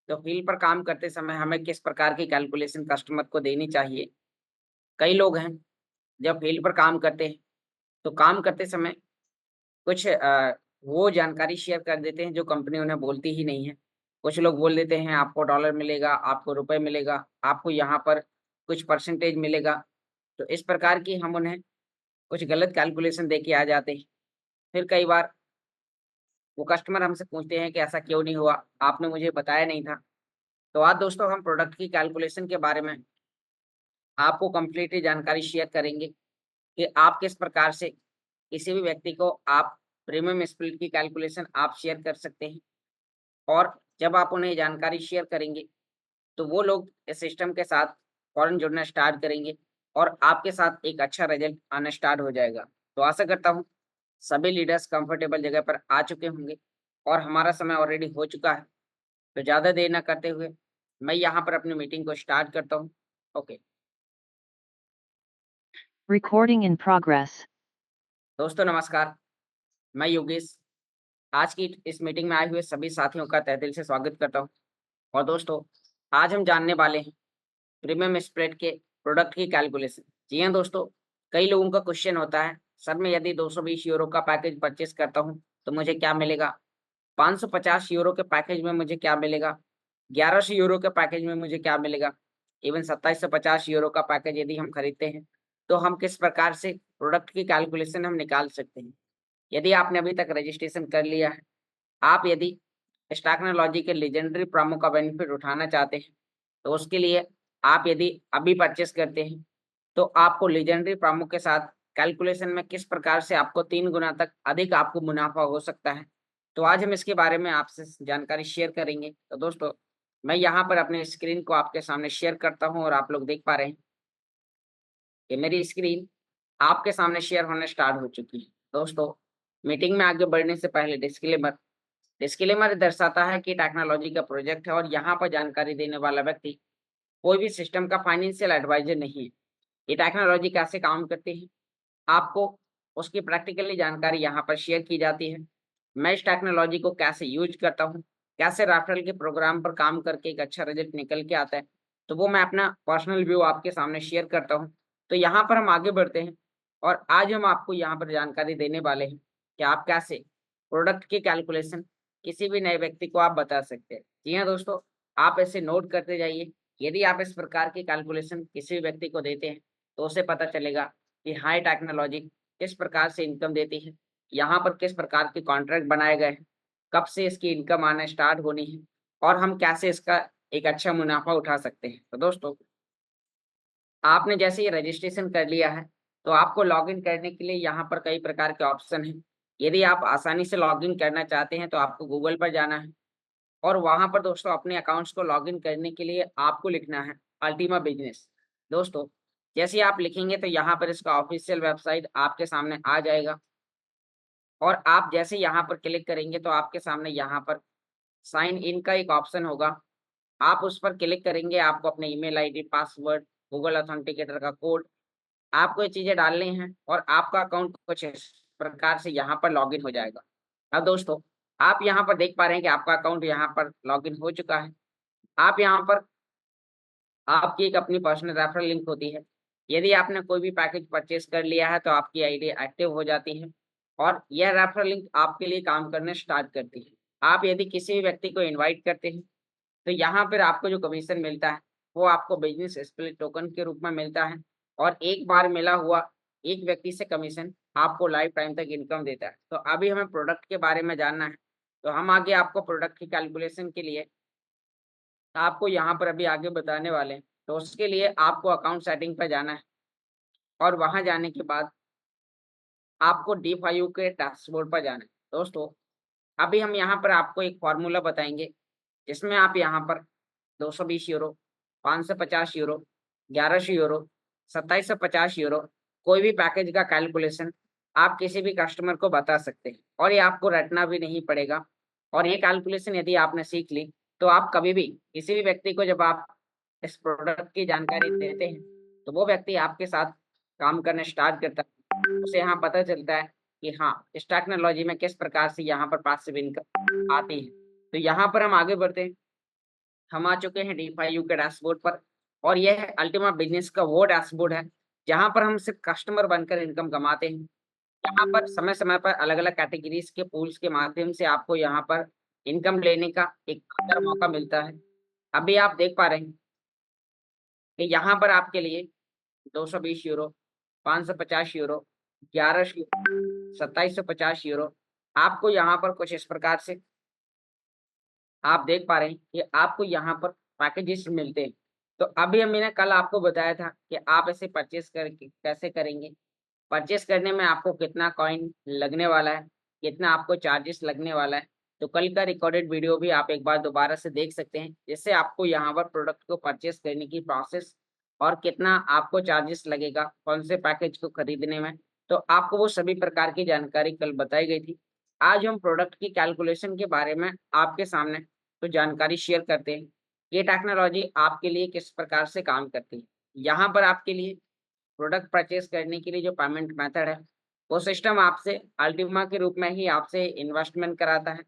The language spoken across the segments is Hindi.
तो फील्ड पर काम करते समय हमें किस प्रकार की कैलकुलेशन कस्टमर को देनी चाहिए। कई लोग हैं जब फील्ड पर काम करते हैं तो काम करते समय कुछ वो जानकारी शेयर कर देते हैं जो कंपनी उन्हें बोलती ही नहीं है। कुछ लोग बोल देते हैं आपको डॉलर मिलेगा, आपको रुपए मिलेगा, आपको यहाँ पर कुछ परसेंटेज मिलेगा। तो इस प्रकार की हम उन्हें कुछ गलत कैलकुलेशन दे के आ जाते हैं। फिर कई बार वो कस्टमर हमसे पूछते हैं कि ऐसा क्यों नहीं हुआ? आपने मुझे बताया नहीं था। तो आज दोस्तों हम प्रोडक्ट की कैलकुलेशन के बारे में आपको कंप्लीटली जानकारी शेयर करेंगे कि आप किस प्रकार से किसी भी व्यक्ति को आप प्रीमियम स्प्लिट की कैलकुलेशन आप शेयर कर सकते हैं। और जब आप उन्हें जानकारी शेयर करेंगे तो वो लोग इस सिस्टम के साथ फौरन जुड़ना स्टार्ट करेंगे और आपके साथ एक अच्छा रिजल्ट आना स्टार्ट हो जाएगा। तो आशा करता हूँ सभी लीडर्स कंफर्टेबल जगह पर आ चुके होंगे और हमारा समय ऑलरेडी हो चुका है। तो ज़्यादा देर ना करते हुए मैं यहाँ पर अपनी मीटिंग को स्टार्ट करता हूँ। Okay Recording in progress. दोस्तों नमस्कार, मैं योगेश आज की इस मीटिंग में आए हुए सभी साथियों का तहे दिल से स्वागत करता हूँ। और दोस्तों आज हम जानने वाले हैं प्रीमियम स्प्रेड के प्रोडक्ट की कैलकुलेशन। जी हाँ दोस्तों, कई लोगों का क्वेश्चन होता है सर मैं यदि 220 यूरो का पैकेज परचेस करता हूँ तो मुझे क्या मिलेगा? 550 यूरो के पैकेज में मुझे क्या मिलेगा? 1100 यूरो के पैकेज में मुझे क्या मिलेगा? इवन 2750 यूरो का पैकेज यदि हम खरीदते हैं तो हम किस प्रकार से प्रोडक्ट की कैलकुलेशन हम निकाल सकते हैं। यदि आपने अभी तक रजिस्ट्रेशन कर लिया है, आप यदि स्टैक्नोलॉजी के लीजेंडरी प्रोमो का बेनिफिट उठाना चाहते हैं, तो उसके लिए आप यदि अभी परचेस करते हैं, तो आपको लीजेंडरी प्रोमो के साथ कैलकुलेशन में किस प्रकार से आपको 3 गुना तक अधिक आपको मुनाफ़ा हो सकता है। तो आज हम इसके बारे में आपसे जानकारी शेयर करेंगे। तो दोस्तों, मैं यहाँ पर अपने स्क्रीन को आपके सामने शेयर करता हूँ और आप लोग देख पा रहे हैं कि मेरी स्क्रीन आपके सामने शेयर होने स्टार्ट हो चुकी है। दोस्तों, मीटिंग में आगे बढ़ने से पहले डिस्क्लेमर डिस्क्लेमर दर्शाता है कि टेक्नोलॉजी का प्रोजेक्ट है और यहाँ पर जानकारी देने वाला व्यक्ति कोई भी सिस्टम का फाइनेंशियल एडवाइजर नहीं है। ये टेक्नोलॉजी कैसे काम करती है, आपको उसकी प्रैक्टिकली जानकारी यहाँ पर शेयर की जाती है। मैं इस टेक्नोलॉजी को कैसे यूज करता हूँ, कैसे रेफरल के प्रोग्राम पर काम करके एक अच्छा रिजल्ट निकल के आता है, तो वो मैं अपना पर्सनल व्यू आपके सामने शेयर करता हूँ। तो यहाँ पर हम आगे बढ़ते हैं और आज हम आपको यहाँ पर जानकारी देने वाले हैं कि आप कैसे प्रोडक्ट की कैलकुलेशन किसी भी नए व्यक्ति को आप बता सकते हैं। जी हाँ दोस्तों, आप ऐसे नोट करते जाइए। यदि आप इस प्रकार की कैलकुलेशन किसी भी व्यक्ति को देते हैं तो उसे पता चलेगा कि हाई टेक्नोलॉजी किस प्रकार से इनकम देती है, यहाँ पर किस प्रकार के कॉन्ट्रैक्ट बनाए गए हैं, कब से इसकी इनकम आना स्टार्ट होनी है और हम कैसे इसका एक अच्छा मुनाफा उठा सकते हैं। तो दोस्तों, आपने जैसे ही रजिस्ट्रेशन कर लिया है, तो आपको लॉगिन करने के लिए यहाँ पर कई प्रकार के ऑप्शन हैं। यदि आप आसानी से लॉगिन करना चाहते हैं, तो आपको गूगल पर जाना है और वहाँ पर दोस्तों अपने अकाउंट्स को लॉगिन करने के लिए आपको लिखना है अल्टीमा बिज़नेस। दोस्तों, जैसे ही आप लिखेंगे तो यहाँ पर इसका ऑफ़िशियल वेबसाइट आपके सामने आ जाएगा और आप जैसे यहाँ पर क्लिक करेंगे तो आपके सामने यहाँ पर साइन इन का एक ऑप्शन होगा। आप उस पर क्लिक करेंगे, आपको अपने email ID, password, Google authenticator का कोड आपको ये चीज़ें डालनी हैं और आपका अकाउंट कुछ इस प्रकार से यहाँ पर लॉगिन हो जाएगा। अब दोस्तों, आप यहाँ पर देख पा रहे हैं कि आपका अकाउंट यहाँ पर लॉगिन हो चुका है। आप यहाँ पर आपकी एक अपनी पर्सनल रेफरल लिंक होती है। यदि आपने कोई भी पैकेज परचेज़ कर लिया है, तो आपकी आईडी एक्टिव हो जाती है और यह रेफरल लिंक आपके लिए काम करना स्टार्ट करती है। आप यदि किसी भी व्यक्ति को इनवाइट करते हैं, तो यहाँ पर आपको जो कमीशन मिलता है, वो आपको बिज़नेस स्प्लिट टोकन के रूप में मिलता है और एक बार मिला हुआ एक व्यक्ति से कमीशन आपको लाइफ टाइम तक इनकम देता है। तो अभी हमें प्रोडक्ट के बारे में जानना है, तो हम आगे आपको प्रोडक्ट की कैलकुलेशन के लिए आपको यहाँ पर अभी आगे बताने वाले हैं। तो उसके लिए आपको अकाउंट सेटिंग पे जाना है और वहाँ जाने के बाद आपको D5U के डैशबोर्ड पर जाना है। दोस्तों, अभी हम यहाँ पर आपको एक फ़ॉर्मूला बताएँगे, जिसमें आप यहाँ पर 220 यूरो, 550 यूरो, 1100 यूरो, 2750 यूरो कोई भी पैकेज का कैलकुलेशन आप किसी भी कस्टमर को बता सकते हैं और ये आपको रटना भी नहीं पड़ेगा। और ये कैलकुलेशन यदि आपने सीख ली, तो आप कभी भी किसी भी व्यक्ति को जब आप इस प्रोडक्ट की जानकारी देते हैं, तो वो व्यक्ति आपके साथ काम करना स्टार्ट करता है। उसे यहाँ पता चलता है कि हाँ, इस टेक्नोलॉजी में किस प्रकार से यहाँ पर पासिव इनकम आती है। तो यहाँ पर हम आगे बढ़ते हैं। हम आ चुके हैं DeFi के डैशबोर्ड पर। और यह अल्टीमा बिजनेस का वो डैशबोर्ड है जहां पर हम सिर्फ कस्टमर बनकर इनकम कमाते हैं। यहाँ पर समय समय पर अलग अलग कैटेगरीज के पूल्स के माध्यम से आपको यहाँ पर इनकम लेने का एक बेहतर मौका मिलता है। अभी आप देख पा रहे हैं कि यहाँ पर आपके लिए 220 यूरो, 550 यूरो, 1100 यूरो, 2750 यूरो, आपको यहाँ पर कुछ इस प्रकार से आप देख पा रहे हैं कि आपको यहाँ पर पैकेजेस मिलते हैं। तो अभी मैंने कल आपको बताया था कि आप इसे परचेस करके कैसे करेंगे। परचेस करने में आपको कितना कॉइन लगने वाला है, कितना आपको चार्जेस लगने वाला है। तो कल का रिकॉर्डेड वीडियो भी आप एक बार दोबारा से देख सकते हैं, जिससे आपको यहाँ पर प्रोडक्ट को परचेस करने की प्रोसेस और कितना आपको चार्जेस लगेगा कौन से पैकेज को खरीदने में, तो आपको वो सभी प्रकार की जानकारी कल बताई गई थी। आज हम प्रोडक्ट की कैलकुलेशन के बारे में आपके सामने तो जानकारी शेयर करते हैं। ये टेक्नोलॉजी आपके लिए किस प्रकार से काम करती है। यहाँ पर आपके लिए प्रोडक्ट परचेस करने के लिए जो पेमेंट मेथड है, वो सिस्टम आपसे अल्टीमा के रूप में ही आपसे इन्वेस्टमेंट कराता है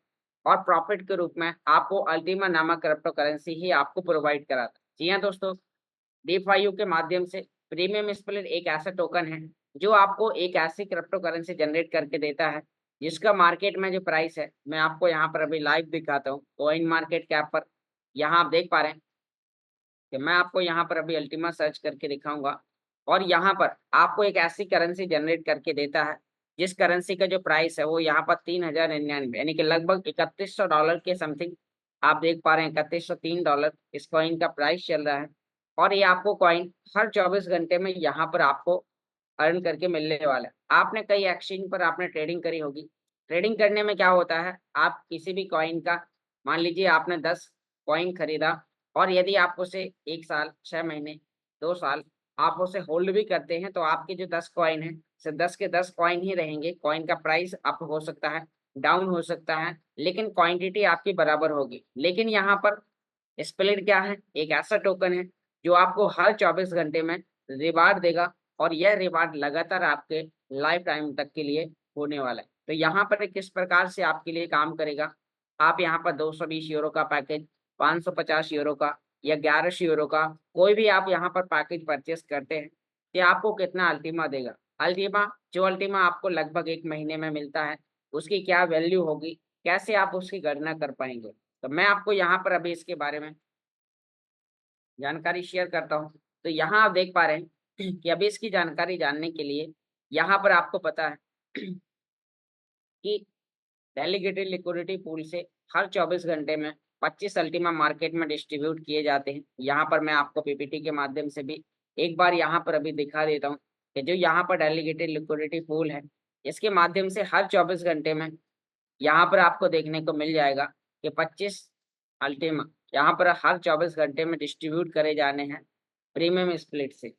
और प्रॉफिट के रूप में आपको अल्टीमा नामक क्रिप्टो करेंसी ही आपको प्रोवाइड कराता है। जी हाँ दोस्तों, DeFi के माध्यम से प्रीमियम स्प्लिट एक ऐसा टोकन है जो आपको एक ऐसी क्रिप्टो करेंसी जनरेट करके देता है जिसका मार्केट में जो प्राइस है, मैं आपको यहाँ पर अभी लाइव दिखाता हूँ कॉइन मार्केट कैप पर। यहाँ आप देख पा रहे हैं कि मैं आपको यहाँ पर अभी अल्टीमा सर्च करके दिखाऊंगा और यहाँ पर आपको एक ऐसी करेंसी जनरेट करके देता है जिस करेंसी का जो प्राइस है वो यहाँ पर 3099 यानी कि लगभग $3100 के समथिंग आप देख पा रहे हैं। $3103 इस कॉइन का प्राइस चल रहा है और ये आपको कॉइन हर 24 घंटे में यहाँ पर आपको अर्न करके मिलने वाला है। आपने कई एक्सचेंज पर आपने ट्रेडिंग करी होगी। ट्रेडिंग करने में क्या होता है, आप किसी भी कॉइन का मान लीजिए आपने 10 कॉइन खरीदा और यदि आप उसे 1 साल, 6 महीने, 2 साल आप उसे होल्ड भी करते हैं तो आपके जो 10 कॉइन हैं, सिर्फ 10 के 10 कॉइन ही रहेंगे। कॉइन का प्राइस अप हो सकता है, डाउन हो सकता है, लेकिन क्वांटिटी आपकी बराबर होगी। लेकिन यहाँ पर स्प्लिट क्या है, एक ऐसा टोकन है जो आपको हर 24 घंटे में रिवार्ड देगा और यह रिवार्ड लगातार आपके लाइफ टाइम तक के लिए होने वाला है। तो यहाँ पर किस प्रकार से आपके लिए काम करेगा, आप यहाँ पर 220 यूरो का पैकेज, 550 यूरो का या 1100 यूरो का कोई भी आप यहाँ पर पैकेज परचेस करते हैं कि आपको कितना अल्टीमा देगा। अल्टीमा जो अल्टीमा आपको लगभग 1 महीने में मिलता है, उसकी क्या वैल्यू होगी, कैसे आप उसकी गणना कर पाएंगे। तो मैं आपको यहाँ पर अभी इसके बारे में जानकारी शेयर करता हूँ। तो यहाँ आप देख पा रहे हैं कि अभी इसकी जानकारी जानने के लिए यहाँ पर आपको पता है कि डेलीगेटेड लिक्विडिटी पूल से हर 24 घंटे में 25 अल्टीमा मार्केट में डिस्ट्रीब्यूट किए जाते हैं। यहाँ पर मैं आपको पीपीटी के माध्यम से भी एक बार यहाँ पर अभी दिखा देता हूँ कि जो यहाँ पर डेलीगेटेड लिक्विडिटी पूल है, इसके माध्यम से हर 24 घंटे में यहाँ पर आपको देखने को मिल जाएगा कि 25 अल्टीमा यहाँ पर हर 24 घंटे में डिस्ट्रीब्यूट करे जाने हैं प्रीमियम स्प्लिट से।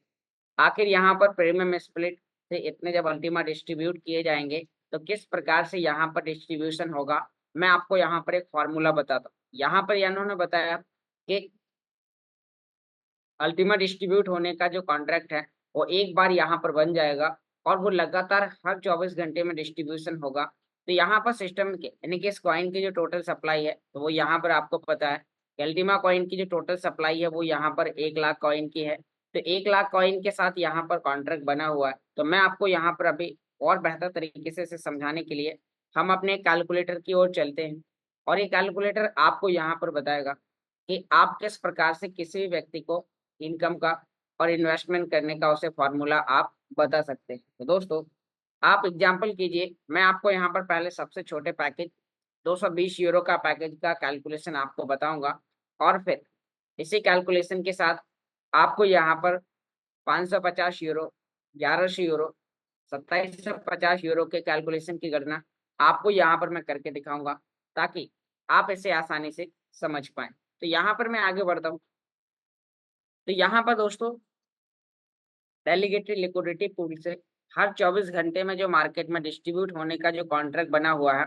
आखिर यहाँ पर प्रीमियम स्प्लिट से इतने जब अल्टीमा डिस्ट्रीब्यूट किए जाएंगे तो किस प्रकार से यहाँ पर डिस्ट्रीब्यूशन होगा, मैं आपको यहाँ पर एक फार्मूला बताता हूँ। यहाँ पर इन्होंने बताया कि अल्टीमा डिस्ट्रीब्यूट होने का जो कॉन्ट्रैक्ट है वो एक बार यहाँ पर बन जाएगा और वो लगातार हर 24 घंटे में डिस्ट्रीब्यूशन होगा। तो यहाँ पर सिस्टम के यानी कि इस कॉइन की जो टोटल सप्लाई है, तो वो यहाँ पर आपको पता है कि अल्टीमा कॉइन की जो टोटल सप्लाई है वो यहाँ पर 1 लाख कॉइन की है। तो 1 लाख कॉइन के साथ यहाँ पर कॉन्ट्रैक्ट बना हुआ है। तो मैं आपको यहाँ पर अभी और बेहतर तरीके से इसे समझाने के लिए हम अपने कैलकुलेटर की ओर चलते हैं और ये कैलकुलेटर आपको यहाँ पर बताएगा कि आप किस प्रकार से किसी भी व्यक्ति को इनकम का और इन्वेस्टमेंट करने का उसे फॉर्मूला आप बता सकते हैं। तो दोस्तों, आप एग्जांपल कीजिए, मैं आपको यहाँ पर पहले सबसे छोटे पैकेज 220 यूरो का पैकेज का कैलकुलेशन आपको बताऊंगा और फिर इसी कैलकुलेशन के साथ आपको यहाँ पर 550 यूरो, 1100 यूरो, 2750 यूरो के कैलकुलेशन की गणना आपको यहाँ पर मैं करके दिखाऊंगा ताकि आप इसे आसानी से समझ पाएं। तो यहाँ पर मैं आगे बढ़ता हूँ। तो यहाँ पर दोस्तों, डेलीगेटेड लिक्विडिटी पूल से हर 24 घंटे में जो मार्केट में डिस्ट्रीब्यूट होने का जो कॉन्ट्रैक्ट बना हुआ है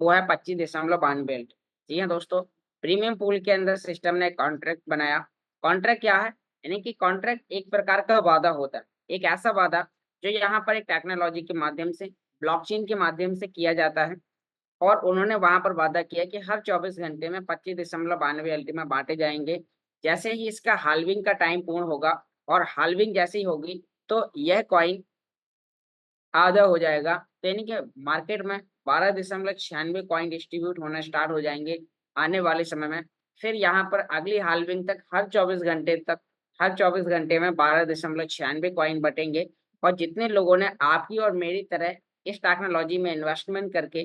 वो है 25.92। जी हाँ दोस्तों, प्रीमियम पूल के अंदर सिस्टम ने कॉन्ट्रैक्ट बनाया। कॉन्ट्रैक्ट क्या है, यानी कि कॉन्ट्रैक्ट एक प्रकार का वादा होता है, एक ऐसा वादा जो यहाँ पर एक टेक्नोलॉजी के माध्यम से, ब्लॉकचेन के माध्यम से किया जाता है और उन्होंने वहां पर वादा किया कि हर 24 घंटे में 25.92 अल्टीमा बांटे जाएंगे। जैसे ही इसका हाल्विंग का टाइम पूर्ण होगा और हाल्विंग जैसे ही होगी तो यह कॉइन आधा हो जाएगा, तो यानी कि मार्केट में 12.96 कॉइन डिस्ट्रीब्यूट होना स्टार्ट हो जाएंगे आने वाले समय में। फिर यहाँ पर अगली हाल्विंग तक हर 24 घंटे में 12.96 कॉइन बटेंगे। और जितने लोगों ने आपकी और मेरी तरह इस टेक्नोलॉजी में इन्वेस्टमेंट करके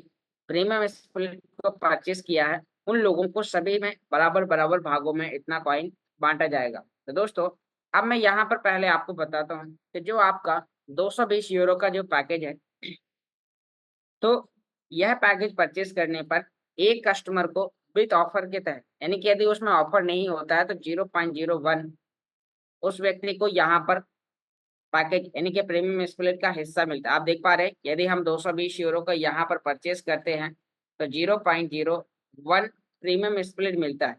प्रीमियम स्प्लिट को परचेस किया है, उन लोगों को सभी में बराबर बराबर भागों में इतना कॉइन बांटा जाएगा। तो दोस्तों, अब मैं यहाँ पर पहले आपको बताता हूँ कि जो आपका 220 यूरो का जो पैकेज है, तो यह पैकेज परचेस करने पर एक कस्टमर को विथ ऑफर के तहत, यानी कि यदि उसमें ऑफर नहीं होता है तो 0.01 उस व्यक्ति को यहाँ पर पैकेज यानी कि प्रीमियम स्प्लिट का हिस्सा मिलता है। आप देख पा रहे हैं, यदि हम 220 यूरो का यहाँ पर परचेस करते हैं तो 0.01 प्रीमियम स्प्लिट मिलता है।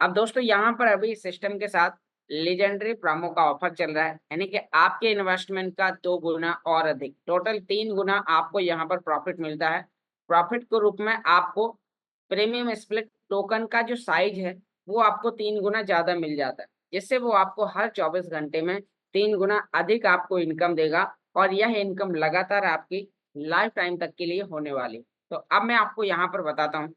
अब दोस्तों, यहाँ पर अभी सिस्टम के साथ लीजेंडरी प्रोमो का ऑफर चल रहा है, यानी कि आपके इन्वेस्टमेंट का 2 गुना और अधिक, टोटल 3 गुना आपको यहाँ पर प्रॉफिट मिलता है। प्रॉफिट के रूप में आपको प्रीमियम स्प्लिट टोकन का जो साइज है वो आपको 3 गुना ज्यादा मिल जाता है, जिससे वो आपको हर 24 घंटे में 3 गुना अधिक आपको इनकम देगा। और यह इनकम लगातार आपकी लाइफ टाइम तक के लिए होने वाली। तो अब मैं आपको यहाँ पर बताता हूँ,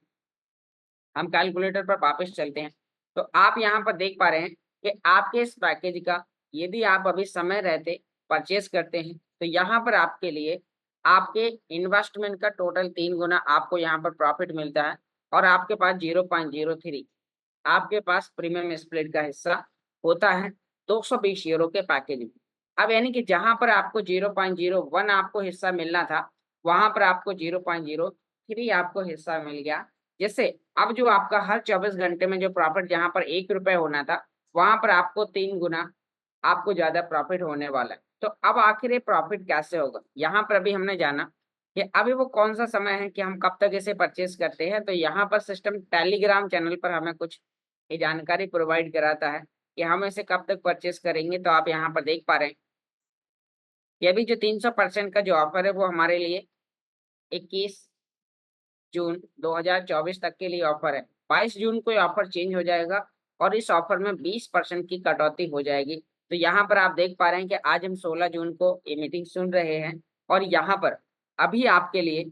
हम कैलकुलेटर पर वापस चलते हैं। तो आप यहाँ पर देख पा रहे हैं कि आपके इस पैकेज का यदि आप अभी समय रहते परचेस करते हैं तो यहाँ पर आपके लिए आपके इन्वेस्टमेंट का टोटल 3 गुना आपको यहाँ पर प्रॉफिट मिलता है। और आपके पास 0.03 आपके पास प्रीमियम स्प्लिट का हिस्सा होता है 220 यूरो के पैकेज में। अब यानी कि जहां पर आपको 0.01 आपको हिस्सा मिलना था, वहां पर आपको 0.03 आपको हिस्सा मिल गया। जैसे अब जो आपका हर 24 घंटे में जो प्रॉफिट जहां पर 1 रुपए होना था, वहां पर आपको 3 गुना आपको ज्यादा प्रॉफिट होने वाला है। तो अब आखिर ये प्रॉफिट कैसे होगा, यहाँ पर अभी हमने जाना कि अभी वो कौन सा समय है कि हम कब तक इसे परचेस करते हैं। तो यहाँ पर सिस्टम टेलीग्राम चैनल पर हमें कुछ ये जानकारी प्रोवाइड कराता है कि हम इसे कब तक परचेस करेंगे। तो आप यहाँ पर देख पा रहे हैं कि अभी जो 300% का जो ऑफर है वो हमारे लिए 21 जून 2024 तक के लिए ऑफर है। 22 जून को ये ऑफर चेंज हो जाएगा और इस ऑफर में 20% की कटौती हो जाएगी। तो यहाँ पर आप देख पा रहे हैं कि आज हम 16 जून को ये मीटिंग सुन रहे हैं और यहाँ पर अभी आपके लिए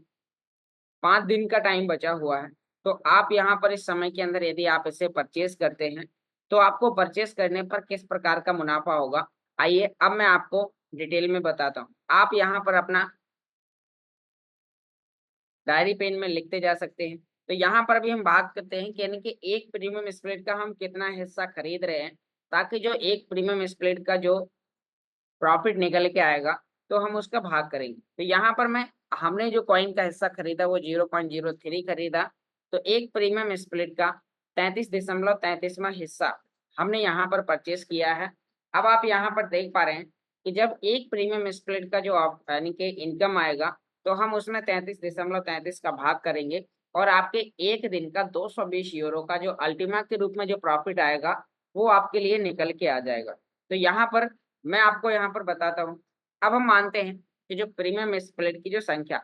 5 दिन का टाइम बचा हुआ है। तो आप यहाँ पर इस समय के अंदर यदि आप इसे परचेस करते हैं तो आपको परचेस करने पर किस प्रकार का मुनाफा होगा, आइए अब मैं आपको डिटेल में बताता हूँ। आप यहाँ पर अपना डायरी पेन में लिखते जा सकते हैं। तो यहाँ पर अभी हम बात करते हैं कि यानी कि एक प्रीमियम स्प्लिट का हम कितना हिस्सा खरीद रहे हैं, ताकि जो एक प्रीमियम स्प्लिट का जो प्रॉफिट निकल के आएगा तो हम उसका भाग करेंगे। तो यहाँ पर मैं हमने जो कॉइन का हिस्सा खरीदा वो 0.03 खरीदा। तो एक प्रीमियम स्प्लिट का 33.33वां हिस्सा हमने यहाँ पर परचेस किया है। अब आप यहाँ पर देख पा रहे हैं कि जब एक प्रीमियम स्प्लिट का जो यानी कि इनकम आएगा तो हम उसमें 33.33 का भाग करेंगे और आपके एक दिन का 220 यूरो का जो अल्टीमा के रूप में जो प्रॉफिट आएगा वो आपके लिए निकल के आ जाएगा। तो यहाँ पर मैं आपको यहाँ पर बताता हूँ। अब हम मानते हैं कि जो प्रीमियम स्प्लिट की जो संख्या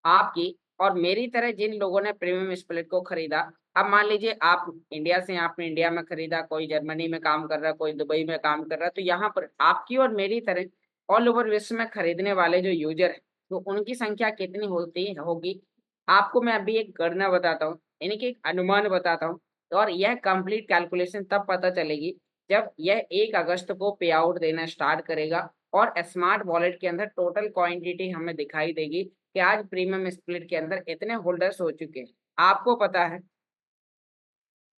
आपकी और मेरी तरह जिन लोगों ने प्रीमियम स्प्लिट को खरीदा, अब मान लीजिए आप इंडिया से, आपने इंडिया में खरीदा, कोई जर्मनी में काम कर रहा है, कोई दुबई में काम कर रहा है, तो यहाँ पर आपकी और मेरी तरह ऑल ओवर विश्व में खरीदने वाले जो यूजर है तो उनकी संख्या कितनी होती होगी, आपको मैं अभी एक गणना बताता हूँ, यानी कि एक अनुमान बताता हूँ। और यह कंप्लीट कैलकुलेशन तब पता चलेगी जब यह 1 अगस्त को पे आउट देना स्टार्ट करेगा और स्मार्ट वॉलेट के अंदर टोटल क्वांटिटी हमें दिखाई देगी कि आज प्रीमियम स्प्लिट के अंदर इतने होल्डर्स हो चुके हैं। आपको पता है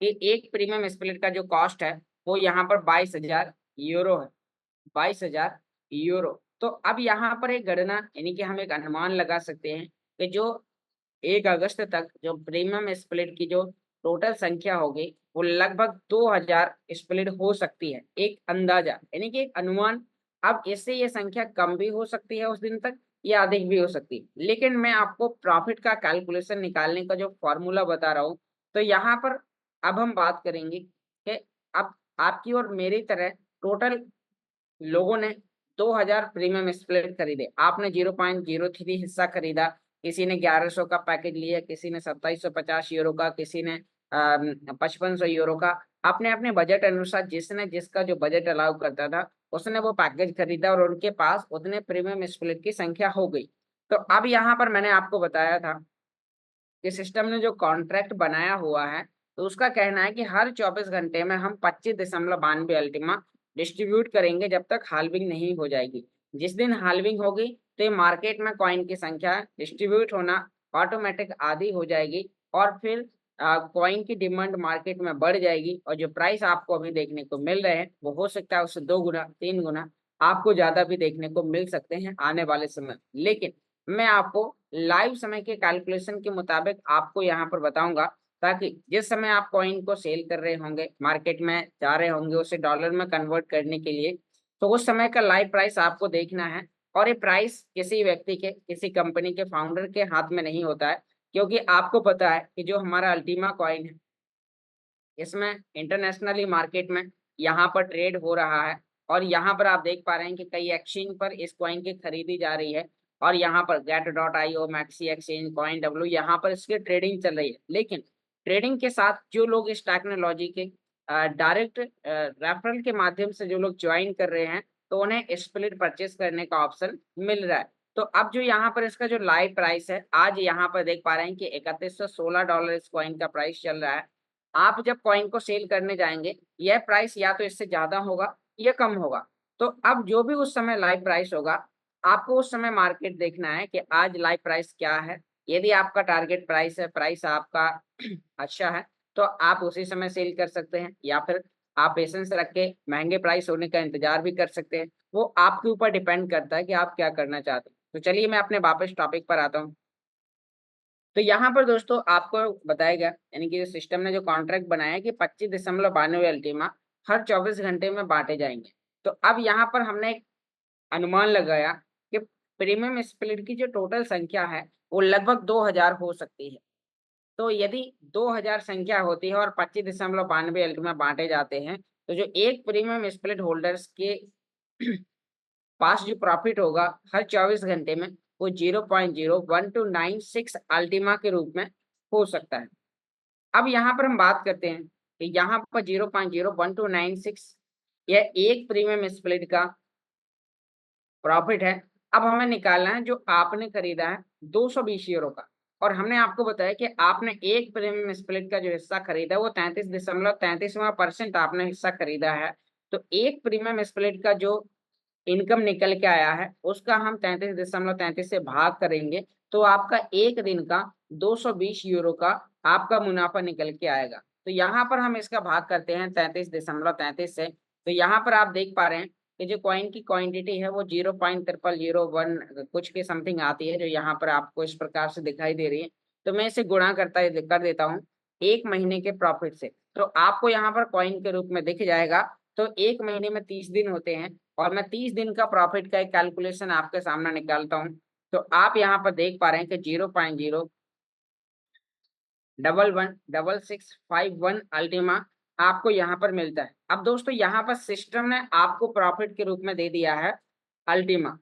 कि एक प्रीमियम स्प्लिट का जो कॉस्ट है वो यहाँ पर 22,000 यूरो है, 22,000 यूरो। तो अब यहाँ पर एक गणना यानी कि हम एक अनुमान लगा सकते हैं कि जो 1 अगस्त तक जो प्रीमियम स्प्लिट की जो टोटल संख्या होगी वो लगभग 2000 स्प्लिट हो सकती है, एक अंदाजा यानी कि एक अनुमान। अब इससे ये संख्या कम भी हो सकती है उस दिन तक या अधिक भी हो सकती है, लेकिन मैं आपको प्रॉफिट का कैलकुलेशन निकालने का जो फॉर्मूला बता रहा हूँ। तो यहाँ पर अब हम बात करेंगे कि अब आपकी और मेरी तरह टोटल लोगों ने 2000 प्रीमियम स्प्लिट खरीदे, आपने 0.03 हिस्सा खरीदा, किसी ने 1100 का पैकेज लिया, किसी ने 2750 यूरो का, किसी ने 5500 यूरो का। अपने अपने बजट अनुसार जिसने जिसका जो बजट अलाउ करता था उसने वो पैकेज खरीदा और उनके पास उतने प्रीमियम स्प्लिट की संख्या हो गई। तो अब यहाँ पर मैंने आपको बताया था कि सिस्टम ने जो कॉन्ट्रैक्ट बनाया हुआ है, तो उसका कहना है कि हर 24 घंटे में हम 25.92 अल्टीमा डिस्ट्रीब्यूट करेंगे जब तक हाल्विंग नहीं हो जाएगी। जिस दिन हाल्विंग होगी तो ये मार्केट में कॉइन की संख्या डिस्ट्रीब्यूट होना ऑटोमेटिक आधी हो जाएगी और फिर कॉइन की डिमांड मार्केट में बढ़ जाएगी और जो प्राइस आपको अभी देखने को मिल रहे हैं वो हो सकता है उससे 2 गुना 3 गुना आपको ज्यादा भी देखने को मिल सकते हैं आने वाले समय। लेकिन मैं आपको लाइव समय के कैलकुलेशन के मुताबिक आपको यहाँ पर बताऊंगा, ताकि जिस समय आप कॉइन को सेल कर रहे होंगे, मार्केट में जा रहे होंगे उसे डॉलर में कन्वर्ट करने के लिए, तो उस समय का लाइव प्राइस आपको देखना है। और ये प्राइस किसी व्यक्ति के, किसी कंपनी के फाउंडर के हाथ में नहीं होता है, क्योंकि आपको पता है कि जो हमारा अल्टीमा कॉइन है इसमें इंटरनेशनली मार्केट में यहाँ पर ट्रेड हो रहा है और यहाँ पर आप देख पा रहे हैं कि कई एक्सचेंज पर इस कॉइन की खरीदी जा रही है और यहाँ पर get.io, maxi exchange, coin W, यहाँ पर इसकी ट्रेडिंग चल रही है। लेकिन ट्रेडिंग के साथ जो लोग इस टेक्नोलॉजी के डायरेक्ट रेफरल के माध्यम से जो लोग ज्वाइन कर रहे हैं, तो उन्हें स्प्लिट परचेस करने का ऑप्शन मिल रहा है। तो अब जो यहाँ पर इसका जो लाइव प्राइस है, आज यहाँ पर देख पा रहे हैं कि $3116 इस कॉइन का प्राइस चल रहा है। आप जब कॉइन को सेल करने जाएंगे यह प्राइस या तो इससे ज्यादा होगा या कम होगा। तो अब जो भी उस समय लाइव प्राइस होगा, आपको उस समय मार्केट देखना है कि आज लाइव प्राइस क्या है। यदि आपका टारगेट प्राइस है, प्राइस आपका अच्छा है, तो आप उसी समय सेल कर सकते हैं, या फिर आप पेशेंस रख के महंगे प्राइस होने का इंतजार भी कर सकते हैं। वो आपके ऊपर डिपेंड करता है कि आप क्या करना चाहते हैं। तो चलिए मैं अपने वापस टॉपिक पर आता हूँ। तो यहाँ पर दोस्तों आपको बताया गया, यानी कि सिस्टम ने जो कॉन्ट्रैक्ट बनाया है कि 25.92 अल्टीमा हर 24 घंटे में बांटे जाएंगे। तो अब यहाँ पर हमने एक अनुमान लगाया कि प्रीमियम स्प्लिट की जो टोटल संख्या है वो लगभग 2000 हो सकती है। तो यदि 2000 संख्या होती है और 25.92 अल्टीमा बांटे जाते हैं, तो जो एक प्रीमियम स्प्लिट होल्डर्स के पास जो प्रॉफिट होगा हर 24 घंटे में वो 0.01296 अल्टीमा के रूप में हो सकता है। अब यहाँ पर हम बात करते हैं कि यहाँ पर 0.01296 यह एक प्रीमियम स्प्लिट का प्रॉफिट है। अब हमें निकालना है जो आपने खरीदा है 220 यूरो का, और हमने आपको बताया कि आपने एक प्रीमियम स्प्लिट का जो हिस्सा खरीदा है वो 33.33% आपने हिस्सा खरीदा है। तो एक प्रीमियम स्प्लिट का जो इनकम निकल के आया है उसका हम 33.33 से भाग करेंगे, तो आपका एक दिन का 220 यूरो का आपका मुनाफा निकल के आएगा। तो यहाँ पर हम इसका भाग करते हैं 33.33 से। तो यहाँ पर आप देख पा रहे हैं कि जो कॉइन की क्वांटिटी है वो 0.0001 कुछ के समथिंग आती है, जो यहाँ पर आपको इस प्रकार से दिखाई दे रही है। तो मैं इसे गुणा कर देता हूँ एक महीने के प्रॉफिट से, तो आपको यहाँ पर कॉइन के रूप में दिख जाएगा। तो एक महीने में 30 दिन होते हैं और मैं 30 दिन का प्रॉफिट का एक कैलकुलेशन आपके सामने निकालता हूँ। तो आप यहाँ पर देख पा रहे हैं कि 0.0116651 अल्टीमा आपको यहाँ पर मिलता है। अब दोस्तों यहाँ पर सिस्टम ने आपको प्रॉफिट के रूप में दे दिया है अल्टीमा।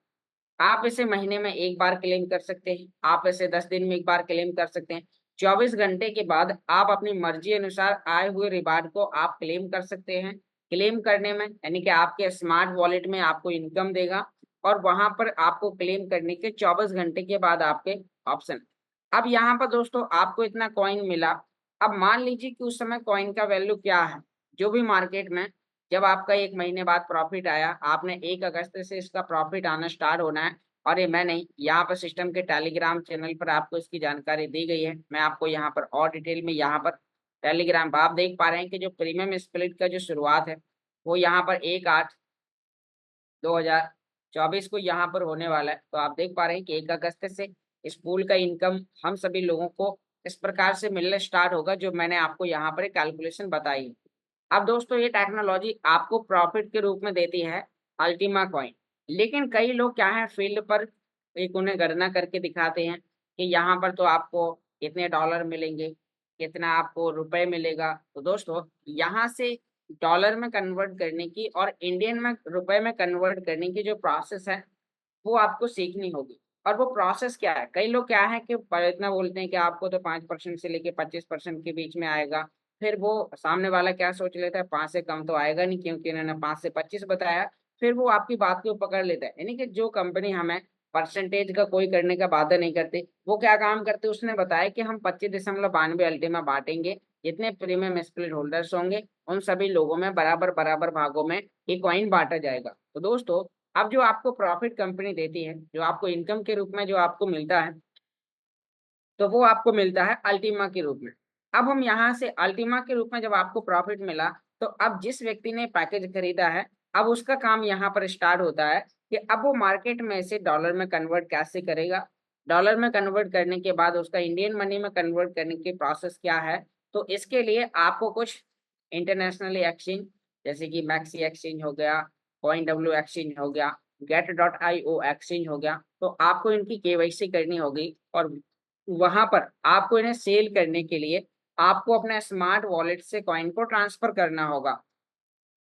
आप इसे महीने में एक बार क्लेम कर सकते हैं, आप इसे 10 दिन में एक बार क्लेम कर सकते हैं। 24 घंटे के बाद आप अपनी मर्जी अनुसार आए हुए रिवार्ड को आप क्लेम कर सकते हैं। क्लेम करने में यानी कि आपके स्मार्ट वॉलेट में आपको इनकम देगा और वहां पर आपको क्लेम करने के 24 घंटे के बाद आपके ऑप्शन। अब यहाँ पर दोस्तों आपको इतना कॉइन मिला। अब मान लीजिए कि उस समय कॉइन का वैल्यू क्या है, जो भी मार्केट में जब आपका एक महीने बाद प्रॉफिट आया, आपने 1 अगस्त से इसका प्रॉफिट आना स्टार्ट होना है। और ये मैं नहीं, यहाँ पर सिस्टम के टेलीग्राम चैनल पर आपको इसकी जानकारी दी गई है। मैं आपको यहाँ पर और डिटेल में यहाँ पर टेलीग्राम पर आप देख पा रहे हैं कि जो प्रीमियम स्प्लिट का जो शुरुआत है वो यहाँ पर 1/8/2024 को यहाँ पर होने वाला है। तो आप देख पा रहे हैं कि 1 अगस्त से इस पूल का इनकम हम सभी लोगों को इस प्रकार से मिलना स्टार्ट होगा, जो मैंने आपको यहाँ पर एक कैलकुलेशन बताई है। अब दोस्तों ये टेक्नोलॉजी आपको प्रॉफिट के रूप में देती है अल्टीमा कॉइन। लेकिन कई लोग क्या है फील्ड पर एक उन्हें गणना करके दिखाते हैं कि यहाँ पर तो आपको इतने डॉलर मिलेंगे, कितना आपको रुपए मिलेगा। तो दोस्तों यहाँ से डॉलर में कन्वर्ट करने की और इंडियन में रुपए में कन्वर्ट करने की जो प्रोसेस है वो आपको सीखनी होगी। और वो प्रोसेस क्या है। कई लोग क्या है कि इतना बोलते हैं कि आपको तो 5% से लेके 25% के बीच में आएगा, फिर वो सामने वाला क्या सोच लेता है, 5 से कम तो आएगा नहीं क्योंकि इन्होंने 5 से 25 बताया। फिर वो आपकी बात को पकड़ लेता है। यानी कि जो कंपनी हमें परसेंटेज का कोई करने का वादा नहीं करती, वो क्या काम करते, उसने बताया कि हम 25.92 अल्टीमा बांटेंगे, जितने प्रीमियम स्प्लिट होल्डर्स होंगे उन सभी लोगों में बराबर बराबर भागों में ये कॉइन बांटा जाएगा। तो दोस्तों, अब जो आपको प्रॉफिट कंपनी देती है, जो आपको इनकम के रूप में जो आपको मिलता है, तो वो आपको मिलता है अल्टीमा के रूप में। अब हम यहाँ से अल्टीमा के रूप में जब आपको प्रॉफिट मिला, तो अब जिस व्यक्ति ने पैकेज खरीदा है, अब उसका काम यहाँ पर स्टार्ट होता है कि अब वो मार्केट में से डॉलर में कन्वर्ट कैसे करेगा। डॉलर में कन्वर्ट करने के बाद उसका इंडियन मनी में कन्वर्ट करने की प्रोसेस क्या है। तो इसके लिए आपको कुछ इंटरनेशनली एक्सचेंज, जैसे कि मैक्सी एक्सचेंज हो गया, कॉइन डब्ल्यू एक्सचेंज हो गया, get.io एक्सचेंज हो गया, तो आपको इनकी केवाईसी करनी होगी। और वहां पर आपको इन्हें सेल करने के लिए आपको अपने स्मार्ट वॉलेट से कॉइन को ट्रांसफर करना होगा।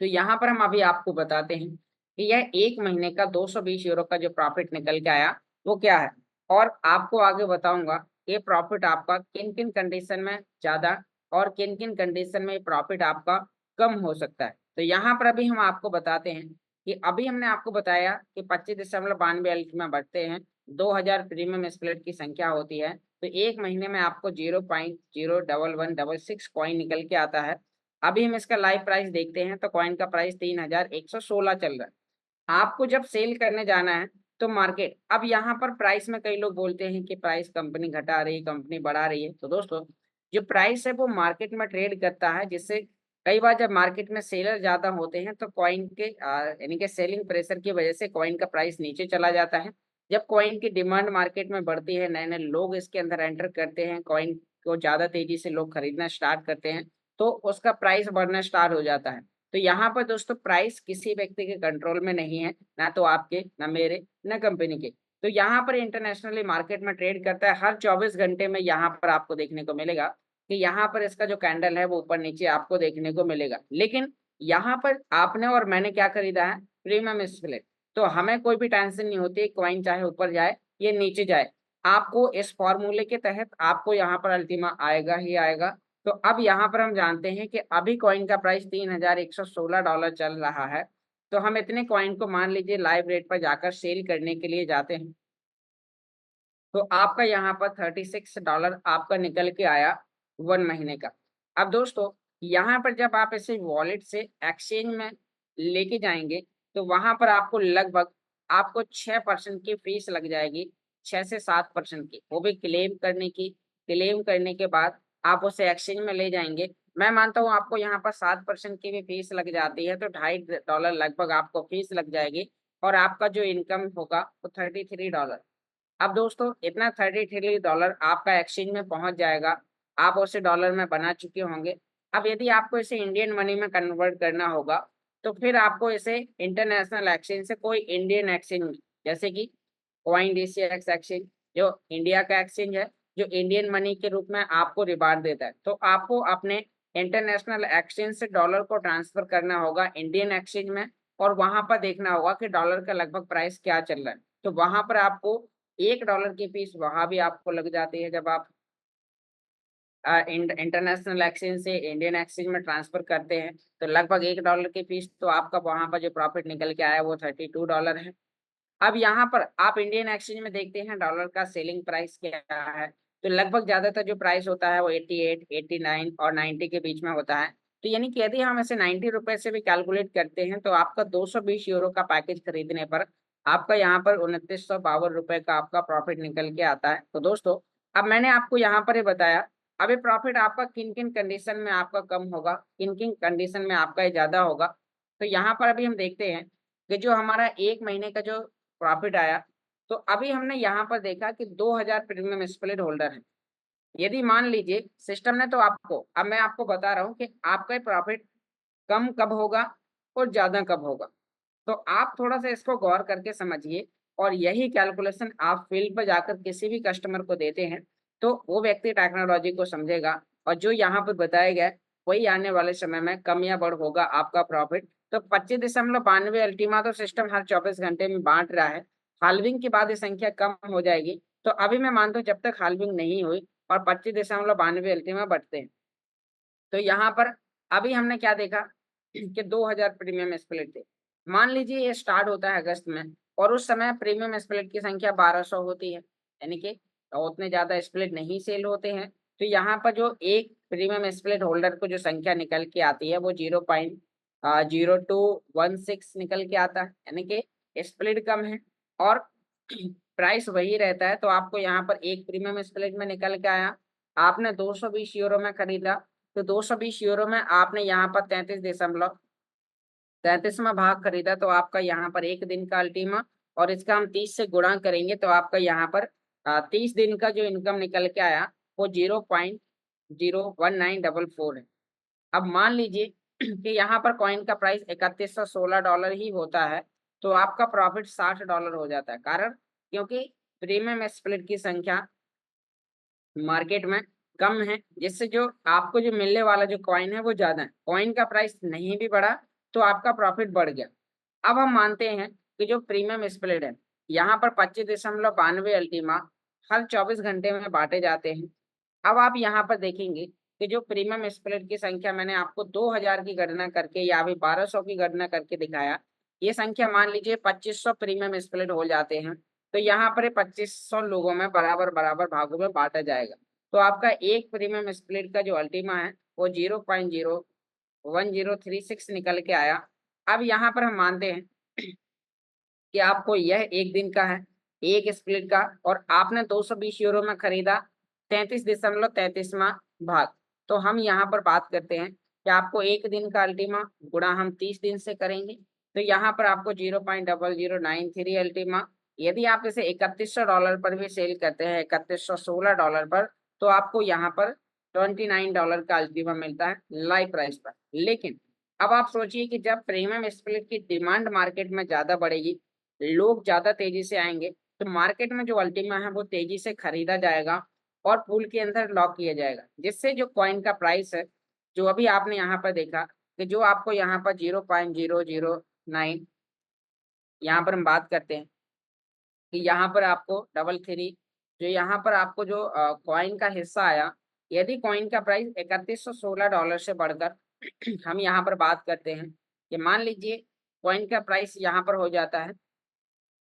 तो यहाँ पर हम अभी आपको बताते हैं कि यह 1 महीने का 220 यूरो का जो प्रॉफिट निकल के आया वो क्या है। और आपको आगे बताऊंगा ये प्रॉफिट आपका किन किन कंडीशन में ज्यादा और किन किन कंडीशन में प्रॉफिट आपका कम हो सकता है। तो यहाँ पर अभी हम आपको बताते हैं कि अभी हमने आपको बताया कि 25.92 अल्टीमा बढ़ते हैं, 2000 प्रीमियम स्प्लिट की संख्या होती है, तो 1 महीने में आपको 0.01166 कॉइन निकल के आता है। अभी हम इसका लाइव प्राइस देखते हैं तो कॉइन का प्राइस 3116 चल रहा है। आपको जब सेल करने जाना है तो मार्केट, अब यहाँ पर प्राइस में कई लोग बोलते हैं कि प्राइस कंपनी घटा रही है, कंपनी बढ़ा रही है। तो दोस्तों, जो प्राइस है वो मार्केट में ट्रेड करता है, जिससे कई बार जब मार्केट में सेलर ज्यादा होते हैं तो कॉइन के यानी कि सेलिंग प्रेशर की वजह से कॉइन का प्राइस नीचे चला जाता है। जब कॉइन की डिमांड मार्केट में बढ़ती है, नए नए लोग इसके अंदर एंटर करते हैं, कॉइन को ज्यादा तेजी से लोग खरीदना स्टार्ट करते हैं, तो उसका प्राइस बढ़ना स्टार्ट हो जाता है। तो यहाँ पर दोस्तों प्राइस किसी व्यक्ति के कंट्रोल में नहीं है, ना तो आपके, ना मेरे, ना कंपनी के। तो यहाँ पर इंटरनेशनली मार्केट में ट्रेड करता है, हर 24 घंटे में यहाँ पर आपको देखने को मिलेगा कि यहाँ पर इसका जो कैंडल है वो ऊपर नीचे आपको देखने को मिलेगा। लेकिन यहाँ पर आपने और मैंने क्या खरीदा है, प्रीमियम स्प्लिट। तो हमें कोई भी टेंशन नहीं होती, कॉइन चाहे ऊपर जाए ये नीचे जाए, आपको इस फॉर्मूले के तहत आपको यहाँ पर अल्टीमा आएगा ही आएगा। तो अब यहाँ पर हम जानते हैं कि अभी कॉइन का प्राइस $3116 चल रहा है। तो हम इतने कॉइन को मान लीजिए लाइव रेट पर जाकर सेल करने के लिए जाते हैं, तो आपका यहाँ पर $36 आपका निकल के आया 1 महीने का। अब दोस्तों, यहाँ पर जब आप इसे वॉलेट से एक्सचेंज में लेके जाएंगे, तो वहां पर आपको लगभग आपको 6% की फीस लग जाएगी, 6 से 7% की, वो भी क्लेम करने की। क्लेम करने के बाद आप उसे एक्सचेंज में ले जाएंगे, मैं मानता हूँ आपको यहाँ पर 7% की भी फीस लग जाती है, तो $2.5 लगभग आपको फीस लग जाएगी। और आपका जो इनकम होगा वो $33। अब दोस्तों, इतना $33 आपका एक्सचेंज में पहुंच जाएगा, आप उसे डॉलर में बना चुके होंगे। अब यदि आपको इसे इंडियन मनी में कन्वर्ट करना होगा, तो फिर आपको इसे इंटरनेशनल एक्सचेंज से कोई इंडियन एक्सचेंज, जैसे कि कॉइन डीसीएक्स एक्सचेंज, जो इंडिया का एक्सचेंज है, जो इंडियन मनी के रूप में आपको रिवार्ड देता है, तो आपको अपने इंटरनेशनल एक्सचेंज से डॉलर को ट्रांसफर करना होगा इंडियन एक्सचेंज में। और वहां पर देखना होगा कि डॉलर का लगभग प्राइस क्या चल रहा है। तो वहां पर आपको $1 की फीस वहां भी आपको लग जाती है, जब आप इंटरनेशनल एक्सचेंज से इंडियन एक्सचेंज में ट्रांसफर करते हैं, तो लगभग $1 की फीस। तो आपका वहां पर जो प्रॉफिट निकल के आया वो $32 है। अब यहाँ पर आप इंडियन एक्सचेंज में देखते हैं डॉलर का सेलिंग प्राइस क्या है, तो लगभग ज्यादातर जो प्राइस होता है वो 88, 89 और 90 के बीच में होता है। तो यानी कि यदि हम इसे 90 रुपए से भी कैलकुलेट करते हैं, तो आपका 220 यूरो का पैकेज खरीदने पर आपका यहाँ पर 2952 रुपए का आपका प्रॉफिट निकल के आता है। तो दोस्तों, अब मैंने आपको यहाँ पर ये बताया, अभी प्रॉफिट आपका किन किन कंडीशन में आपका कम होगा, किन किन कंडीशन में आपका ये ज्यादा होगा। तो यहाँ पर अभी हम देखते हैं कि जो हमारा 1 महीने का जो प्रॉफिट आया, तो अभी हमने यहाँ पर देखा कि 2000 प्रीमियम स्प्लिट होल्डर है। यदि मान लीजिए सिस्टम ने, तो आपको, अब मैं आपको बता रहा हूँ कि आपका प्रॉफिट कम कब होगा और ज्यादा कब होगा। तो आप थोड़ा सा इसको गौर करके समझिए, और यही कैलकुलेशन आप फील्ड पर जाकर किसी भी कस्टमर को देते हैं, तो वो व्यक्ति टेक्नोलॉजी को समझेगा, और जो यहाँ पर बताया गया है वही आने वाले समय में कम या बढ़ होगा आपका प्रॉफिट। तो 25.92 अल्टीमा तो सिस्टम हर 24 घंटे में बांट रहा है। हाल्विंग के बाद ये संख्या कम हो जाएगी। तो अभी मैं मानता हूँ जब तक हाल्विंग नहीं हुई और 25.92 अल्टीमा बढ़ते हैं, तो यहाँ पर अभी हमने क्या देखा कि 2000 प्रीमियम स्प्लिट थे। मान लीजिए ये स्टार्ट होता है अगस्त में और उस समय प्रीमियम स्प्लिट की संख्या 1200 होती है, यानी कि उतने ज्यादा स्प्लिट नहीं सेल होते हैं। तो यहाँ पर जो एक प्रीमियम स्प्लिट होल्डर को जो संख्या निकल के आती है वो 0.0216 निकल के आता है, यानी कि स्प्लिट कम है और प्राइस वही रहता है। तो आपको यहाँ पर एक प्रीमियम स्प्लिट में निकल के आया, आपने 220 यूरो में खरीदा, तो 220 यूरो में आपने यहाँ पर 33 में भाग खरीदा, तो आपका यहाँ पर एक दिन का अल्टीमा और इसका हम 30 से गुणा करेंगे तो आपका यहाँ पर 30 दिन का जो इनकम निकल के आया वो 0.01944 है। अब मान लीजिए कि यहाँ पर कॉइन का प्राइस $3116 ही होता है, तो आपका प्रॉफिट $60 हो जाता है। कारण क्योंकि प्रीमियम स्प्लिट की संख्या मार्केट में कम है, जिससे जो आपको जो मिलने वाला जो कॉइन है वो ज्यादा है। कॉइन का प्राइस नहीं भी बढ़ा तो आपका प्रॉफिट बढ़ गया। अब हम मानते हैं कि जो प्रीमियम स्प्लिट है यहाँ पर 25.92 अल्टीमा हर 24 घंटे में बांटे जाते हैं। अब आप यहाँ पर देखेंगे कि जो प्रीमियम स्प्लिट की संख्या मैंने आपको 2000 की गणना करके या अभी 1200 की गणना करके दिखाया, ये संख्या मान लीजिए 2500 प्रीमियम स्प्लिट हो जाते हैं, तो यहाँ पर 2500 लोगों में बराबर बराबर भागों में बांटा जाएगा। तो आपका एक प्रीमियम स्प्लिट का जो अल्टीमा है वो 0.01036 निकल के आया। अब यहाँ पर हम मानते हैं कि आपको यह एक दिन का है, एक स्प्लिट का, और आपने 220 यूरो में खरीदा 33.33वां भाग। तो हम यहाँ पर बात करते हैं कि आपको एक दिन का अल्टीमा गुणा हम 30 दिन से करेंगे, तो यहाँ पर आपको 0.0093 अल्टीमा। यदि आप इसे $3100 पर भी सेल करते हैं, $3116 पर, तो आपको यहाँ पर $29 का अल्टीमा मिलता है लाइव प्राइस पर। लेकिन अब आप सोचिए कि जब प्रीमियम स्प्लिट की डिमांड मार्केट में ज्यादा बढ़ेगी, लोग ज्यादा तेजी से आएंगे, तो मार्केट में जो अल्टीमा है वो तेजी से खरीदा जाएगा और पूल के अंदर लॉक किया जाएगा, जिससे जो कॉइन का प्राइस है जो अभी आपने यहाँ पर देखा कि जो आपको यहाँ पर 0.009, यहाँ पर हम बात करते हैं कि यहाँ पर आपको 33, जो यहाँ पर आपको जो कॉइन का हिस्सा आया, यदि कॉइन का प्राइस $3116 से बढ़कर हम यहाँ पर बात करते हैं कि मान लीजिए कॉइन का प्राइस यहाँ पर हो जाता है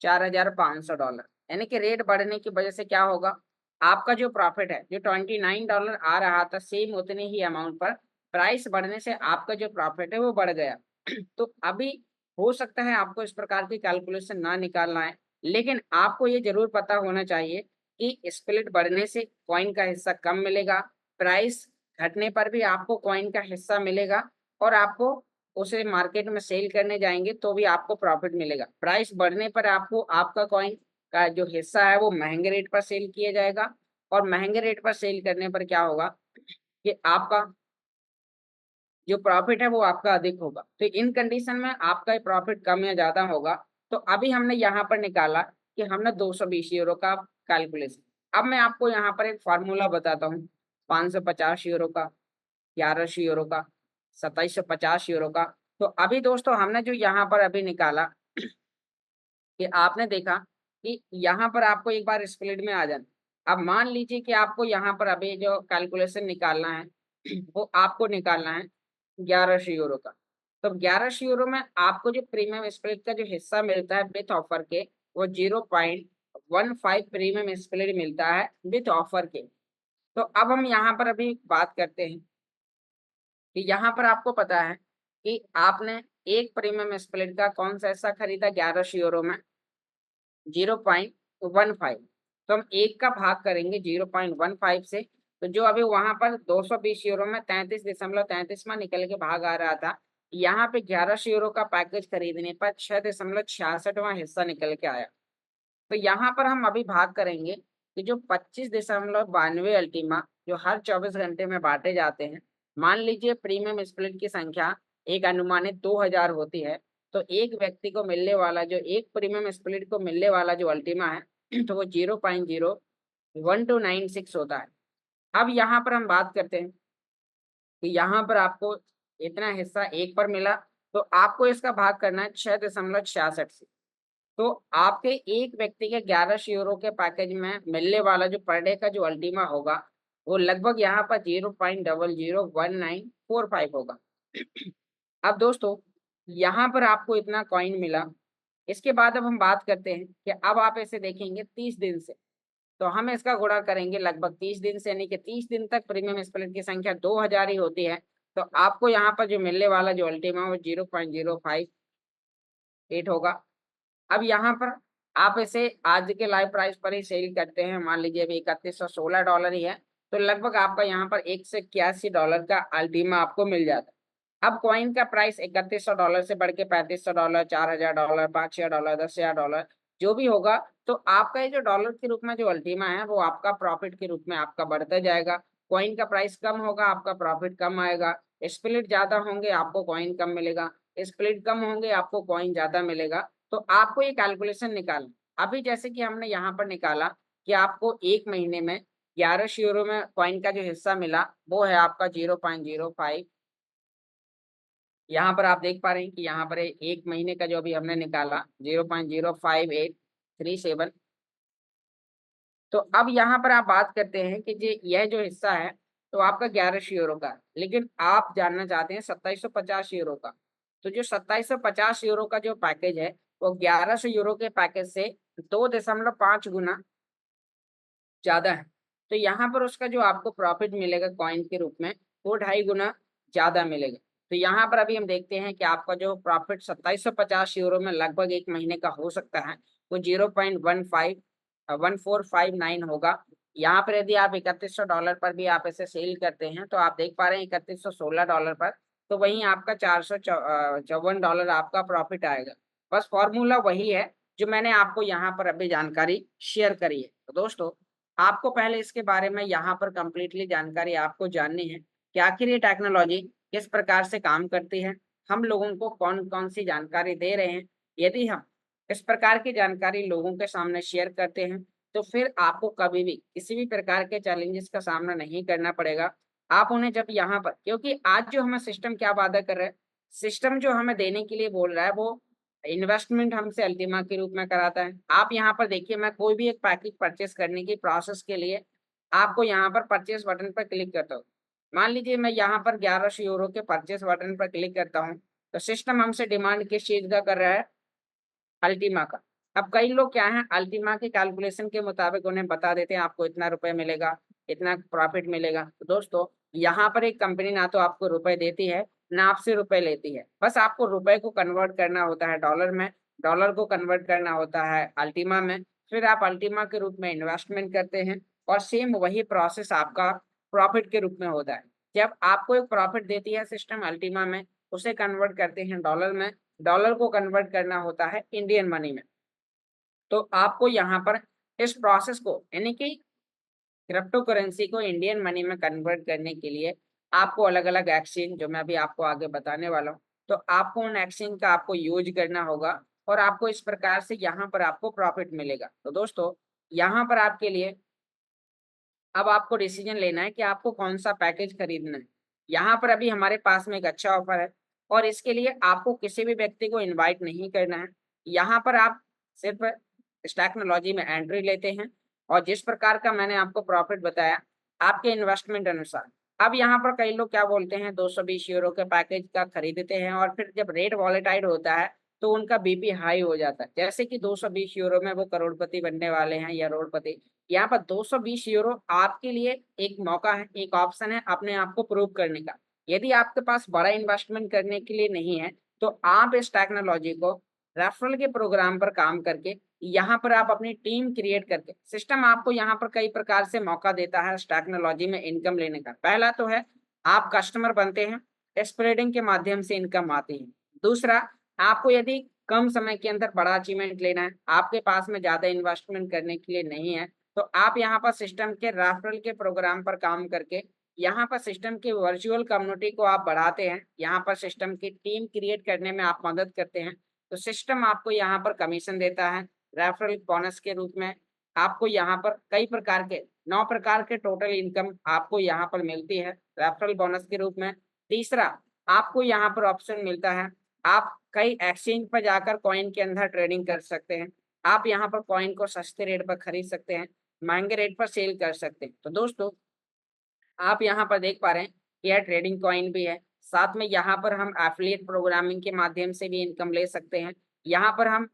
$4500, यानी कि रेट बढ़ने की वजह से क्या होगा, आपका जो प्रॉफिट है जो $29 आ रहा था सेम उतने ही अमाउंट पर, प्राइस बढ़ने से आपका जो प्रॉफिट है वो बढ़ गया। तो अभी हो सकता है आपको इस प्रकार की कैलकुलेशन ना निकालना है, लेकिन आपको ये जरूर पता होना चाहिए कि स्प्लिट बढ़ने से कॉइन का हिस्सा कम मिलेगा, प्राइस घटने पर भी आपको कॉइन का हिस्सा मिलेगा, और आपको उसे मार्केट में सेल करने जाएंगे तो भी आपको प्रॉफिट मिलेगा। प्राइस बढ़ने पर आपको आपका कॉइन का जो हिस्सा है वो महंगे रेट पर सेल किया जाएगा, और महंगे रेट पर सेल करने पर क्या होगा कि आपका जो प्रॉफिट है वो आपका अधिक होगा। तो इन कंडीशन में आपका प्रॉफिट कम या ज्यादा होगा। तो अभी हमने यहाँ पर निकाला कि हमने 220 यूरो का कैलकुलेशन। अब मैं आपको यहाँ पर एक फार्मूला बताता हूँ, 550 यूरो का, 1100 यूरो का, 2750 यूरो का। तो अभी दोस्तों हमने जो यहाँ पर अभी निकाला कि आपने देखा कि यहाँ पर आपको एक बार स्प्लिट में आ जाना। अब मान लीजिए कि आपको यहाँ पर अभी जो कैलकुलेशन निकालना है वो आपको निकालना है 1100 यूरो का। तो 1100 यूरो में आपको जो प्रीमियम स्प्लिट का जो हिस्सा मिलता है विथ ऑफर के, वो 0.15 प्रीमियम स्प्लिट मिलता है विथ ऑफर के। तो अब हम यहाँ पर अभी बात करते हैं कि यहाँ पर आपको पता है कि आपने एक प्रीमियम स्प्लिट का कौन सा हिस्सा खरीदा 1100 यूरो में, 0.15। तो हम एक का भाग करेंगे 0.15 से, तो जो अभी वहां पर 220 यूरो में 33.33 निकल के भाग आ रहा था, यहाँ पे 1100 यूरो का पैकेज खरीदने पर 6.66वां हिस्सा निकल के आया। तो यहाँ पर हम अभी भाग करेंगे कि जो 25.92 अल्टीमा जो हर 24 घंटे में बांटे जाते हैं, मान लीजिए प्रीमियम स्प्लिट की संख्या एक अनुमानित 2000 होती है, तो एक व्यक्ति को मिलने वाला जो एक प्रीमियम स्प्लिट को मिलने वाला जो अल्टीमा है तो वो 0.01296 होता है। अब यहाँ पर हम बात करते हैं कि यहाँ पर आपको इतना हिस्सा एक पर मिला, तो आपको इसका भाग करना है 6.66 से। तो आपके एक व्यक्ति के 1100 यूरो के पैकेज में मिलने वाला जो पर डे का जो अल्टीमा होगा वो लगभग यहाँ पर 0.001945 होगा। अब दोस्तों यहाँ पर आपको इतना कॉइन मिला। इसके बाद अब हम बात करते हैं कि अब आप ऐसे देखेंगे 30 दिन से, तो हम इसका गुणा करेंगे लगभग 30 दिन से, यानी कि 30 दिन तक प्रीमियम स्प्लिट की संख्या 2000 ही होती है। तो आपको यहाँ पर जो मिलने वाला जो अल्टीमा वो 0.058 होगा। अब यहाँ पर आप इसे आज के लाइव प्राइस पर ही सेल करते हैं, मान लीजिए अभी $3116 ही है, तो लगभग आपका यहाँ पर $181 का अल्टीमा आपको मिल जाता है। अब कॉइन का प्राइस $3100 से बढ़ के $3500, $4000, $5000, $10000 जो भी होगा, तो आपका ये जो डॉलर के रूप में जो अल्टीमा है वो आपका प्रॉफिट के रूप में आपका बढ़ता जाएगा। कॉइन का प्राइस कम होगा, आपका प्रॉफिट कम आएगा। स्प्लिट ज्यादा होंगे, आपको कॉइन कम मिलेगा। स्प्लिट कम होंगे, आपको कॉइन ज्यादा मिलेगा। तो आपको ये कैलकुलेशन निकालना, अभी जैसे कि हमने यहाँ पर निकाला कि आपको एक महीने में 1100 यूरो में कॉइन का जो हिस्सा मिला वो है आपका 0.05। यहाँ पर आप देख पा रहे हैं कि यहाँ पर एक महीने का जो अभी हमने निकाला 0.05837। तो अब यहाँ पर आप बात करते हैं कि यह जो हिस्सा है तो आपका 1100 यूरो का है, लेकिन आप जानना चाहते हैं 2750 यूरो का। तो जो 2750 यूरो का जो पैकेज है वो 1100 यूरो के पैकेज से 2.5 गुना ज्यादा है। तो यहाँ पर उसका जो आपको प्रॉफिट मिलेगा कॉइन के रूप में वो 2.5 गुना ज्यादा मिलेगा। तो यहाँ पर अभी हम देखते हैं कि आपका जो प्रॉफिट 2750 यूरो में लगभग एक महीने का हो सकता है वो 0.1459 होगा। यहाँ पर यदि आप $3100 पर भी आप इसे सेल करते हैं तो आप देख पा रहे हैं $3116 पर, तो वहीं आपका $454 आपका प्रॉफिट आएगा। बस फॉर्मूला वही है जो मैंने आपको यहाँ पर अभी जानकारी शेयर करी है। तो दोस्तों आपको पहले इसके बारे में यहाँ पर कंप्लीटली जानकारी आपको जाननी है कि आखिर ये टेक्नोलॉजी किस प्रकार से काम करती है, हम लोगों को कौन कौन सी जानकारी दे रहे हैं। यदि हम इस प्रकार की जानकारी लोगों के सामने शेयर करते हैं तो फिर आपको कभी भी किसी भी प्रकार के चैलेंजेस का सामना नहीं करना पड़ेगा। आप उन्हें जब यहाँ पर, क्योंकि आज जो हमें सिस्टम क्या वादा कर रहा है, सिस्टम जो हमें देने के लिए बोल रहा है वो इन्वेस्टमेंट हमसे अल्टीमा के रूप में कराता है। आप यहाँ पर देखिए, मैं कोई भी एक पैकेज परचेस करने की प्रोसेस के लिए आपको यहाँ पर परचेस बटन पर क्लिक करता हूँ। मान लीजिए मैं यहाँ पर 1100 यूरो के परचेस बटन पर क्लिक करता हूँ, तो सिस्टम हमसे डिमांड किस चीज का कर रहा है, अल्टीमा का। अब कई लोग क्या है, अल्टीमा के कैलकुलेशन के मुताबिक उन्हें बता देते हैं आपको इतना रुपए मिलेगा, इतना प्रॉफिट मिलेगा। तो दोस्तों यहाँ पर एक कंपनी ना तो आपको रुपए देती है ना आपसे रुपए लेती है, बस आपको रुपए को कन्वर्ट करना होता है डॉलर में, डॉलर को कन्वर्ट करना होता है अल्टीमा में, फिर आप अल्टीमा के रूप में इन्वेस्टमेंट करते हैं और सेम वही प्रोसेस आपका प्रॉफिट के रूप में होता है। जब आपको एक प्रॉफिट देती है सिस्टम अल्टीमा में, उसे कन्वर्ट करते हैं डॉलर में, डॉलर को कन्वर्ट करना होता है इंडियन मनी में। तो आपको यहाँ पर इस प्रोसेस को, यानी कि क्रिप्टो करेंसी को इंडियन मनी में कन्वर्ट करने के लिए आपको अलग अलग एक्सचेंज, जो मैं अभी आपको आगे बताने वाला हूँ, तो आपको उन एक्सचेंज का आपको यूज करना होगा और आपको इस प्रकार से यहाँ पर आपको प्रॉफिट मिलेगा। तो दोस्तों यहाँ पर आपके लिए अब आपको डिसीजन लेना है कि आपको कौन सा पैकेज खरीदना है। यहाँ पर अभी हमारे पास में एक अच्छा ऑफर है और इसके लिए आपको किसी भी व्यक्ति को इनवाइट नहीं करना है। यहाँ पर आप सिर्फ इस टेक्नोलॉजी में एंट्री लेते हैं और जिस प्रकार का मैंने आपको प्रॉफिट बताया आपके इन्वेस्टमेंट अनुसार। अब यहाँ पर कई लोग क्या बोलते हैं, 220 यूरो के पैकेज का खरीदते हैं और फिर जब रेट वॉलेटाइल होता है तो उनका बीपी हाई हो जाता है, जैसे कि 220 यूरो में वो करोड़पति बनने वाले हैं या करोड़पति। यहाँ पर 220 यूरो आपके लिए एक मौका है, एक ऑप्शन है अपने आप को प्रूव करने का। यदि आपके पास बड़ा इन्वेस्टमेंट करने के लिए नहीं है तो आप इस टेक्नोलॉजी को रेफरल के प्रोग्राम पर काम करके यहाँ पर आप अपनी टीम क्रिएट करके, सिस्टम आपको यहाँ पर कई प्रकार से मौका देता है इस टेक्नोलॉजी में इनकम लेने का। पहला तो है आप कस्टमर बनते हैं, स्प्रेडिंग के माध्यम से इनकम आती है। दूसरा, आपको यदि कम समय के अंदर बड़ा अचीवमेंट लेना है, आपके पास में ज्यादा इन्वेस्टमेंट करने के लिए नहीं है, तो आप यहाँ पर सिस्टम के रेफरल के प्रोग्राम पर काम करके यहाँ पर सिस्टम की वर्चुअल कम्युनिटी को आप बढ़ाते हैं, यहाँ पर सिस्टम की टीम क्रिएट करने में आप मदद करते हैं। तो सिस्टम आपको यहाँ पर कमीशन देता है रेफरल बोनस के रूप में। आपको यहाँ पर कई प्रकार के 9 प्रकार के टोटल इनकम आपको यहाँ पर मिलती है रेफरल बोनस के रूप में। तीसरा, आपको यहाँ पर ऑप्शन मिलता है आप कई एक्सचेंज पर जाकर कॉइन के अंदर ट्रेडिंग कर सकते हैं। आप यहाँ पर कॉइन को सस्ते रेट पर खरीद सकते हैं, महंगे रेट पर सेल कर सकते हैं। तो दोस्तों आप यहाँ पर देख पा रहे हैं कि यह ट्रेडिंग कॉइन भी है, साथ में यहाँ पर हम एफिलिएट प्रोग्रामिंग के माध्यम से भी इनकम ले सकते हैं। यहाँ पर हम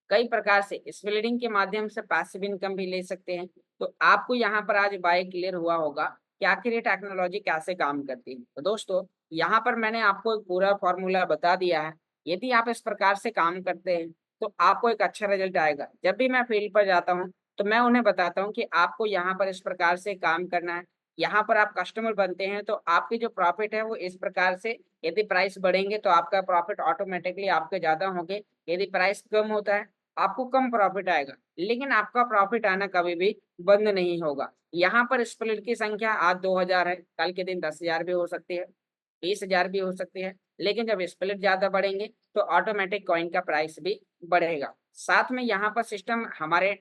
कई प्रकार से स्पिलिडिंग के माध्यम से पैसिव इनकम भी ले सकते हैं। तो आपको यहाँ पर आज बाय क्लियर हुआ होगा कि आखिर ये टेक्नोलॉजी कैसे काम करती है। तो दोस्तों यहाँ पर मैंने आपको एक पूरा फॉर्मूला बता दिया है। यदि आप इस प्रकार से काम करते हैं तो आपको एक अच्छा रिजल्ट आएगा। जब भी मैं फील्ड पर जाता हूँ तो मैं उन्हें बताता हूँ कि आपको यहाँ पर इस प्रकार से काम करना है। यहाँ पर आप कस्टमर बनते हैं तो आपकी जो प्रॉफिट है वो इस प्रकार से, यदि प्राइस बढ़ेंगे तो आपका प्रॉफिट ऑटोमेटिकली आपके ज्यादा होंगे, यदि प्राइस कम होता है आपको कम प्रॉफिट आएगा, लेकिन आपका प्रॉफिट आना कभी भी बंद नहीं होगा। यहाँ पर स्प्लिट की संख्या आज 2000 है, कल के दिन 10,000 भी हो सकती है, 20,000 भी हो सकती है, लेकिन जब स्प्लिट ज्यादा बढ़ेंगे तो ऑटोमेटिक कॉइन का प्राइस भी बढ़ेगा। साथ में यहाँ पर सिस्टम हमारे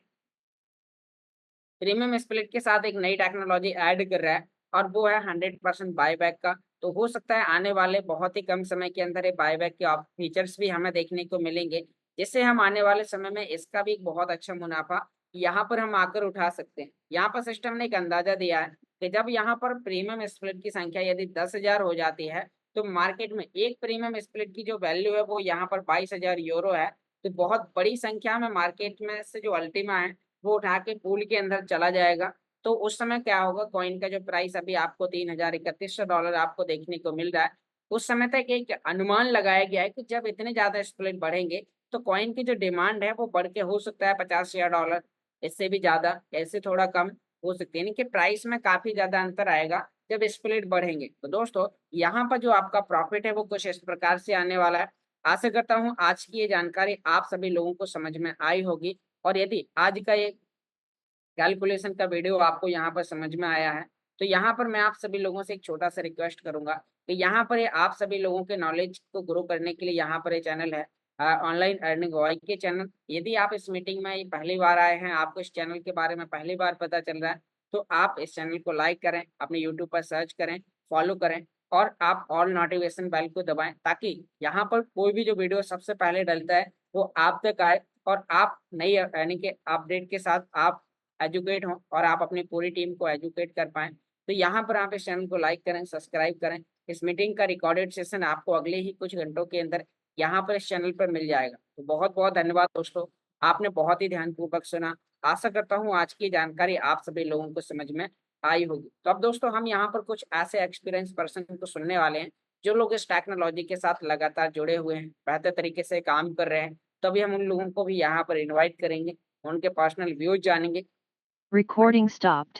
प्रीमियम स्प्लिट के साथ एक नई टेक्नोलॉजी ऐड कर रहा है और वो है 100% बायबैक का। तो हो सकता है आने वाले बहुत ही कम समय के अंदर ये बायबैक के फीचर्स भी हमें देखने को मिलेंगे, जिससे हम आने वाले समय में इसका भी एक बहुत अच्छा मुनाफा यहाँ पर हम आकर उठा सकते हैं। यहाँ पर सिस्टम ने एक अंदाजा दिया है कि जब यहाँ पर प्रीमियम स्प्लिट की संख्या यदि 10,000 हो जाती है तो मार्केट में एक प्रीमियम स्प्लिट की जो वैल्यू है वो यहाँ पर 22,000 यूरो है। तो बहुत बड़ी संख्या में मार्केट में से जो अल्टीमा है वो उठा के पूल के अंदर चला जाएगा। तो उस समय क्या होगा, कॉइन का जो प्राइस अभी आपको $3,3100 आपको देखने को मिल रहा है, उस समय तक एक अनुमान लगाया गया है कि जब इतने ज्यादा स्प्लिट बढ़ेंगे तो कॉइन की जो डिमांड है वो बढ़ के हो सकता है $50,000, इससे भी ज्यादा, ऐसे थोड़ा कम हो सकती है, यानी कि प्राइस में काफी ज्यादा अंतर आएगा जब स्प्लिट बढ़ेंगे। तो दोस्तों यहाँ पर जो आपका प्रॉफिट है वो कुछ इस प्रकार से आने वाला है। आशा करता हूँ आज की ये जानकारी आप सभी लोगों को समझ में आई होगी। और यदि आज का ये कैलकुलेशन का वीडियो आपको यहाँ पर समझ में आया है तो यहाँ पर मैं आप सभी लोगों से एक छोटा सा रिक्वेस्ट करूंगा कि यहाँ पर ये आप सभी लोगों के नॉलेज को ग्रो करने के लिए यहाँ पर ये चैनल है ऑनलाइन अर्निंग वाई के चैनल। यदि आप इस मीटिंग में ये पहली बार आए हैं, आपको इस चैनल के बारे में पहली बार पता चल रहा है, तो आप इस चैनल को लाइक करें, अपने यूट्यूब पर सर्च करें, फॉलो करें और आप ऑल नोटिफिकेशन बेल को दबाएं ताकि यहाँ पर कोई भी जो वीडियो सबसे पहले डलता है वो आप तक आए और आप नई यानी कि अपडेट के साथ आप एजुकेट हों और आप अपनी पूरी टीम को एजुकेट कर पाएं। तो यहाँ पर आप इस चैनल को लाइक करें, सब्सक्राइब करें। इस मीटिंग का रिकॉर्डेड सेशन आपको अगले ही कुछ घंटों के अंदर यहाँ पर इस चैनल पर मिल जाएगा। तो बहुत बहुत धन्यवाद दोस्तों, आपने बहुत ही ध्यानपूर्वक सुना। आशा करता हूँ आज की जानकारी आप सभी लोगों को समझ में आई होगी। तो अब दोस्तों हम यहाँ पर कुछ ऐसे एक्सपीरियंस पर्सन को सुनने वाले हैं जो लोग इस टेक्नोलॉजी के साथ लगातार जुड़े हुए हैं, बेहतर तरीके से काम कर रहे हैं। तभी हम उन लोगों को भी यहाँ पर इन्वाइट करेंगे, उनके पर्सनल व्यूज जानेंगे। Recording stopped.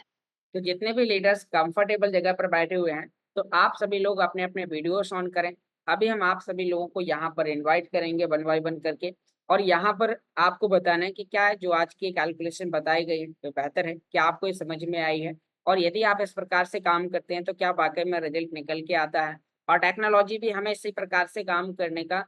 तो जितने भी लीडर्स कंफर्टेबल जगह पर बैठे हुए हैं तो आप सभी लोग अपने अपने वीडियोस ऑन करें। अभी हम आप सभी लोगों को यहाँ पर इनवाइट करेंगे वन बाय वन करके और यहाँ पर आपको बताना है कि क्या है जो आज की कैलकुलेशन बताई गई है तो बेहतर है, क्या आपको ये समझ में आई है और यदि आप इस प्रकार से काम करते हैं तो क्या वाकई में रिजल्ट निकल के आता है। और टेक्नोलॉजी भी हमें इसी प्रकार से काम करने का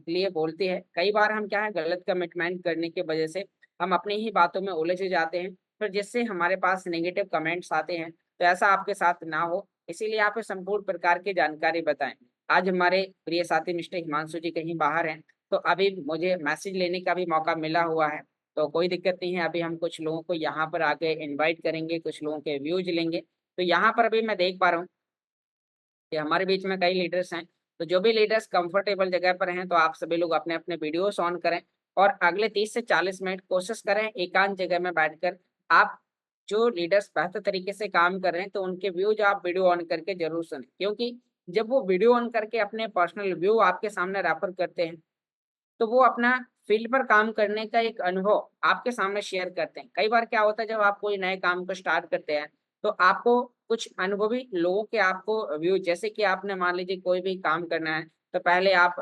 लिए बोलती है। कई बार हम क्या है गलत कमिटमेंट करने की वजह से हम अपनी ही बातों में उलझ जाते हैं, फिर जिससे हमारे पास नेगेटिव कमेंट्स आते हैं। तो ऐसा आपके साथ ना हो इसीलिए आप इस संपूर्ण प्रकार की जानकारी बताएं। आज हमारे प्रिय साथी मिस्टर हिमांशु जी कहीं बाहर हैं तो अभी मुझे मैसेज लेने का भी मौका मिला हुआ है। तो कोई दिक्कत नहीं है, अभी हम कुछ लोगों को यहाँ पर आके इनवाइट करेंगे, कुछ लोगों के व्यूज लेंगे। तो यहाँ पर अभी मैं देख पा रहा हूँ कि हमारे बीच में कई लीडर्स हैं। तो जो भी लीडर्स कंफर्टेबल जगह पर हैं तो आप सभी लोग अपने अपने वीडियोस ऑन करें और अगले 30 से 40 मिनट कोशिश करें एकांत जगह में बैठकर आप जो लीडर्स बेहतर तरीके से काम कर रहे हैं तो उनके व्यूज आप वीडियो ऑन करके जरूर सुनें, क्योंकि जब वो वीडियो ऑन करके अपने पर्सनल व्यू आपके सामने रेफर करते हैं तो वो अपना फील्ड पर काम करने का एक अनुभव आपके सामने शेयर करते हैं। कई बार क्या होता है जब आप कोई नए काम को स्टार्ट करते हैं तो आपको कुछ अनुभवी लोगों के आपको व्यू, जैसे कि आपने मान लीजिए कोई भी काम करना है तो पहले आप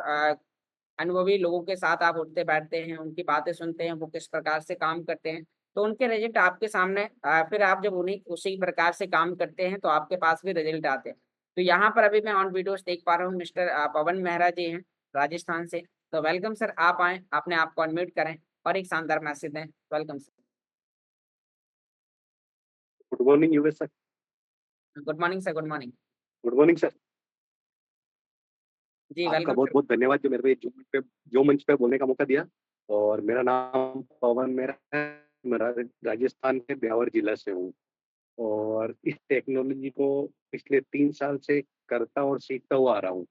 अनुभवी लोगों के साथ आप उठते बैठते हैं, उनकी बातें सुनते हैं, वो किस प्रकार से काम करते हैं, तो उनके रिजल्ट आपके सामने फिर आप जब उन्हीं उसी प्रकार से काम करते हैं तो आपके पास भी रिजल्ट आते हैं। तो यहाँ पर अभी मैं ऑन वीडियोस देख पा रहा हूँ मिस्टर पवन मेहरा जी हैं राजस्थान से। तो वेलकम सर, आप आए, अपने आप को अनम्यूट करें और एक शानदार मैसेज दें। Welcome sir. Good morning Yugesh sir. Good morning sir. Good morning. Good morning sir. जी, आपका वेलकम बहुत सर। बहुत धन्यवाद जो मेरे को ये जो मंच पे बोलने का मौका दिया। और मेरा नाम पवन मेरा है, मैं राजस्थान के ब्यावर जिला से हूँ। और इस टेक्नोलॉजी को पिछले 3 साल से करता और सीखता हुआ आ रहा हूँ।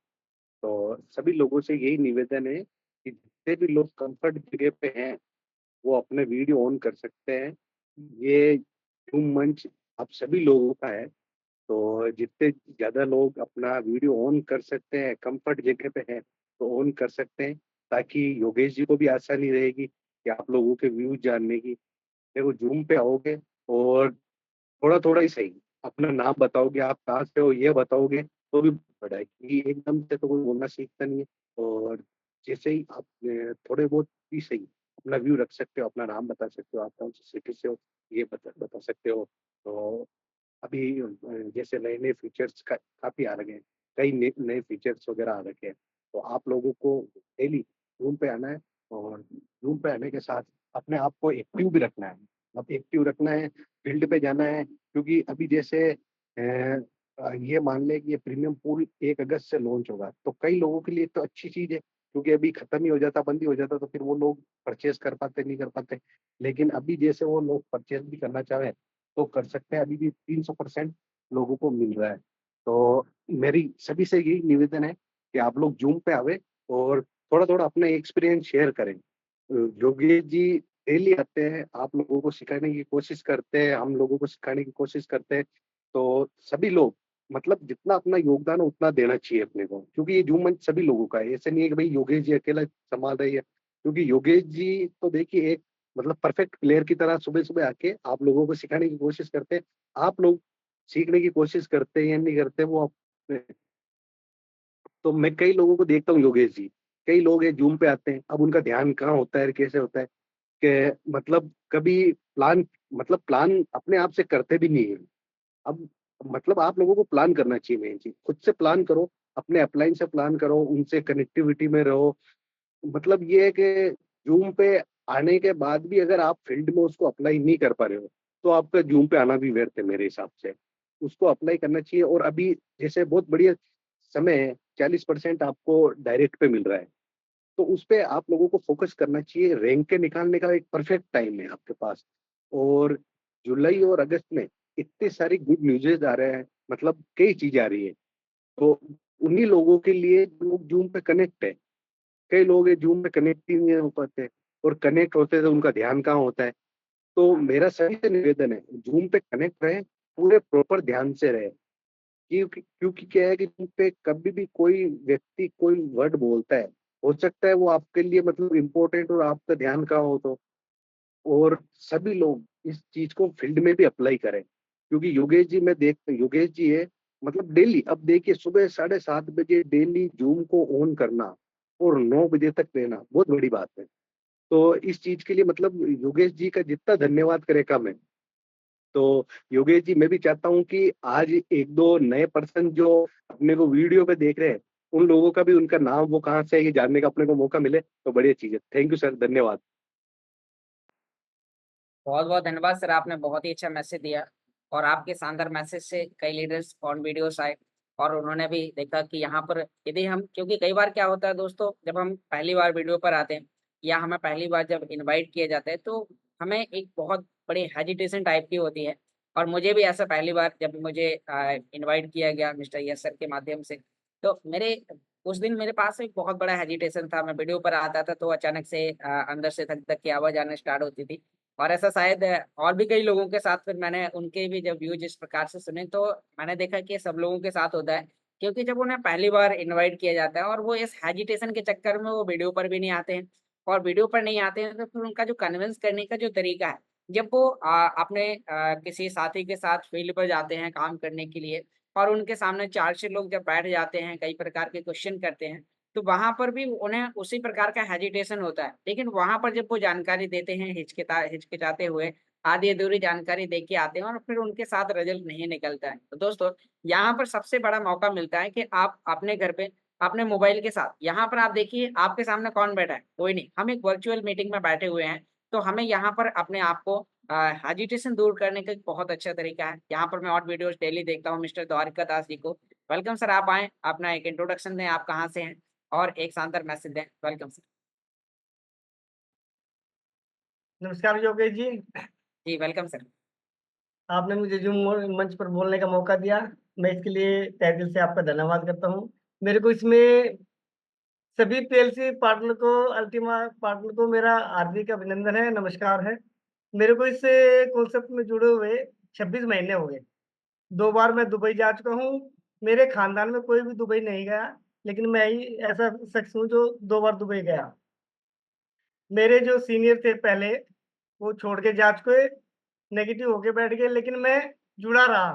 तो सभी लोगों से यही निवेदन है कि जितने भी लोग कंफर्ट जगह पे हैं, वो अपने वीडियो ऑन कर सकते हैं। ये जूम मंच आप सभी लोगों का है। तो जितने ज़्यादा लोग अपना वीडियो ऑन कर सकते हैं, कंफर्ट जगह पे हैं, तो ऑन कर सकते हैं, ताकि योगेश जी को भी आसानी रहेगी कि आप लोगों के व्यूज़ जानने की। देखो जूम पे आओगे और थोड़ा-थोड़ा ही सही, अपना नाम बताओगे, आप कहाँ से हो ये बताओगे, तो भी बड़ा है कि एकदम से तो कोई बोलना सीखता नहीं है। और जैसे ही आप थोड़े बहुत ही सही अपना व्यू रख सकते हो, अपना नाम बता सकते हो, आप कौन सी सिटी से हो, ये बता बता सकते हो। तो अभी जैसे नए-नए फीचर्स का काफ़ी आ रखे हैं, कई नए फीचर्स वगैरह आ रखे हैं, तो आप लोगों को डेली ज़ूम पे आना है। और ज़ूम पे आने के साथ अपने आप को एक्टिव भी रखना है। अब एक्टिव रखना है, फील्ड पे जाना है, क्योंकि अभी जैसे ये मान लें कि ये प्रीमियम पूल 1 अगस्त से लॉन्च होगा, तो कई लोगों के लिए तो अच्छी चीज़ है, क्योंकि अभी खत्म ही हो जाता, बंद ही हो जाता, तो फिर वो लोग परचेज़ कर पाते, नहीं कर पाते। लेकिन अभी जैसे वो लोग परचेज़ भी करना चाहें तो कर सकते हैं, अभी भी 300% लोगों को मिल रहा है। तो मेरी सभी से यही निवेदन है कि आप लोग ज़ूम पे आवें और थोड़ा-थोड़ा अपना एक्सपीरियंस शेयर करें। योगेश जी डेली आते हैं, आप लोगों को सिखाने की कोशिश करते हैं, हम लोगों को सिखाने की कोशिश करते हैं। तो सभी लोग मतलब जितना अपना योगदान है उतना देना चाहिए अपने को, क्योंकि ये ज़ूम मंच सभी लोगों का है। ऐसा नहीं है कि भई योगेश जी अकेला संभाल रही है, क्योंकि योगेश जी तो देखिए एक मतलब परफेक्ट प्लेयर की तरह सुबह-सुबह आके आप लोगों को सिखाने की कोशिश करते हैं। आप लोग सीखने की कोशिश करते हैं या नहीं करते वो आप। तो मैं कई लोगों को देखता हूँ योगेश जी, कई लोग हैं ज़ूम पे आते हैं, अब उनका ध्यान कहाँ होता है, कैसे होता है कि मतलब कभी प्लान अपने आप से करते भी नहीं है। अब मतलब आप लोगों को प्लान करना चाहिए मेन चीज़, खुद से प्लान करो, अपने अपलाइन से प्लान करो, उनसे कनेक्टिविटी में रहो। मतलब ये है कि ज़ूम पे आने के बाद भी अगर आप फील्ड में उसको अप्लाई नहीं कर पा रहे हो, तो आपका ज़ूम पे आना भी व्यर्थ है मेरे हिसाब से। उसको अप्लाई करना चाहिए। और अभी जैसे बहुत बढ़िया समय है, 40% आपको डायरेक्ट पे मिल रहा है, तो उसपे आप लोगों को फ़ोकस करना चाहिए। रैंक के निकालने का एक परफेक्ट टाइम है आपके पास। और जुलाई और अगस्त में इतनी सारी गुड न्यूज़ेज़ आ रहे हैं, मतलब कई चीज़ें आ रही है, तो उन्हीं लोगों के लिए जो ज़ूम पे कनेक्ट है। कई लोग हैं ज़ूम में कनेक्ट ही नहीं हो पाते, और कनेक्ट होते हैं तो उनका ध्यान कहाँ होता है। तो मेरा सभी से निवेदन है, ज़ूम पे कनेक्ट रहें, पूरे प्रॉपर ध्यान से रहें। क्योंकि क्योंकि क्या है कि ज़ूम पे कभी भी कोई व्यक्ति कोई वर्ड बोलता है, हो सकता है वो आपके लिए मतलब इम्पोर्टेंट और आपका ध्यान कहाँ हो तो। और सभी लोग इस चीज़ को फील्ड में भी अप्लाई करें, क्योंकि योगेश जी है, मतलब डेली अब देखिए सुबह 7:30 बजे डेली ज़ूम को ऑन करना और 9 बजे तक रहना बहुत बड़ी बात है। तो इस चीज़ के लिए मतलब योगेश जी का जितना धन्यवाद करें कम है। तो योगेश जी मैं भी चाहता हूँ कि आज 1-2 नए पर्सन जो अपने को वीडियो पे देख रहे हैं, उन लोगों का भी उनका नाम वो कहाँ से है ये जानने का अपने को मौका मिले, तो बढ़िया चीज़ है। थैंक यू सर, धन्यवाद। बहुत-बहुत धन्यवाद सर, आपने बहुत ही अच्छा मैसेज दिया और आपके शानदार मैसेज से कई लीडर्स ऑन वीडियोस आए और उन्होंने भी देखा कि यहाँ पर यदि हम क्योंकि कई बार क्या होता है दोस्तों, जब हम पहली बार वीडियो पर आते हैं या हमें पहली बार जब इनवाइट किए जाते हैं, तो हमें एक बहुत बड़ी हेजिटेशन टाइप की होती है और मुझे भी ऐसा पहली बार जब मुझे इनवाइट किया गया मिस्टर यस सर के माध्यम से, तो मेरे उस दिन मेरे पास एक बहुत बड़ा हेजिटेशन था। मैं वीडियो पर आता था, तो अचानक से अंदर से धक-धक की आवाज़ आना स्टार्ट होती थी। और ऐसा शायद और भी कई लोगों के साथ फिर मैंने उनके भी जब व्यूज़ इस प्रकार से सुने तो मैंने देखा कि ये सब लोगों के साथ होता है। क्योंकि जब उन्हें पहली बार इनवाइट किया जाता है और वो इस हेजिटेशन के चक्कर में वो वीडियो पर भी नहीं आते हैं और वीडियो पर नहीं आते हैं तो फिर उनका जो कन्विंस करने का जो तरीका है, जब वो अपने किसी साथी के साथ फील्ड पर जाते हैं काम करने के लिए और उनके सामने 4-6 लोग जब बैठ जाते हैं, कई प्रकार के क्वेश्चन करते हैं, तो वहाँ पर भी उन्हें उसी प्रकार का हेजिटेशन होता है। लेकिन वहाँ पर जब वो जानकारी देते हैं हिचकिचाते हुए, आधी-अधूरी जानकारी दे के आते हैं और फिर उनके साथ रिज़ल्ट नहीं निकलता है। तो दोस्तों, यहाँ पर सबसे बड़ा मौका मिलता है कि आप अपने घर पे, अपने मोबाइल के साथ यहाँ पर आप देखिए आपके सामने कौन बैठा है? कोई नहीं। हम एक वर्चुअल मीटिंग में बैठे हुए हैं, तो हमें यहाँ पर अपने आप को एजिटेशन दूर करने का एक बहुत अच्छा तरीका है। यहाँ पर मैं और वीडियोज़ डेली देखता हूँ मिस्टर द्वारिका दास जी को। वेलकम सर, आप आएँ, अपना एक इंट्रोडक्शन दें, आप कहाँ से हैं? और एक शानदार मैसेज दें। Welcome sir. नमस्कार योगेश जी। जी वेलकम सर। आपने मुझे जूम मंच पर बोलने का मौका दिया, मैं इसके लिए तहे दिल से आपका धन्यवाद करता हूँ। मेरे को इसमें सभी पीएलसी पार्टनर को, अल्टीमा पार्टनर को मेरा हार्दिक अभिनंदन है, नमस्कार है। मेरे को इस कॉन्सेप्ट में जुड़े हुए 26 महीने हो गए। 2 बार मैं दुबई जा चुका हूँ। मेरे खानदान में कोई भी दुबई नहीं गया, लेकिन मैं ही ऐसा शख्स हूँ जो 2 बार दुबई गया। मेरे जो सीनियर थे पहले, वो छोड़ के जा चुके, नेगेटिव होके बैठ गए, लेकिन मैं जुड़ा रहा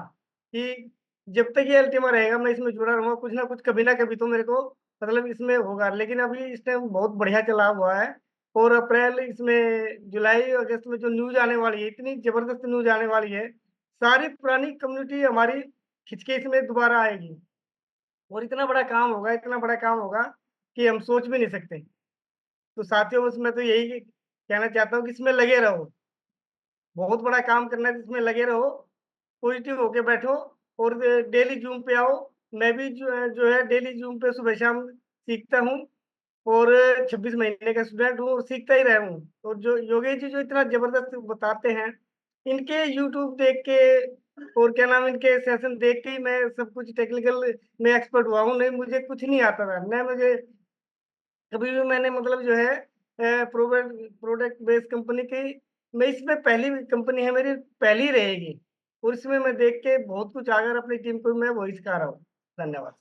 कि जब तक ये अल्टीमा रहेगा मैं इसमें जुड़ा रहूँगा, कुछ ना कुछ कभी ना कभी तो मेरे को मतलब इसमें होगा। लेकिन अभी इस टाइम बहुत बढ़िया चला हुआ है और अप्रैल इसमें जुलाई अगस्त में जो न्यूज़ आने वाली है, इतनी ज़बरदस्त न्यूज़ आने वाली है, सारी पुरानी कम्युनिटी हमारी खिंच के इसमें दोबारा आएगी और इतना बड़ा काम होगा, इतना बड़ा काम होगा कि हम सोच भी नहीं सकते। तो साथियों बस मैं तो यही कहना चाहता हूँ कि इसमें लगे रहो। बहुत बड़ा काम करना है, जिसमें लगे रहो, पॉजिटिव होके बैठो और डेली ज़ूम पे आओ। मैं भी जो है डेली ज़ूम पे सुबह-शाम सीखता हूँ और 26 महीने का स्टूडेंट हूँ और सीखता ही रहा हूँ। और जो योगेश जी जो इतना ज़बरदस्त बताते हैं, इनके यूट्यूब देख के और क्या नाम इनके सेशन देख के ही मैं सब कुछ टेक्निकल में एक्सपर्ट हुआ हूँ, नहीं मुझे कुछ नहीं आता था। ना मुझे कभी भी मैंने मतलब जो है प्रोडक्ट बेस्ड कंपनी की मैं इसमें पहली कंपनी है मेरी, पहली रहेगी और इसमें मैं देख के बहुत कुछ अगर अपनी टीम को मैं वही सिखा रहा हूँ। धन्यवाद।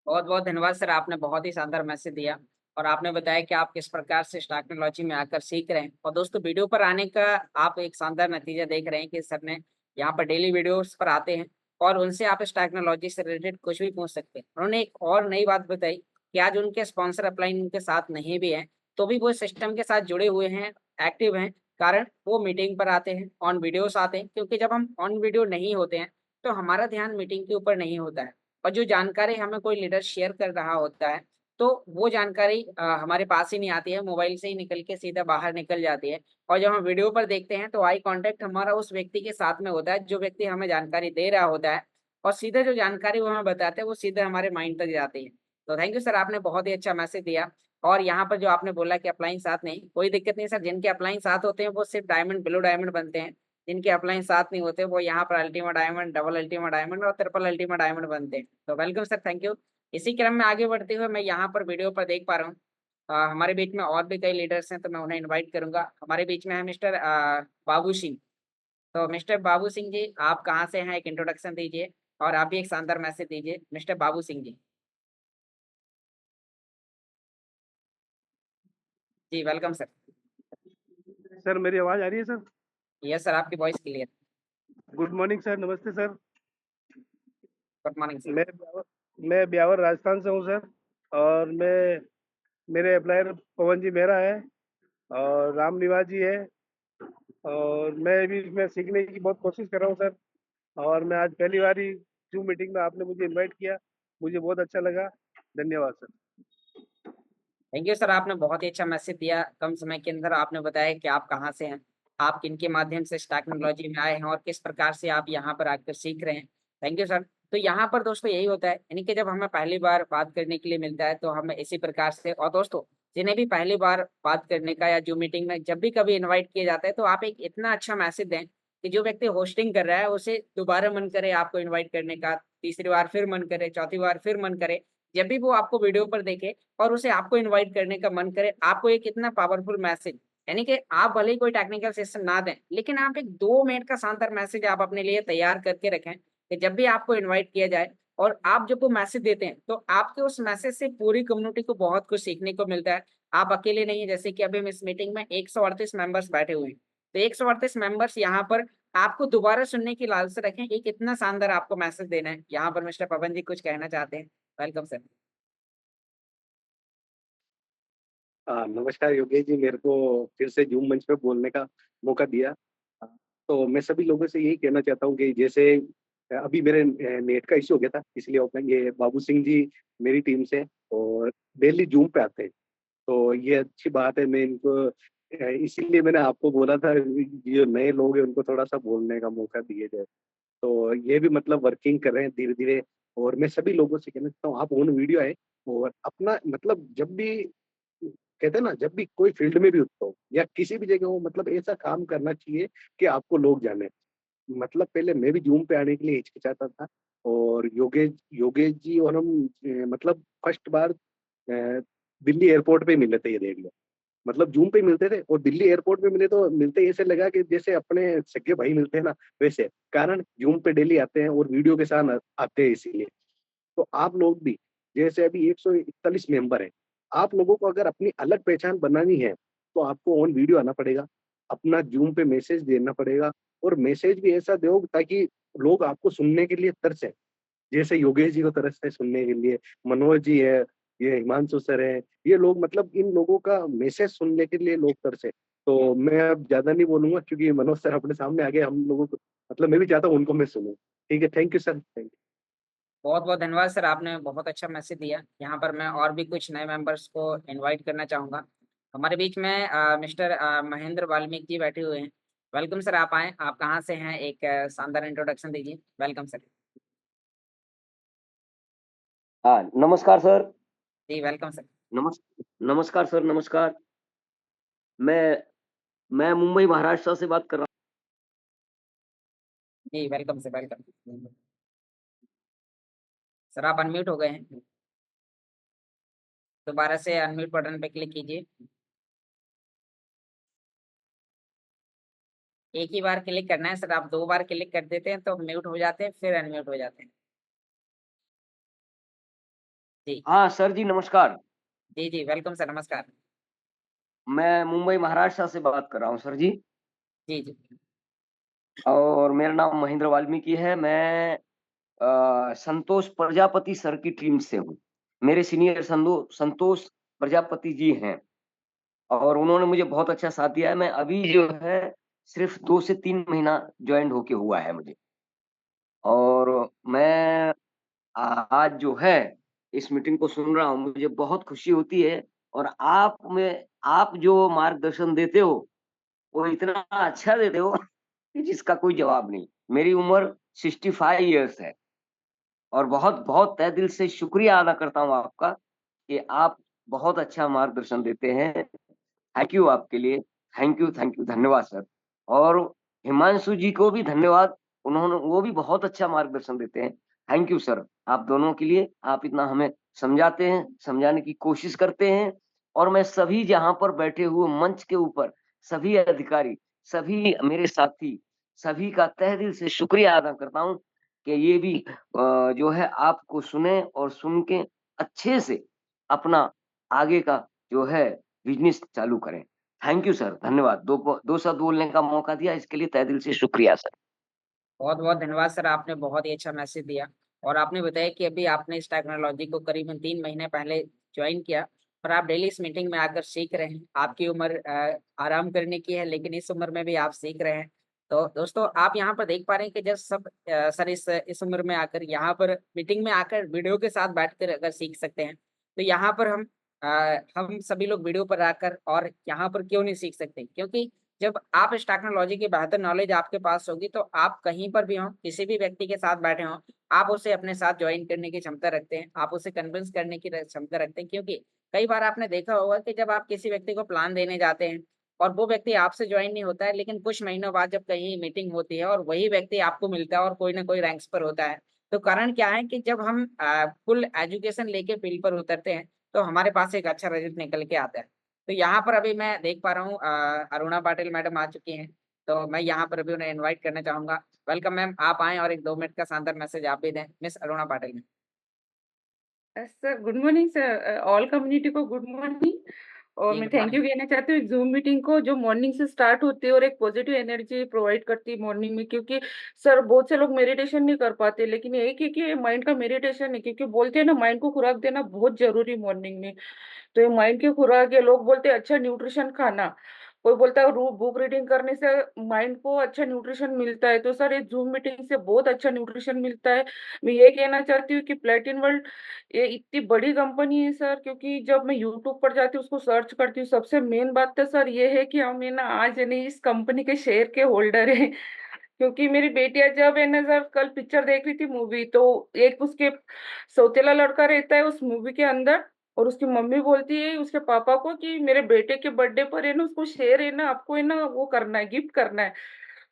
बहुत बहुत धन्यवाद सर, आपने बहुत ही शानदार मैसेज दिया और आपने बताया कि आप किस प्रकार से स्टार टेक्नोलॉजी में आकर सीख रहे हैं। और दोस्तों वीडियो पर आने का आप एक शानदार नतीजा देख रहे हैं कि सर ने यहाँ पर डेली वीडियोस पर आते हैं और उनसे आप स्टार टेक्नोलॉजी से रिलेटेड कुछ भी पूछ सकते हैं। उन्होंने एक और नई बात बताई कि आज उनके स्पॉन्सर अपलाइन उनके साथ नहीं भी है तो भी वो सिस्टम के साथ जुड़े हुए हैं, एक्टिव हैं, कारण वो मीटिंग पर आते हैं, ऑन वीडियोस आते हैं। क्योंकि जब हम ऑन वीडियो नहीं होते हैं तो हमारा ध्यान मीटिंग के ऊपर नहीं होता है और जो जानकारी हमें कोई लीडर शेयर कर रहा होता है तो वो जानकारी हमारे पास ही नहीं आती है, मोबाइल से ही निकल के सीधा बाहर निकल जाती है। और जब हम वीडियो पर देखते हैं तो आई कांटेक्ट हमारा उस व्यक्ति के साथ में होता है जो व्यक्ति हमें जानकारी दे रहा होता है और सीधे जो जानकारी वो हमें बताते हैं वो सीधे हमारे माइंड तक जाती है। तो थैंक यू सर, आपने बहुत ही अच्छा मैसेज दिया। और यहाँ पर जो आपने बोला कि अपलाइन साथ नहीं, कोई दिक्कत नहीं सर, जिनके अपलाइन साथ होते हैं वो सिर्फ डायमंड ब्लू डायमंड बनते हैं, जिनके अपलाइन साथ नहीं होते वो यहाँ पर Ultima diamond, double Ultima diamond और ट्रिपल अल्टीमा डायमंड बनते हैं। तो वेलकम सर, थैंक यू। इसी क्रम में आगे बढ़ते हुए मैं यहाँ पर वीडियो पर देख पा रहा हूँ हमारे बीच में और भी कई लीडर्स हैं तो मैं उन्हें इनवाइट करूंगा। हमारे बीच में है मिस्टर बाबू सिंह। तो मिस्टर बाबू सिंह जी, आप कहाँ से हैं, एक इंट्रोडक्शन दीजिए और आप भी एक शानदार मैसेज दीजिए मिस्टर बाबू सिंह जी। जी वेलकम सर। सर मेरी आवाज आ रही है सर? यस सर, आपकी voice clear. Good morning sir, नमस्ते सर। Good morning sir. मैं ब्यावर राजस्थान से हूँ सर और मेरे अप्लायर पवन जी मेहरा है और राम निवास जी है और मैं भी इसमें सीखने की बहुत कोशिश कर रहा हूँ सर। और मैं आज पहली बार ही जूम मीटिंग में आपने मुझे इनवाइट किया, मुझे बहुत अच्छा लगा। धन्यवाद सर। थैंक यू सर, आपने बहुत ही अच्छा मैसेज दिया। कम समय के अंदर आपने बताया कि आप कहाँ से हैं, आप किन के माध्यम से स्टार टेक्नोलॉजी में आए हैं और किस प्रकार से आप यहाँ पर आकर सीख रहे हैं। Thank you sir. तो यहाँ पर दोस्तों यही होता है, यानी कि जब हमें पहली बार बात करने के लिए मिलता है तो हमें इसी प्रकार से, और दोस्तों जिन्हें भी पहली बार बात करने का या जो मीटिंग में जब भी कभी इन्वाइट किया जाता है तो आप एक इतना अच्छा मैसेज दें कि जो व्यक्ति होस्टिंग कर रहा है उसे दोबारा मन करे आपको इन्वाइट करने का, तीसरी बार फिर मन करे, चौथी बार फिर मन करे। जब भी वो आपको वीडियो पर देखे और उसे आपको इनवाइट करने का मन करे, आपको एक इतना पावरफुल मैसेज, यानी कि आप भले ही कोई टेक्निकल सेशन ना दें लेकिन आप एक 2 मिनट का शानदार मैसेज आप अपने लिए तैयार करके रखें कि जब भी आपको इनवाइट किया जाए और आप जब वो मैसेज देते हैं तो आपके उस मैसेज से पूरी कम्युनिटी को बहुत कुछ सीखने को मिलता है। आप अकेले नहीं हैं, जैसे कि अभी हम इस मीटिंग में 138 मेंबर्स बैठे हुए हैं तो 138 मेंबर्स यहाँ पर आपको दोबारा सुनने की लालसा रखें, एक इतना शानदार आपको मैसेज देना है। यहाँ पर मिस्टर पवन जी कुछ कहना चाहते हैं। Welcome sir. नमस्कार योगेश जी, मेरे को फिर से जूम मंच पे बोलने का मौका दिया। तो मैं सभी लोगों से यही कहना चाहता हूँ कि जैसे अभी मेरे नेट का इश्यू हो गया था, इसलिए ओपन ये बाबू सिंह जी मेरी टीम से और डेली जूम पे आते हैं। तो ये अच्छी बात है, मैं इनको इसीलिए मैंने आपको बोला था जो नए लोग हैं उनको थोड़ा सा बोलने का मौका दिया जाए। तो ये भी मतलब वर्किंग कर रहे हैं धीरे धीरे, और मैं सभी लोगों से कहना चाहता हूँ आप ऑन वीडियो आए और अपना मतलब जब भी कहते हैं ना जब भी कोई फील्ड में भी हो या किसी भी जगह हो मतलब ऐसा काम करना चाहिए कि आपको लोग जाने। मतलब पहले मैं भी जूम पे आने के लिए हिचकिचाता था और योगेश योगेश जी और हम मतलब फर्स्ट बार दिल्ली एयरपोर्ट पे मिले थे, ये देख लो। मतलब जूम पे मिलते थे और दिल्ली एयरपोर्ट पे मिले तो मिलते ऐसे लगा कि जैसे अपने सगे भाई मिलते हैं ना, वैसे। कारण जूम पे डेली आते हैं और वीडियो के साथ आते हैं इसीलिए। तो आप लोग भी जैसे अभी 141 मेंबर हैं, आप लोगों को अगर अपनी अलग पहचान बनानी है तो आपको ऑन वीडियो आना पड़ेगा, अपना जूम पे मैसेज देना पड़ेगा और मैसेज भी ऐसा दो ताकि लोग आपको सुनने के लिए तरसे। जैसे योगेश जी को तरसते हैं सुनने के लिए, मनोज जी है, ये हिमांशु सर है, ये लोग मतलब इन लोगों का मैसेज सुनने के लिए लोग तरसे। तो मैं अब ज्यादा नहीं बोलूंगा क्योंकि मनोज सर अपने सामने आ गए, हम लोगों को मतलब मैं भी चाहता हूँ उनको मैं सुनूं। ठीक है, थैंक यू सर, थैंक बहुत बहुत धन्यवाद सर, आपने बहुत अच्छा मैसेज दिया। यहाँ पर मैं और भी कुछ नए मेंबर्स को इनवाइट करना चाहूँगा। हमारे बीच में मिस्टर महेंद्र वाल्मीकि जी बैठे हुए हैं। वेलकम सर, आप आएँ। आप कहाँ से हैं, एक शानदार इंट्रोडक्शन दीजिए। Welcome sir. हाँ, नमस्कार सर। जी वेलकम सर। नमस नमस्कार सर, नमस्कार। मैं मैं मुंबई महाराष्ट्र से बात कर रहा जी वेलकम सर, वेलकम। सर आप अनम्यूट हो गए हैं, दोबारा से अनम्यूट बटन पे क्लिक कीजिए। एक ही बार क्लिक करना है सर, आप 2 बार क्लिक कर देते हैं तो म्यूट हो जाते हैं, फिर अनम्यूट हो जाते हैं। जी हूँ। हाँ, सर जी नमस्कार। जी जी वेलकम सर, नमस्कार। मैं मुंबई महाराष्ट्र से बात कर रहा हूँ सर जी जी जी और मेरा नाम महेंद्र वाल्मीकि है। मैं संतोष प्रजापति सर की टीम से हूँ। मेरे सीनियर संतोष प्रजापति जी हैं और उन्होंने मुझे बहुत अच्छा साथ दिया है। मैं अभी जो है सिर्फ़ 2 से 3 महीना जॉइन होके हुआ है मुझे और मैं आज जो है इस मीटिंग को सुन रहा हूँ, मुझे बहुत खुशी होती है और आप जो मार्गदर्शन देते हो, वो इतना अच्छा देते हो कि जिसका कोई जवाब नहीं। मेरी उम्र 65 इयर्स है और बहुत-बहुत तहे दिल से शुक्रिया अदा करता हूँ आपका कि आप बहुत अच्छा मार्गदर्शन देते हैं। थैंक यू आपके लिए। थैंक यू, धन्यवाद सर। और हिमांशु जी को भी धन्यवाद, वो भी बहुत अच्छा मार्गदर्शन देते हैं। थैंक यू सर, आप दोनों के लिए। आप इतना हमें समझाते हैं, समझाने की कोशिश करते हैं और मैं सभी जहाँ पर बैठे हुए मंच के ऊपर सभी अधिकारी, सभी मेरे साथी, सभी का तहे दिल से शुक्रिया अदा करता हूँ कि ये भी जो है आपको सुने और सुन के अच्छे से अपना आगे का जो है बिज़नेस चालू करें। थैंक यू सर, धन्यवाद। 2 शब्द बोलने का मौका दिया इसके लिए तहे दिल से शुक्रिया सर। बहुत बहुत धन्यवाद सर, आपने बहुत ही अच्छा मैसेज दिया। और आपने बताया कि अभी आपने इस टेक्नोलॉजी को करीबन 3 महीने पहले ज्वाइन किया और आप डेली इस मीटिंग में आकर सीख रहे हैं। आपकी उम्र आराम करने की है, लेकिन इस उम्र में भी आप सीख रहे हैं। तो दोस्तों आप यहाँ पर देख पा रहे हैं कि जब सब सर इस उम्र में आकर यहाँ पर मीटिंग में आकर वीडियो के साथ बैठकर अगर सीख सकते हैं, तो यहाँ पर हम सभी लोग वीडियो पर आकर और यहाँ पर क्यों नहीं सीख सकते? क्योंकि जब आप इस टेक्नोलॉजी की बेहतर नॉलेज आपके पास होगी, तो आप कहीं पर भी हों, किसी भी व्यक्ति के साथ बैठे हों, आप उसे अपने साथ जॉइन करने की क्षमता रखते हैं, आप उसे कन्विंस करने की क्षमता रखते हैं। क्योंकि कई बार आपने देखा होगा कि जब आप किसी व्यक्ति को प्लान देने जाते हैं और वो व्यक्ति आपसे जॉइन नहीं होता है, लेकिन कुछ महीनों बाद जब कहीं मीटिंग होती है और वही व्यक्ति आपको मिलता है और कोई ना कोई रैंक्स पर होता है, तो कारण क्या है कि जब हम फुल एजुकेशन लेके फील्ड पर उतरते हैं, तो हमारे पास एक अच्छा रिजल्ट निकल के आता है। तो यहाँ पर अभी मैं देख पा रहा हूँ अरुणा पाटिल मैडम आ चुकी हैं, तो मैं यहाँ पर अभी उन्हें इनवाइट करना चाहूँगा। वेलकम मैम, आप आएँ और एक 2 मिनट का शानदार मैसेज आप भी दें। Miss Aruna Patil ma'am. Sir good morning sir, all community को गुड मॉर्निंग। और जी, मैं गुड थैंक यू मॉर्निंग। कहना चाहती हूँ जूम मीटिंग को जो मॉर्निंग से स्टार्ट होती है और एक पॉजिटिव एनर्जी प्रोवाइड करती है मॉर्निंग में, क्योंकि सर बहुत से लोग मेडिटेशन नहीं कर पाते, लेकिन एक है कि माइंड का मेडिटेशन है, क्योंकि बोलते हैं ना माइंड को खुराक देना बहुत जरूरी मॉर्निंग में। तो ये माइंड की खुराक है, लोग बोलते हैं अच्छा न्यूट्रिशन खाना, कोई बोलता है बुक रीडिंग करने से माइंड को अच्छा न्यूट्रिशन मिलता है। तो सर ये जूम मीटिंग से बहुत अच्छा न्यूट्रिशन मिलता है। मैं ये कहना चाहती हूँ कि प्लेटिन वर्ल्ड ये इतनी बड़ी कंपनी है सर, क्योंकि जब मैं यूट्यूब पर जाती हूँ उसको सर्च करती हूँ, सबसे मेन बात तो सर ये है कि हम है ना आज नहीं इस कंपनी के शेयर के होल्डर है। क्योंकि मेरी बेटियां जब है ना सर कल पिक्चर देख रही थी मूवी, तो एक उसके सौतेला लड़का रहता है उस मूवी के अंदर, और उसकी मम्मी बोलती है उसके पापा को कि मेरे बेटे के बर्थडे पर है ना उसको शेर है ना आपको है ना वो करना है, गिफ्ट करना है।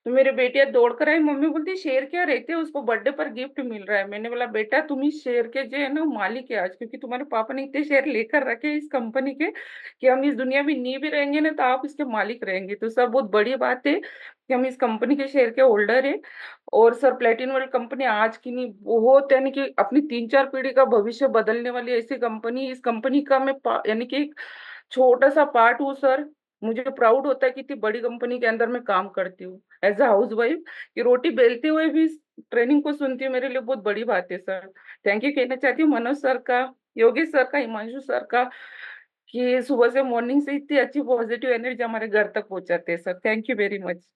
तो मेरे बेटियां दौड़ कर आई, मम्मी बोलती शेर क्या रहते हैं, उसको बर्थडे पर गिफ्ट मिल रहा है। मैंने बोला बेटा तुम ही शेर के जो है ना मालिक है आज, क्योंकि तुम्हारे पापा ने इतने शेयर लेकर रखे हैं इस कंपनी के कि हम इस दुनिया में नहीं भी रहेंगे ना तो आप इसके मालिक रहेंगे। तो सर बहुत बड़ी बात है कि हम इस कंपनी के शेयर के होल्डर है। और सर प्लेटिन वर्ल्ड कंपनी आज की नहीं बहुत यानी कि अपनी 3-4 पीढ़ी का भविष्य बदलने वाली ऐसी कंपनी, इस कंपनी का मैं यानी कि एक छोटा सा पार्ट हूँ सर। मुझे प्राउड होता है कि इतनी बड़ी कंपनी के अंदर मैं काम करती हूँ एज अ हाउस वाइफ, कि रोटी बेलते हुए भी ट्रेनिंग को सुनती हूँ, मेरे लिए बहुत बड़ी बात है सर। थैंक यू कहना चाहती हूँ मनोज सर का, योगेश सर का, हिमांशु सर का, कि सुबह से मॉर्निंग से इतनी अच्छी पॉजिटिव एनर्जी हमारे घर तक पहुंचाते हैं sir. Thank you very much.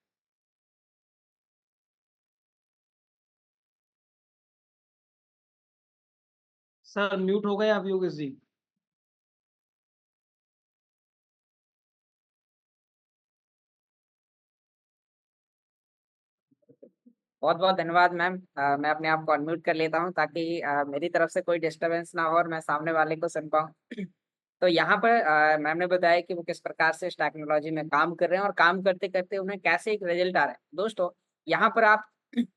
Sir mute हो गए आप योगेश जी। बहुत बहुत धन्यवाद मैम। मैं अपने आप को अनम्यूट कर लेता हूँ ताकि मेरी तरफ से कोई डिस्टरबेंस ना हो और मैं सामने वाले को सुन पाऊँ। तो यहाँ पर मैम ने बताया कि वो किस प्रकार से इस टेक्नोलॉजी में काम कर रहे हैं और काम करते करते उन्हें कैसे एक रिजल्ट आ रहा है। दोस्तों यहाँ पर आप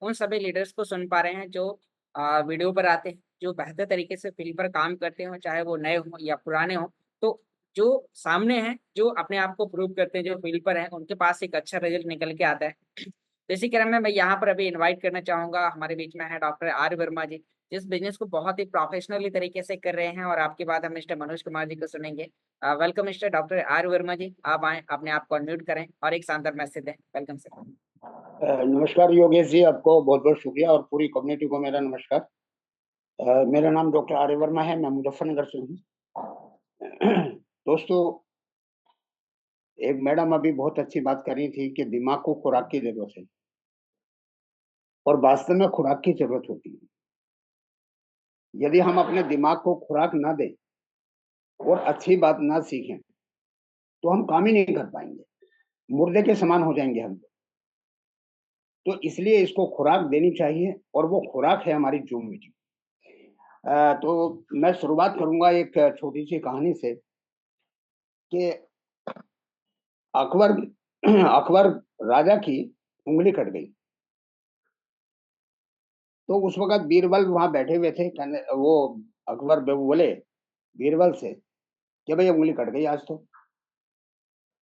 उन सभी लीडर्स को सुन पा रहे हैं जो वीडियो पर आते हैं, जो बेहतर तरीके से फील्ड पर काम करते हो, चाहे वो नए हो या पुराने हो। तो जो सामने हैं, जो अपने आप को प्रूव करते हैं, जो फील्ड पर हैं, उनके पास एक अच्छा रिजल्ट निकल के आता है। तो इसी क्रम में मैं यहाँ पर अभी इनवाइट करना चाहूंगा, हमारे बीच में है डॉक्टर आर वर्मा जी, जिस बिजनेस को बहुत ही प्रोफेशनली तरीके से कर रहे हैं, और आपके बाद हम मिस्टर मनोज कुमार जी को सुनेंगे। Welcome mister doctor R Verma ji, आप आए, अपने आप को अनम्यूट करें और एक शानदार मैसेज दें। Welcome sir. नमस्कार योगेश जी, आपको बहुत बहुत शुक्रिया और पूरी कम्युनिटी को मेरा नमस्कार। मेरा नाम डॉक्टर आर्य वर्मा है, मैं मुजफ्फरनगर से हूँ। दोस्तों, एक मैडम अभी बहुत अच्छी बात कर रही थी कि दिमाग को खुराक की जरूरत है, और वास्तव में खुराक की जरूरत होती है। यदि हम अपने दिमाग को खुराक ना दें और अच्छी बात ना सीखें तो हम काम ही नहीं कर पाएंगे, मुर्दे के समान हो जाएंगे हम। तो इसलिए इसको खुराक देनी चाहिए, और वो खुराक है हमारी जूम मीटिंग। तो मैं शुरुआत करूंगा एक छोटी सी कहानी से कि अकबर अकबर राजा की उंगली कट गई। तो उस वक्त बीरबल वहां बैठे हुए थे। वो अकबर बोले बीरबल से कि भाई उंगली कट गई आज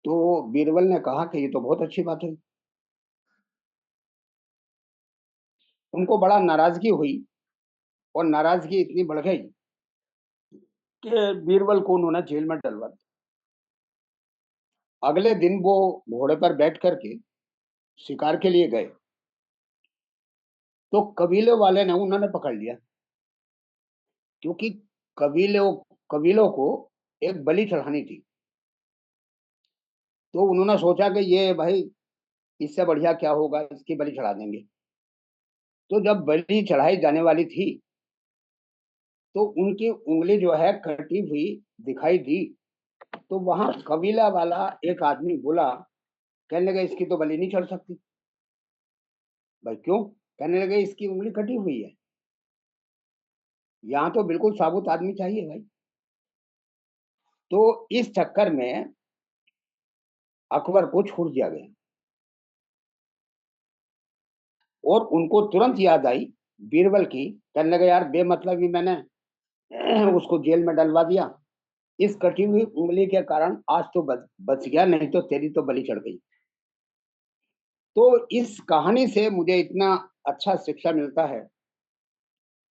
तो बीरबल ने कहा कि ये तो बहुत अच्छी बात है। उनको बड़ा नाराजगी हुई, और नाराजगी इतनी बढ़ गई कि बीरबल को उन्होंने जेल में डलवा दिया। अगले दिन वो घोड़े पर बैठ करके शिकार के लिए गए, तो कबीले वाले ने उन्होंने पकड़ लिया, क्योंकि कबीलों कबीलों को एक बलि चढ़ानी थी। तो उन्होंने सोचा कि ये भाई इससे बढ़िया क्या होगा, इसकी बलि चढ़ा देंगे। तो जब बलि चढ़ाई जाने वाली थी तो उनकी उंगली जो है कटी हुई दिखाई दी। तो वहां कबीला वाला एक आदमी बोला, कहने लगा इसकी तो बलि नहीं चढ़ सकती। भाई क्यों? कहने लगे इसकी उंगली कटी हुई है, यहाँ तो बिल्कुल साबुत आदमी चाहिए भाई। तो इस चक्कर में अकबर को छोड़ दिया गया, और उनको तुरंत याद आई बीरबल की। कहने लगे यार बेमतलब ही मैंने उसको जेल में डलवा दिया, इस कटी हुई उंगली के कारण आज तो बच गया, नहीं तो तेरी तो बलि चढ़ गई। तो इस कहानी से मुझे इतना अच्छा शिक्षा मिलता है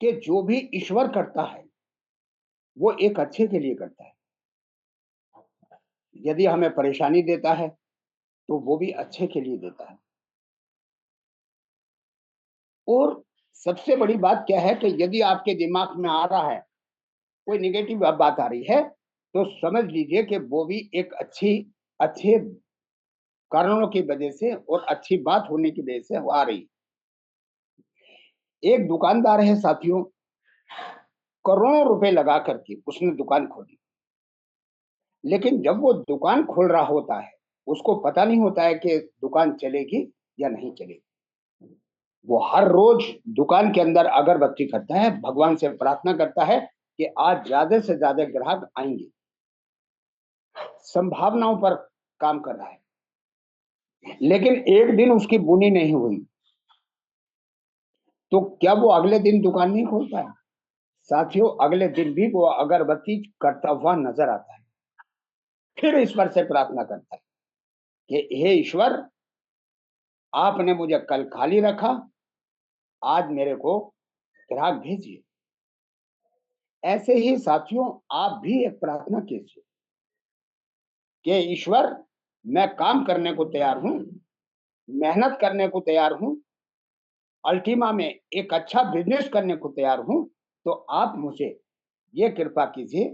कि जो भी ईश्वर करता है वो एक अच्छे के लिए करता है। यदि हमें परेशानी देता है तो वो भी अच्छे के लिए देता है। और सबसे बड़ी बात क्या है कि यदि आपके दिमाग में आ रहा है कोई निगेटिव बात आ रही है, तो समझ लीजिए कि वो भी एक अच्छे कारणों की वजह से और अच्छी बात होने की वजह से वो आ रही। एक दुकानदार है साथियों, करोड़ों रुपए लगा करके उसने दुकान खोली, लेकिन जब वो दुकान खोल रहा होता है उसको पता नहीं होता है कि दुकान चलेगी या नहीं चलेगी। वो हर रोज दुकान के अंदर अगरबत्ती करता है, भगवान से प्रार्थना करता है कि आज ज्यादा से ज्यादा ग्राहक आएंगे, संभावनाओं पर काम कर रहा है। लेकिन एक दिन उसकी बुनी नहीं हुई तो क्या वो अगले दिन दुकान नहीं खोलता है? साथियों, अगले दिन भी वो अगरबत्ती करता हुआ नजर आता है, फिर ईश्वर से प्रार्थना करता है कि हे ईश्वर, आपने मुझे कल खाली रखा, आज मेरे को ग्राहक भेजिए। ऐसे ही साथियों, आप भी एक प्रार्थना कीजिए कि ईश्वर, मैं काम करने को तैयार हूं, मेहनत करने को तैयार हूं, अल्टीमा में एक अच्छा बिजनेस करने को तैयार हूं, तो आप मुझे ये कृपा कीजिए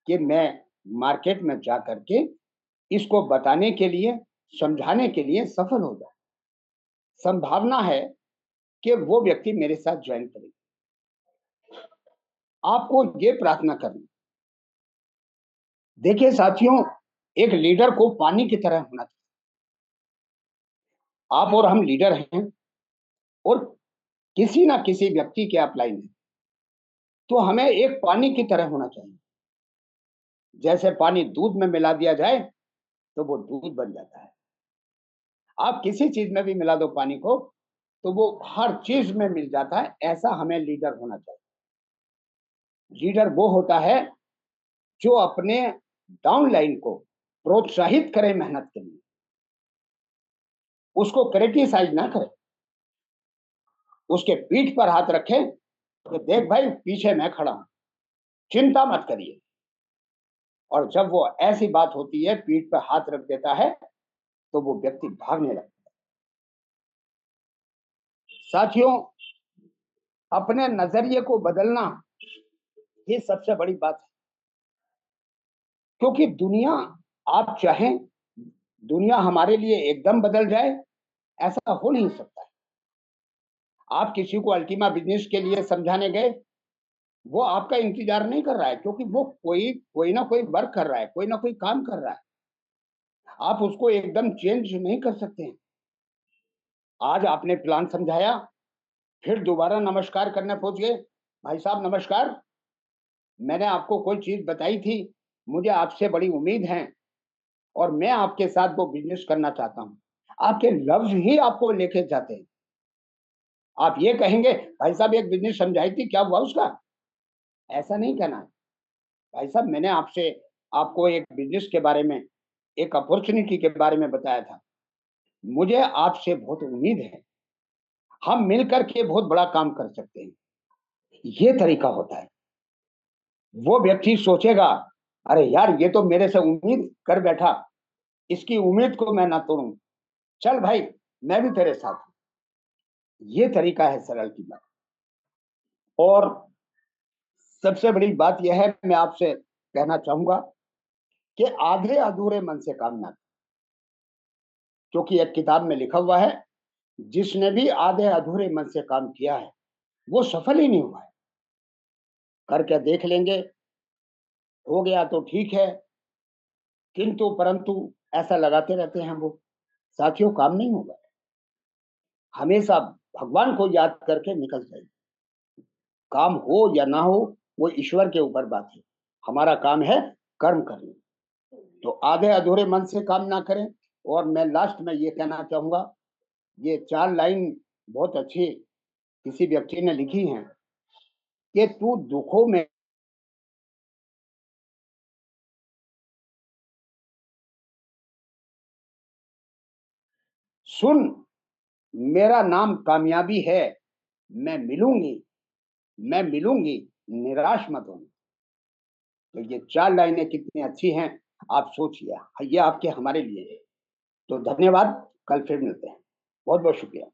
कि मैं मार्केट में जा करके इसको बताने के लिए, समझाने के लिए सफल हो जाऊं। संभावना है कि वो व्यक्ति मेरे साथ ज्वाइन करेगा। आपको ये प्रार्थना करनी। देखिए साथियों, एक लीडर को पानी की तरह होना चाहिए। आप और हम लीडर हैं और किसी ना किसी व्यक्ति के आप लाइन हैं, तो हमें एक पानी की तरह होना चाहिए। जैसे पानी दूध में मिला दिया जाए तो वो दूध बन जाता है। आप किसी चीज में भी मिला दो पानी को तो वो हर चीज में मिल जाता है। ऐसा हमें लीडर होना चाहिए। लीडर वो होता है जो अपने डाउन लाइन को प्रोत्साहित करे मेहनत के लिए, उसको क्रिटिसाइज ना करे, उसके पीठ पर हाथ रखे कि देख भाई, पीछे मैं खड़ा हूं, चिंता मत करिए। और जब वो ऐसी बात होती है, पीठ पर हाथ रख देता है, तो वो व्यक्ति भागने लगता है। साथियों, अपने नजरिए को बदलना ये सबसे बड़ी बात है, क्योंकि दुनिया, आप चाहें दुनिया हमारे लिए एकदम बदल जाए, ऐसा हो नहीं सकता है। आप किसी को अल्टीमा बिजनेस के लिए समझाने गए, वो आपका इंतजार नहीं कर रहा है, क्योंकि वो कोई ना कोई वर्क कर रहा है, कोई ना कोई काम कर रहा है। आप उसको एकदम चेंज नहीं कर सकते हैं। आज आपने प्लान समझाया, फिर दोबारा नमस्कार करने पहुंच गए, भाई साहब नमस्कार, मैंने आपको कोई चीज बताई थी, मुझे आपसे बड़ी उम्मीद है और मैं आपके साथ वो बिजनेस करना चाहता हूं। आपके लफ्ज ही आपको लेके जाते हैं। आप ये कहेंगे, भाई साहब एक बिजनेस समझाई थी, क्या हुआ उसका? ऐसा नहीं कहना है। भाई साहब, मैंने आपसे आपको एक बिजनेस के बारे में, एक अपॉर्चुनिटी के बारे में बताया था, मुझे आपसे बहुत उम्मीद है, हम मिलकर के बहुत बड़ा काम कर सकते हैं। ये तरीका होता है। वो व्यक्ति सोचेगा, अरे यार, ये तो मेरे से उम्मीद कर बैठा, इसकी उम्मीद को मैं ना तोड़ूं, चल भाई, मैं भी तेरे साथ हूं। ये तरीका है सरल की बात। और सबसे बड़ी बात यह है, मैं आपसे कहना चाहूंगा कि आधे अधूरे मन से काम ना करें, क्योंकि एक किताब में लिखा हुआ है, जिसने भी आधे अधूरे मन से काम किया है वो सफल ही नहीं हुआ है। करके देख लेंगे, हो गया तो ठीक है, किंतु परंतु ऐसा लगाते रहते हैं वो, साथियों काम नहीं होगा। हमेशा भगवान को याद करके निकल जाइए। काम हो या ना हो, वो ईश्वर के ऊपर बात है। हमारा काम है कर्म करना। तो आधे अधूरे मन से काम ना करें। और मैं लास्ट में ये कहना चाहूंगा, ये 4 लाइन बहुत अच्छी किसी व्यक्ति ने लिखी हैं कि तू दुखों में सुन, मेरा नाम कामयाबी है, मैं मिलूंगी, मैं मिलूंगी, निराश मत होना। तो ये 4 लाइनें कितनी अच्छी हैं, आप सोचिए। ये आपके हमारे लिए है। तो धन्यवाद, कल फिर मिलते हैं। बहुत बहुत शुक्रिया।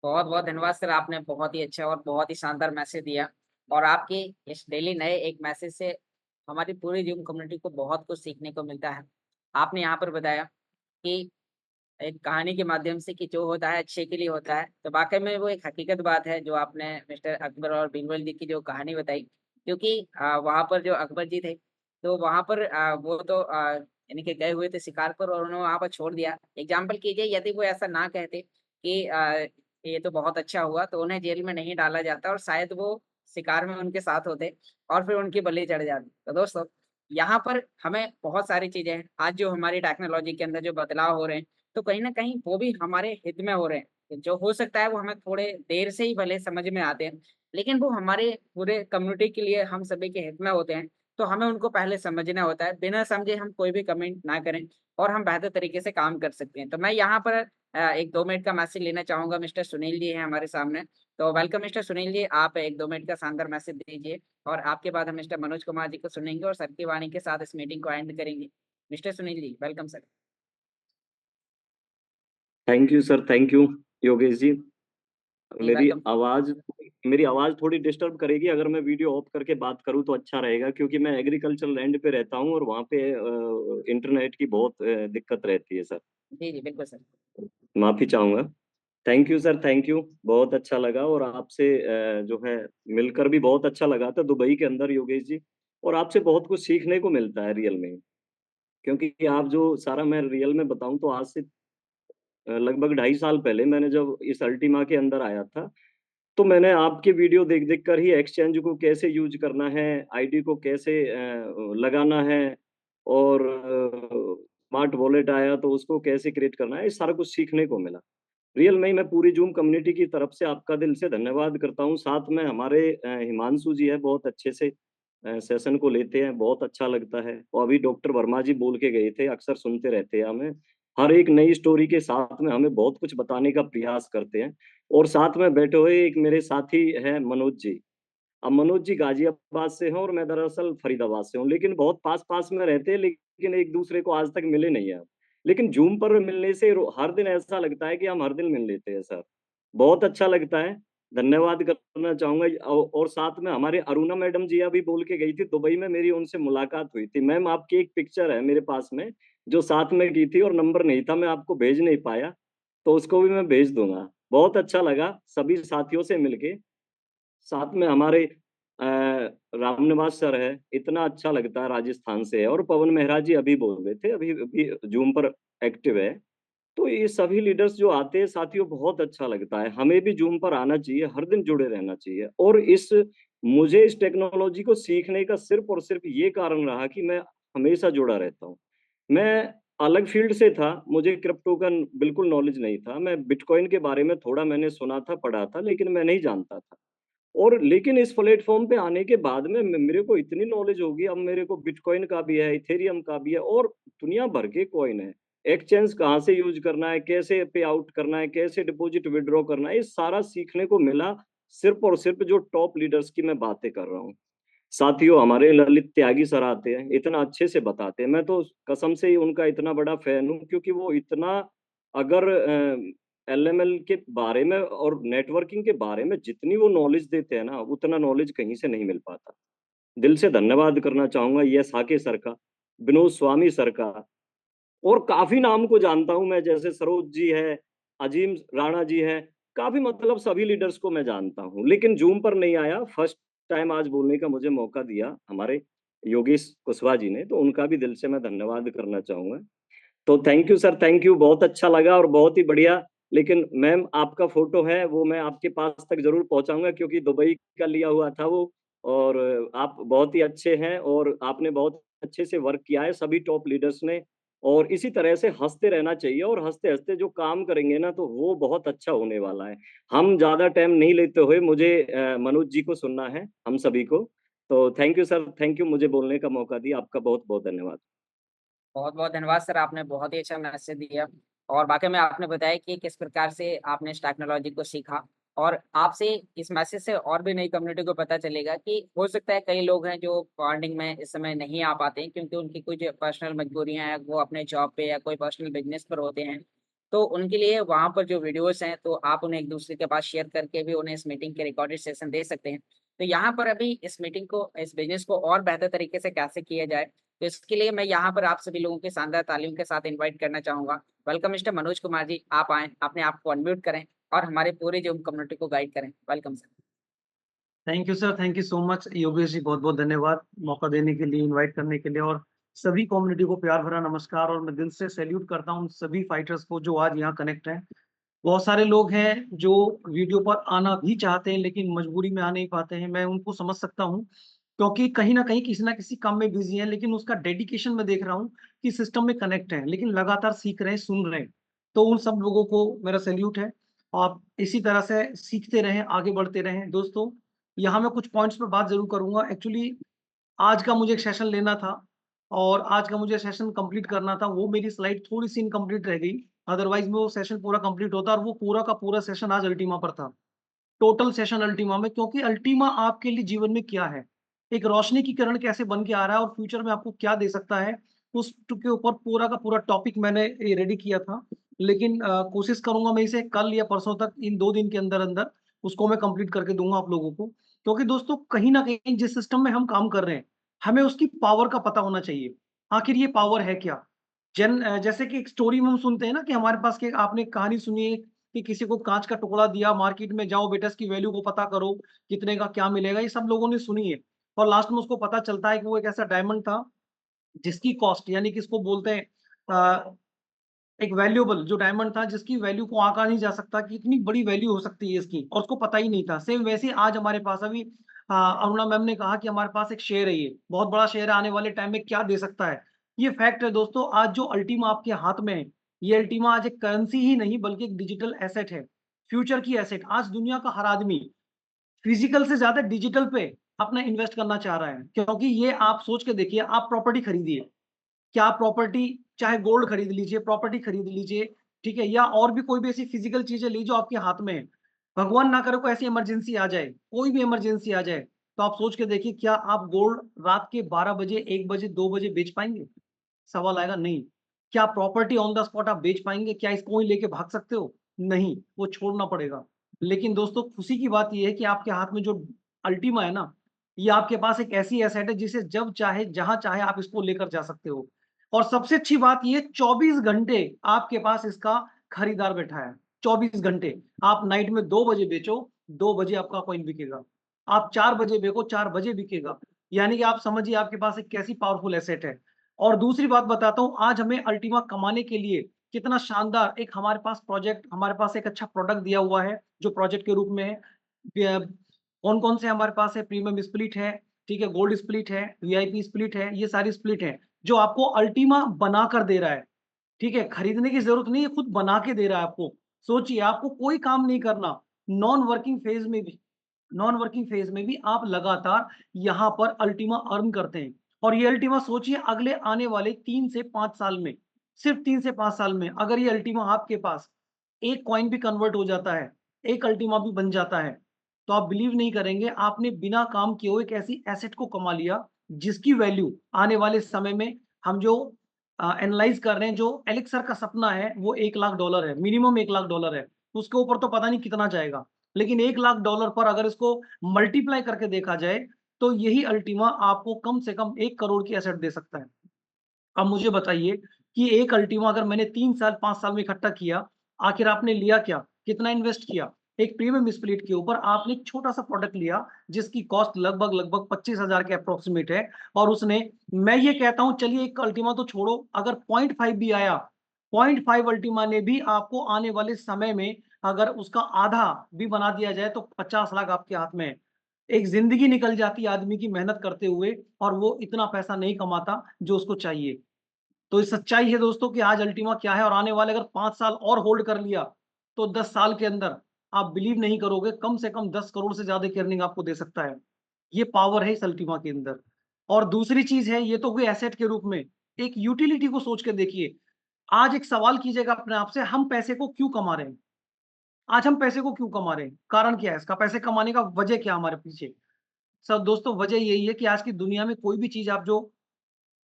बहुत बहुत धन्यवाद सर, आपने बहुत ही अच्छा और बहुत ही शानदार मैसेज दिया। और आपके इस डेली नए एक मैसेज से हमारी पूरी जूम कम्युनिटी को बहुत कुछ सीखने को मिलता है। आपने यहाँ पर बताया कि एक कहानी के माध्यम से कि जो होता है अच्छे के लिए होता है, तो वाकई में वो एक हकीकत बात है जो आपने मिस्टर अकबर और बीरबल जी की जो कहानी बताई। क्योंकि वहाँ पर जो अकबर जी थे, तो वहाँ पर वो तो यानी कि गए हुए थे शिकार पर और उन्होंने वहाँ पर छोड़ दिया। एग्जाम्पल कीजिए, यदि वो ऐसा ना कहते कि ये तो बहुत अच्छा हुआ, तो उन्हें जेल में नहीं डाला जाता और शायद वो शिकार में उनके साथ होते और फिर उनकी बलि चढ़ जाती। तो दोस्तों, यहाँ पर हमें बहुत सारी चीज़ें हैं, आज जो हमारी टेक्नोलॉजी के अंदर जो बदलाव हो रहे हैं, तो कहीं न कहीं वो भी हमारे हित में हो रहे हैं। जो हो सकता है वो हमें थोड़े देर से ही भले समझ में आते हैं, लेकिन वो हमारे पूरे कम्युनिटी के लिए हम सभी के हित में होते हैं, तो हमें उनको पहले समझना होता है। बिना समझे हम कोई भी कमेंट ना करें और हम बेहतर तरीके से काम कर सकते हैं। तो मैं यहाँ पर एक 2 मिनट का मैसेज लेना चाहूँगा, मिस्टर सुनील जी हैं हमारे सामने। तो वेलकम मिस्टर सुनील जी, आप 1-2 मिनट का शानदार मैसेज दीजिए और आपके बाद हम मिस्टर मनोज कुमार जी को सुनेंगे और सर की वाणी के साथ इस मीटिंग को एंड करेंगे। Mister Sunil ji, welcome sir. Thank you sir, thank you Yogesh ji. जी, वेलकम। मेरी आवाज थोड़ी डिस्टर्ब करेगी अगर मैं वीडियो ऑफ करके बात करूं तो अच्छा रहेगा, क्योंकि मैं एग्रीकल्चर लैंड पे रहता हूं और वहां पे इंटरनेट की बहुत दिक्कत रहती है सर। जी, जी, बिल्कुल सर। माफी चाहूंगा। Thank you sir, thank you. बहुत अच्छा लगा और आपसे जो है मिलकर भी बहुत अच्छा लगा था दुबई के अंदर योगेश जी। और आपसे बहुत कुछ सीखने को मिलता है रियल में, क्योंकि आप जो सारा, मैं रियल में बताऊं तो आज से लगभग 2.5 साल पहले मैंने जब इस अल्टीमा के अंदर आया था, तो मैंने आपके वीडियो देख कर ही एक्सचेंज को कैसे यूज करना है, आईडी को कैसे लगाना है, और स्मार्ट वॉलेट आया तो उसको कैसे क्रिएट करना है, ये सारा कुछ सीखने को मिला। रियल में ही मैं पूरी जूम कम्युनिटी की तरफ से आपका दिल से धन्यवाद करता हूँ। साथ में हमारे हिमांशु जी है, बहुत अच्छे से सेशन को लेते हैं, बहुत अच्छा लगता है। और अभी डॉक्टर वर्मा जी बोल के गए थे, अक्सर सुनते रहते हैं हमें, हर एक नई स्टोरी के साथ में हमें बहुत कुछ बताने का प्रयास करते हैं। और साथ में बैठे हुए एक मेरे साथी हैं मनोज जी। अब मनोज जी गाजियाबाद से हैं और मैं दरअसल फरीदाबाद से हूँ, लेकिन बहुत पास पास में रहते हैं, लेकिन एक दूसरे को आज तक मिले नहीं है। लेकिन जूम पर मिलने से हर दिन ऐसा लगता है कि हम हर दिन मिल लेते हैं सर। बहुत अच्छा लगता है। धन्यवाद करना चाहूंगा। और साथ में हमारे अरुणा मैडम जी अभी बोल के गई थी, दुबई में मेरी उनसे मुलाकात हुई थी। मैम, आपकी एक पिक्चर है मेरे पास में जो साथ में की थी और नंबर नहीं था, मैं आपको भेज नहीं पाया, तो उसको भी मैं भेज दूंगा। बहुत अच्छा लगा सभी साथियों से मिलके। साथ में हमारे रामनिवास सर है, इतना अच्छा लगता है, राजस्थान से है। और पवन मेहरा जी अभी बोल रहे थे, अभी अभी जूम पर एक्टिव है। तो ये सभी लीडर्स जो आते हैं साथियों, बहुत अच्छा लगता है। हमें भी जूम पर आना चाहिए, हर दिन जुड़े रहना चाहिए। और मुझे इस टेक्नोलॉजी को सीखने का सिर्फ और सिर्फ ये कारण रहा कि मैं हमेशा जुड़ा रहता हूँ। मैं अलग फील्ड से था, मुझे क्रिप्टो का बिल्कुल नॉलेज नहीं था। मैं बिटकॉइन के बारे में थोड़ा मैंने सुना था, पढ़ा था, लेकिन मैं नहीं जानता था। और लेकिन इस प्लेटफॉर्म पे आने के बाद में मेरे को इतनी नॉलेज होगी। अब मेरे को बिटकॉइन का भी है, इथेरियम का भी है, और दुनिया भर के कॉइन है। एक्सचेंज कहाँ से यूज करना है, कैसे पे आउट करना है, कैसे डिपॉजिट विड्रॉ करना है, ये सारा सीखने को मिला। सिर्फ और सिर्फ जो टॉप लीडर्स की मैं बातें कर रहा हूँ। साथियों, हमारे ललित त्यागी सर आते हैं, इतना अच्छे से बताते हैं। मैं तो कसम से ही उनका इतना बड़ा फैन हूँ, क्योंकि वो इतना, अगर एलएमएल के बारे में और नेटवर्किंग के बारे में जितनी वो नॉलेज देते हैं ना, उतना नॉलेज कहीं से नहीं मिल पाता। दिल से धन्यवाद करना चाहूंगा यस हाके सर का, विनोद स्वामी सर का। और काफी नाम को जानता हूं मैं, जैसे सरोज जी है, अजीम राणा जी है, काफी, मतलब सभी लीडर्स को मैं जानता हूं। लेकिन जूम पर नहीं आया, फर्स्ट टाइम आज बोलने का मुझे मौका दिया हमारे योगेश कुशवाहा जी ने, तो उनका भी दिल से मैं धन्यवाद करना चाहूंगा। तो thank you sir, thank you, बहुत अच्छा लगा और बहुत ही बढ़िया। लेकिन मैम, आपका फोटो है वो मैं आपके पास तक जरूर पहुंचाऊंगा, क्योंकि दुबई का लिया हुआ था वो। और आप बहुत ही अच्छे हैं और आपने बहुत अच्छे से वर्क किया है सभी टॉप लीडर्स ने। और इसी तरह से हंसते रहना चाहिए, और हंसते हंसते जो काम करेंगे ना, तो वो बहुत अच्छा होने वाला है। हम ज्यादा टाइम नहीं लेते हुए मुझे मनोज जी को सुनना है, हम सभी को। तो thank you sir, thank you, मुझे बोलने का मौका दिया। आपका बहुत बहुत धन्यवाद। बहुत-बहुत धन्यवाद सर, आपने बहुत ही अच्छा मैसेज दिया और वाक़ई में आपने बताया कि किस प्रकार से आपने इस टेक्नोलॉजी को सीखा और आपसे इस मैसेज से और भी नई कम्युनिटी को पता चलेगा कि हो सकता है कई लोग हैं जो बॉन्डिंग में इस समय नहीं आ पाते हैं क्योंकि उनकी कुछ पर्सनल मजबूरियाँ हैं, वो अपने जॉब पे या कोई पर्सनल बिज़नेस पर होते हैं। तो उनके लिए वहाँ पर जो वीडियोज़ हैं, तो आप उन्हें एक-दूसरे के पास शेयर करके भी उन्हें इस मीटिंग के रिकॉर्डेड सेशन दे सकते हैं। तो यहाँ पर अभी इस मीटिंग को, इस बिज़नेस को और बेहतर तरीके से कैसे किया जाए, तो इसके लिए मैं यहाँ पर आप सभी लोगों के शानदार तालियों के साथ इनवाइट करना चाहूँगा। वेलकम मिस्टर मनोज कुमार जी, आप आएँ, अपने आप को अनम्यूट करें और हमारे पूरे जूम कम्युनिटी को गाइड करें। Welcome sir. Thank you sir, thank you so much Yogesh ji, बहुत बहुत धन्यवाद मौका देने के लिए, इनवाइट करने के लिए। और सभी कम्युनिटी को प्यार भरा नमस्कार। और मैं दिल से सैल्यूट करता हूँ उन सभी फाइटर्स को जो आज यहाँ कनेक्ट हैं। बहुत सारे लोग हैं जो वीडियो पर आना भी चाहते हैं लेकिन मजबूरी में आ नहीं पाते हैं, मैं उनको समझ सकता हूँ, क्योंकि कहीं न कहीं किसी न किसी काम में बिज़ी है, लेकिन उसका डेडिकेशन मैं देख रहा हूँ कि सिस्टम में कनेक्ट है, लेकिन लगातार सीख रहे हैं, सुन रहे हैं। तो उन सब लोगों को मेरा सैल्यूट है। आप इसी तरह से सीखते रहें, आगे बढ़ते रहें। दोस्तों, यहाँ मैं कुछ पॉइंट्स पे बात ज़रूर करूँगा। एक्चुअली आज का मुझे एक सेशन लेना था और आज का मुझे सेशन कंप्लीट करना था, वो मेरी स्लाइड थोड़ी-सी इनकम्प्लीट रह गई, अदरवाइज़ वो सेशन पूरा कंप्लीट होता और वो पूरा का पूरा सेशन आज अल्टीमा पर था। टोटल सेशन अल्टीमा में, क्योंकि अल्टीमा आपके लिए जीवन में क्या है? एक रोशनी की किरण कैसे बन के आ रहा है और फ्यूचर में आपको क्या दे सकता है, उस के ऊपर पूरा का पूरा टॉपिक मैंने ये रेडी किया था। लेकिन कोशिश करूँगा मैं इसे कल या परसों तक इन 2 दिन के अंदर-अंदर उसको मैं कंप्लीट करके दूँगा आप लोगों को। क्योंकि दोस्तों कहीं न कहीं जिस सिस्टम में हम काम कर रहे हैं, हमें उसकी पावर का पता होना चाहिए। आखिर ये पावर है क्या? जैसे कि एक स्टोरी में हम सुनते हैं ना कि हमारे पास कि आपने एक कहानी सुनी है कि किसी को काँच का टुकड़ा दिया, मार्केट में जाओ बेटा इसकी वैल्यू को पता करो, कितने का क्या मिलेगा, ये सब लोगों ने सुनी है। और लास्ट में उसको पता चलता है कि वो एक ऐसा डायमंड था, जिसकी कॉस्ट यानी कि इसको बोलते हैं एक वैल्यूएबल जो डायमंड था जिसकी वैल्यू को आँका नहीं जा सकता कि इतनी बड़ी वैल्यू हो सकती है इसकी और उसको पता ही नहीं था। सेम वैसे ही आज हमारे पास अभी अरुणा मैम ने कहा कि हमारे पास एक शेयर है ये, बहुत बड़ा शेयर है, आने वाले टाइम में क्या दे सकता है। ये फैक्ट है दोस्तों, आज जो अल्टीमा आपके हाथ में है, ये अल्टीमा आज एक करेंसी ही नहीं बल्कि एक डिजिटल एसेट है, फ्यूचर की एसेट। आज दुनिया का हर आदमी फिजिकल से ज़्यादा डिजिटल पे अपना इन्वेस्ट करना चाह रहा है, क्योंकि ये आप सोच के देखिए, आप प्रॉपर्टी खरीदिए, क्या आप प्रॉपर्टी चाहे गोल्ड खरीद लीजिए, प्रॉपर्टी खरीद लीजिए, ठीक है? या और भी कोई भी ऐसी फिजिकल चीज़ें लीजिए जो आपके हाथ में है। भगवान ना करे कोई ऐसी इमरजेंसी आ जाए, कोई भी इमरजेंसी आ जाए, तो आप सोच के देखिए क्या आप गोल्ड रात के 12 बजे, 1 बजे, 2 बजे बेच पाएँगे? सवाल आएगा नहीं। क्या प्रॉपर्टी ऑन द स्पॉट आप बेच पाएँगे? क्या इसको ही लेके भाग सकते हो? नहीं, वो छोड़ना पड़ेगा। लेकिन दोस्तों खुशी की बात ये है कि आपके हाथ में जो अल्टीमा है ना, ये आपके पास एक ऐसी एसेट है जिसे जब चाहे, जहाँ चाहे आप इसको लेकर जा सकते हो। और सबसे अच्छी बात ये 24 घंटे आपके पास इसका खरीदार बैठा है। 24 घंटे। आप नाइट में 2 बजे बेचो, 2 बजे आपका कॉइन बिकेगा। आप 4 बजे बेचो, 4 बजे बिकेगा। यानी कि आप समझिए आपके पास एक कैसी पावरफुल एसेट है। और दूसरी बात बताता हूँ, आज हमें अल्टीमा कमाने के लिए कितना शानदार एक हमारे पास प्रोजेक्ट, हमारे पास एक अच्छा प्रोडक्ट दिया हुआ है, जो प्रोजेक्ट के रूप में है। कौन-कौन से हमारे पास है, प्रीमियम स्प्लिट है, ठीक है, गोल्ड स्प्लिट है, वीआईपी स्प्लिट है, ये सारी स्प्लिट है, जो आपको अल्टीमा बनाकर दे रहा है। ठीक है, खरीदने की ज़रूरत नहीं है, खुद बना के दे रहा है आपको। सोचिए आपको कोई काम नहीं करना, नॉन वर्किंग फेज़ में भी नॉन वर्किंग फेज़ में भी आप लगातार यहाँ पर अल्टीमा अर्न करते हैं। और ये अल्टीमा सोचिए अगले आने वाले 3 से 5 साल में, सिर्फ़ 3 से 5 साल में अगर ये अल्टीमा आपके पास एक कॉइन भी कन्वर्ट हो जाता है, एक अल्टीमा भी बन जाता है, तो आप बिलीव नहीं करेंगे आपने बिना काम किए हुए एक ऐसी एसेट को कमा लिया, जिसकी वैल्यू आने वाले समय में हम जो एनालाइज़ कर रहे हैं, जो एलिक्सर का सपना है, वो $1,00,000 है, मिनिमम $1,00,000 है। उसके ऊपर तो पता नहीं कितना जाएगा। लेकिन $1,00,000 पर अगर इसको मल्टीप्लाई करके देखा जाए, तो यही अल्टीमा आपको कम से कम 1 करोड़ की एसेट दे सकता है। अब मुझे बताइए कि एक अल्टीमा अगर मैंने 3 साल, 5 साल में इकट्ठा किया, आखिर आपने लिया क्या? कितना इन्वेस्ट किया? एक प्रीमियम स्प्लिट के ऊपर आपने एक छोटा-सा प्रोडक्ट लिया, जिसकी कॉस्ट लगभग 25,000 के एप्रोक्सिमेट है और उसने मैं ये कहता हूँ चलिए एक अल्टीमा तो छोड़ो, अगर 0.5 भी आया, 0.5 अल्टीमा ने भी आपको आने वाले समय में अगर उसका आधा भी बना दिया जाए, तो 50 लाख आपके हाथ में है। एक ज़िंदगी निकल जाती है आदमी की मेहनत करते हुए और वो इतना पैसा नहीं कमाता, जो उसको चाहिए। तो ये सच्चाई है दोस्तों कि आज अल्टीमा क्या है और आने वाले अगर 5 साल और होल्ड कर लिया, तो 10 साल के अंदर आप बिलीव नहीं करोगे कम से कम 10 करोड़ से ज़्यादा की अर्निंग आपको दे सकता है। ये पावर है इस अल्टीमा के अंदर। और दूसरी चीज़ है, ये तो हुई एसेट के रूप में। एक यूटिलिटी को सोच के देखिए। आज एक सवाल कीजिएगा अपने आप से, हम पैसे को क्यों कमा रहे हैं? आज हम पैसे को क्यों कमा रहे हैं? कारण क्या है इसका? पैसे कमाने का वजह क्या है हमारे पीछे? सब दोस्तों वजह यही है कि आज की दुनिया में कोई भी चीज़ आप जो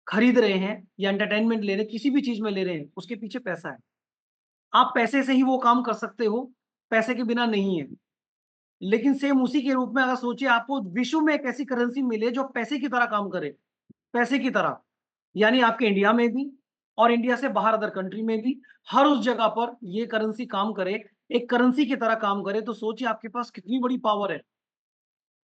खरीद रहे हैं या एंटरटेनमेंट ले रहे हैं, किसी भी चीज़ में ले रहे हैं, उसके पीछे पैसा है। आप पैसे से ही वो काम कर सकते हो, पैसे के बिना नहीं है। लेकिन सेम उसी के रूप में अगर सोचिए आपको विश्व में एक ऐसी करेंसी मिले जो पैसे की तरह काम करे, पैसे की तरह। यानी आपके इंडिया में भी और इंडिया से बाहर अदर कंट्री में भी, हर उस जगह पर ये करेंसी काम करे, एक करेंसी की तरह काम करे, तो सोचिए आपके पास कितनी बड़ी पावर है।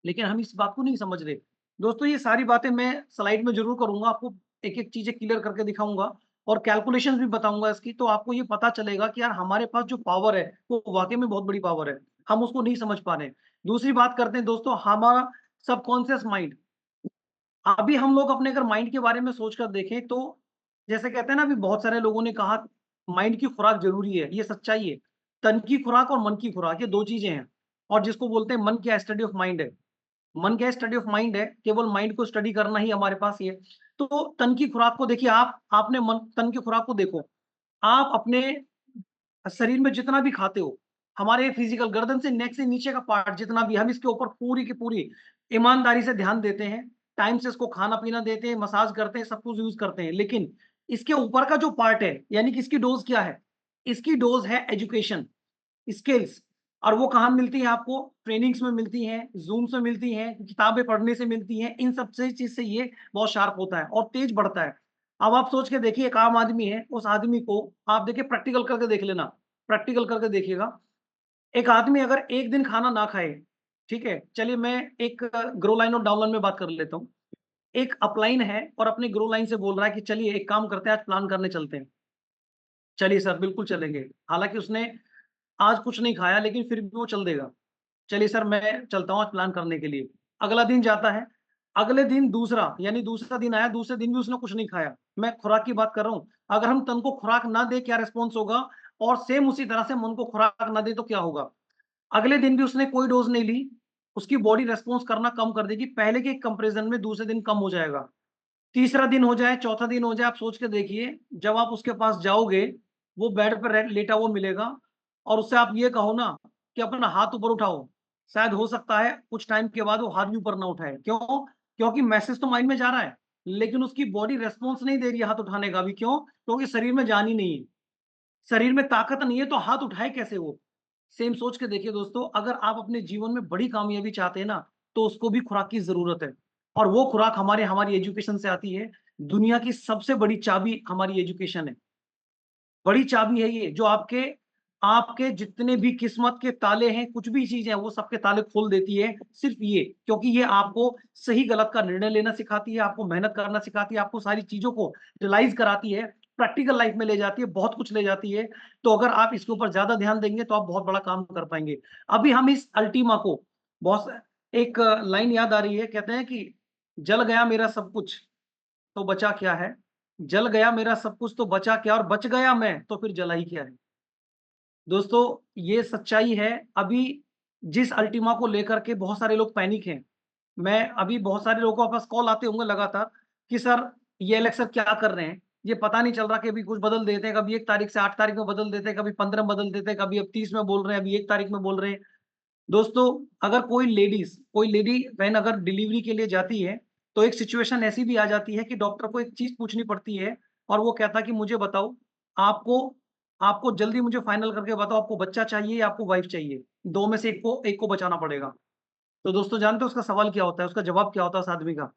लेकिन हम इस बात को नहीं समझ रहे। दोस्तों ये सारी बातें मैं स्लाइड में ज़रूर करूँगा, आपको एक-एक चीज़ें क्लियर करके दिखाऊँगा और कैलकुलेशंस भी बताऊंगा इसकी, तो आपको ये पता चलेगा कि यार हमारे पास जो पावर है वो वाकई में बहुत बड़ी पावर है, हम उसको नहीं समझ पा रहे हैं। दूसरी बात करते हैं दोस्तों, हमारा सबकॉन्शियस माइंड। अभी हम लोग अपने अगर माइंड के बारे में सोचकर देखें तो जैसे कहते हैं ना, अभी बहुत सारे लोगों ने कहा माइंड की खुराक जरूरी है, ये सच्चाई है। तन की खुराक और मन की खुराक, ये दो चीजें हैं। और जिसको बोलते हैं मन क्या, स्टडी ऑफ माइंड है। मन क्या, स्टडी ऑफ माइंड है, केवल माइंड को स्टडी करना ही हमारे पास ये। तो तन की खुराक को देखिए, आपने मन तन की खुराक को देखो। आप अपने शरीर में जितना भी खाते हो, हमारे फिजिकल गर्दन से नेक से नीचे का पार्ट जितना भी, हम इसके ऊपर पूरी की पूरी ईमानदारी से ध्यान देते हैं, टाइम से इसको खाना पीना देते हैं, मसाज करते हैं, सब कुछ यूज करते हैं। लेकिन इसके ऊपर का जो पार्ट है, यानी कि इसकी डोज क्या है, इसकी डोज है एजुकेशन, स्किल्स। और वो कहाँ मिलती है आपको, ट्रेनिंग्स में मिलती हैं, जूम्स में मिलती हैं, किताबें पढ़ने से मिलती हैं। इन सब से चीज से ये बहुत शार्प होता है और तेज बढ़ता है। अब आप सोच के देखिए, एक आम आदमी है, उस आदमी को आप देखिए, प्रैक्टिकल करके देख लेना, प्रैक्टिकल करके देखिएगा। एक आदमी अगर एक दिन खाना ना खाए, ठीक है, चलिए मैं एक ग्रो लाइन और डाउन लाइन में बात कर लेता हूँ। एक अपलाइन है और अपने ग्रो लाइन से बोल रहा है कि चलिए एक काम करते हैं, आज प्लान करने चलते हैं। चलिए सर, बिल्कुल चलेंगे। हालांकि उसने आज कुछ नहीं खाया, लेकिन फिर भी वो चल देगा। चलिए सर, मैं चलता हूँ आज प्लान करने के लिए। अगला दिन जाता है, अगले दिन दूसरा, यानी दूसरा दिन आया, दूसरे दिन भी उसने कुछ नहीं खाया। मैं खुराक की बात कर रहा हूँ। अगर हम तन को खुराक ना दे, क्या रिस्पॉन्स होगा, और सेम उसी तरह से मन को खुराक ना दे तो क्या होगा। अगले दिन भी उसने कोई डोज नहीं ली, उसकी बॉडी रेस्पॉन्स करना कम कर देगी, पहले के कंपैरिजन में दूसरे दिन कम हो जाएगा। तीसरा दिन हो जाए, चौथा दिन हो जाए, आप सोच के देखिए, जब आप उसके पास जाओगे, वो बेड पर लेटा हुआ मिलेगा और उससे आप ये कहो ना कि अपना हाथ ऊपर उठाओ, शायद हो सकता है कुछ टाइम के बाद वो हाथ भी ऊपर ना उठाए। क्यों? क्योंकि मैसेज तो माइंड में जा रहा है, लेकिन उसकी बॉडी रेस्पॉन्स नहीं दे रही है हाथ उठाने का भी। क्यों? क्योंकि शरीर में जान ही नहीं है, शरीर में ताकत नहीं है, तो हाथ उठाए कैसे वो। सेम सोच के देखिए दोस्तों, अगर आप अपने जीवन में बड़ी कामयाबी चाहते हैं ना, तो उसको भी खुराक की जरूरत है। और वो खुराक हमारी एजुकेशन से आती है। दुनिया की सबसे बड़ी चाबी हमारी एजुकेशन है। बड़ी चाबी है ये, जो आपके आपके जितने भी किस्मत के ताले हैं, कुछ भी चीजें हैं, वो सबके ताले खोल देती है, सिर्फ ये। क्योंकि ये आपको सही गलत का निर्णय लेना सिखाती है, आपको मेहनत करना सिखाती है, आपको सारी चीजों को रियलाइज कराती है, प्रैक्टिकल लाइफ में ले जाती है, बहुत कुछ ले जाती है। तो अगर आप इसके ऊपर ज्यादा ध्यान देंगे तो आप बहुत बड़ा काम कर पाएंगे। अभी हम इस अल्टीमा को बहुत, एक लाइन याद आ रही है, कहते हैं कि जल गया मेरा सब कुछ तो बचा क्या है, जल गया मेरा सब कुछ तो बचा क्या, और बच गया मैं तो फिर जला ही क्या है। दोस्तों, ये सच्चाई है। अभी जिस अल्टीमा को लेकर के बहुत सारे लोग पैनिक हैं। मैं अभी बहुत सारे लोगों के पास कॉल आते होंगे लगातार कि सर ये इलेक्शन क्या कर रहे हैं, ये पता नहीं चल रहा, कि अभी कुछ बदल देते हैं, कभी 1 तारीख से 8 तारीख में बदल देते हैं, कभी 15 में बदल देते हैं, कभी अब 30 में बोल रहे हैं, अभी 1 तारीख में बोल रहे हैं। दोस्तों, अगर कोई लेडी बहन अगर डिलीवरी के लिए जाती है, तो एक सिचुएशन ऐसी भी आ जाती है कि डॉक्टर को एक चीज पूछनी पड़ती है, और वो कहता है कि मुझे बताओ, आपको आपको जल्दी मुझे फाइनल करके बताओ, आपको बच्चा चाहिए या आपको वाइफ चाहिए, दो में से एक को बचाना पड़ेगा। तो दोस्तों, जानते हो उसका सवाल क्या होता है, उसका जवाब क्या होता है उस आदमी का?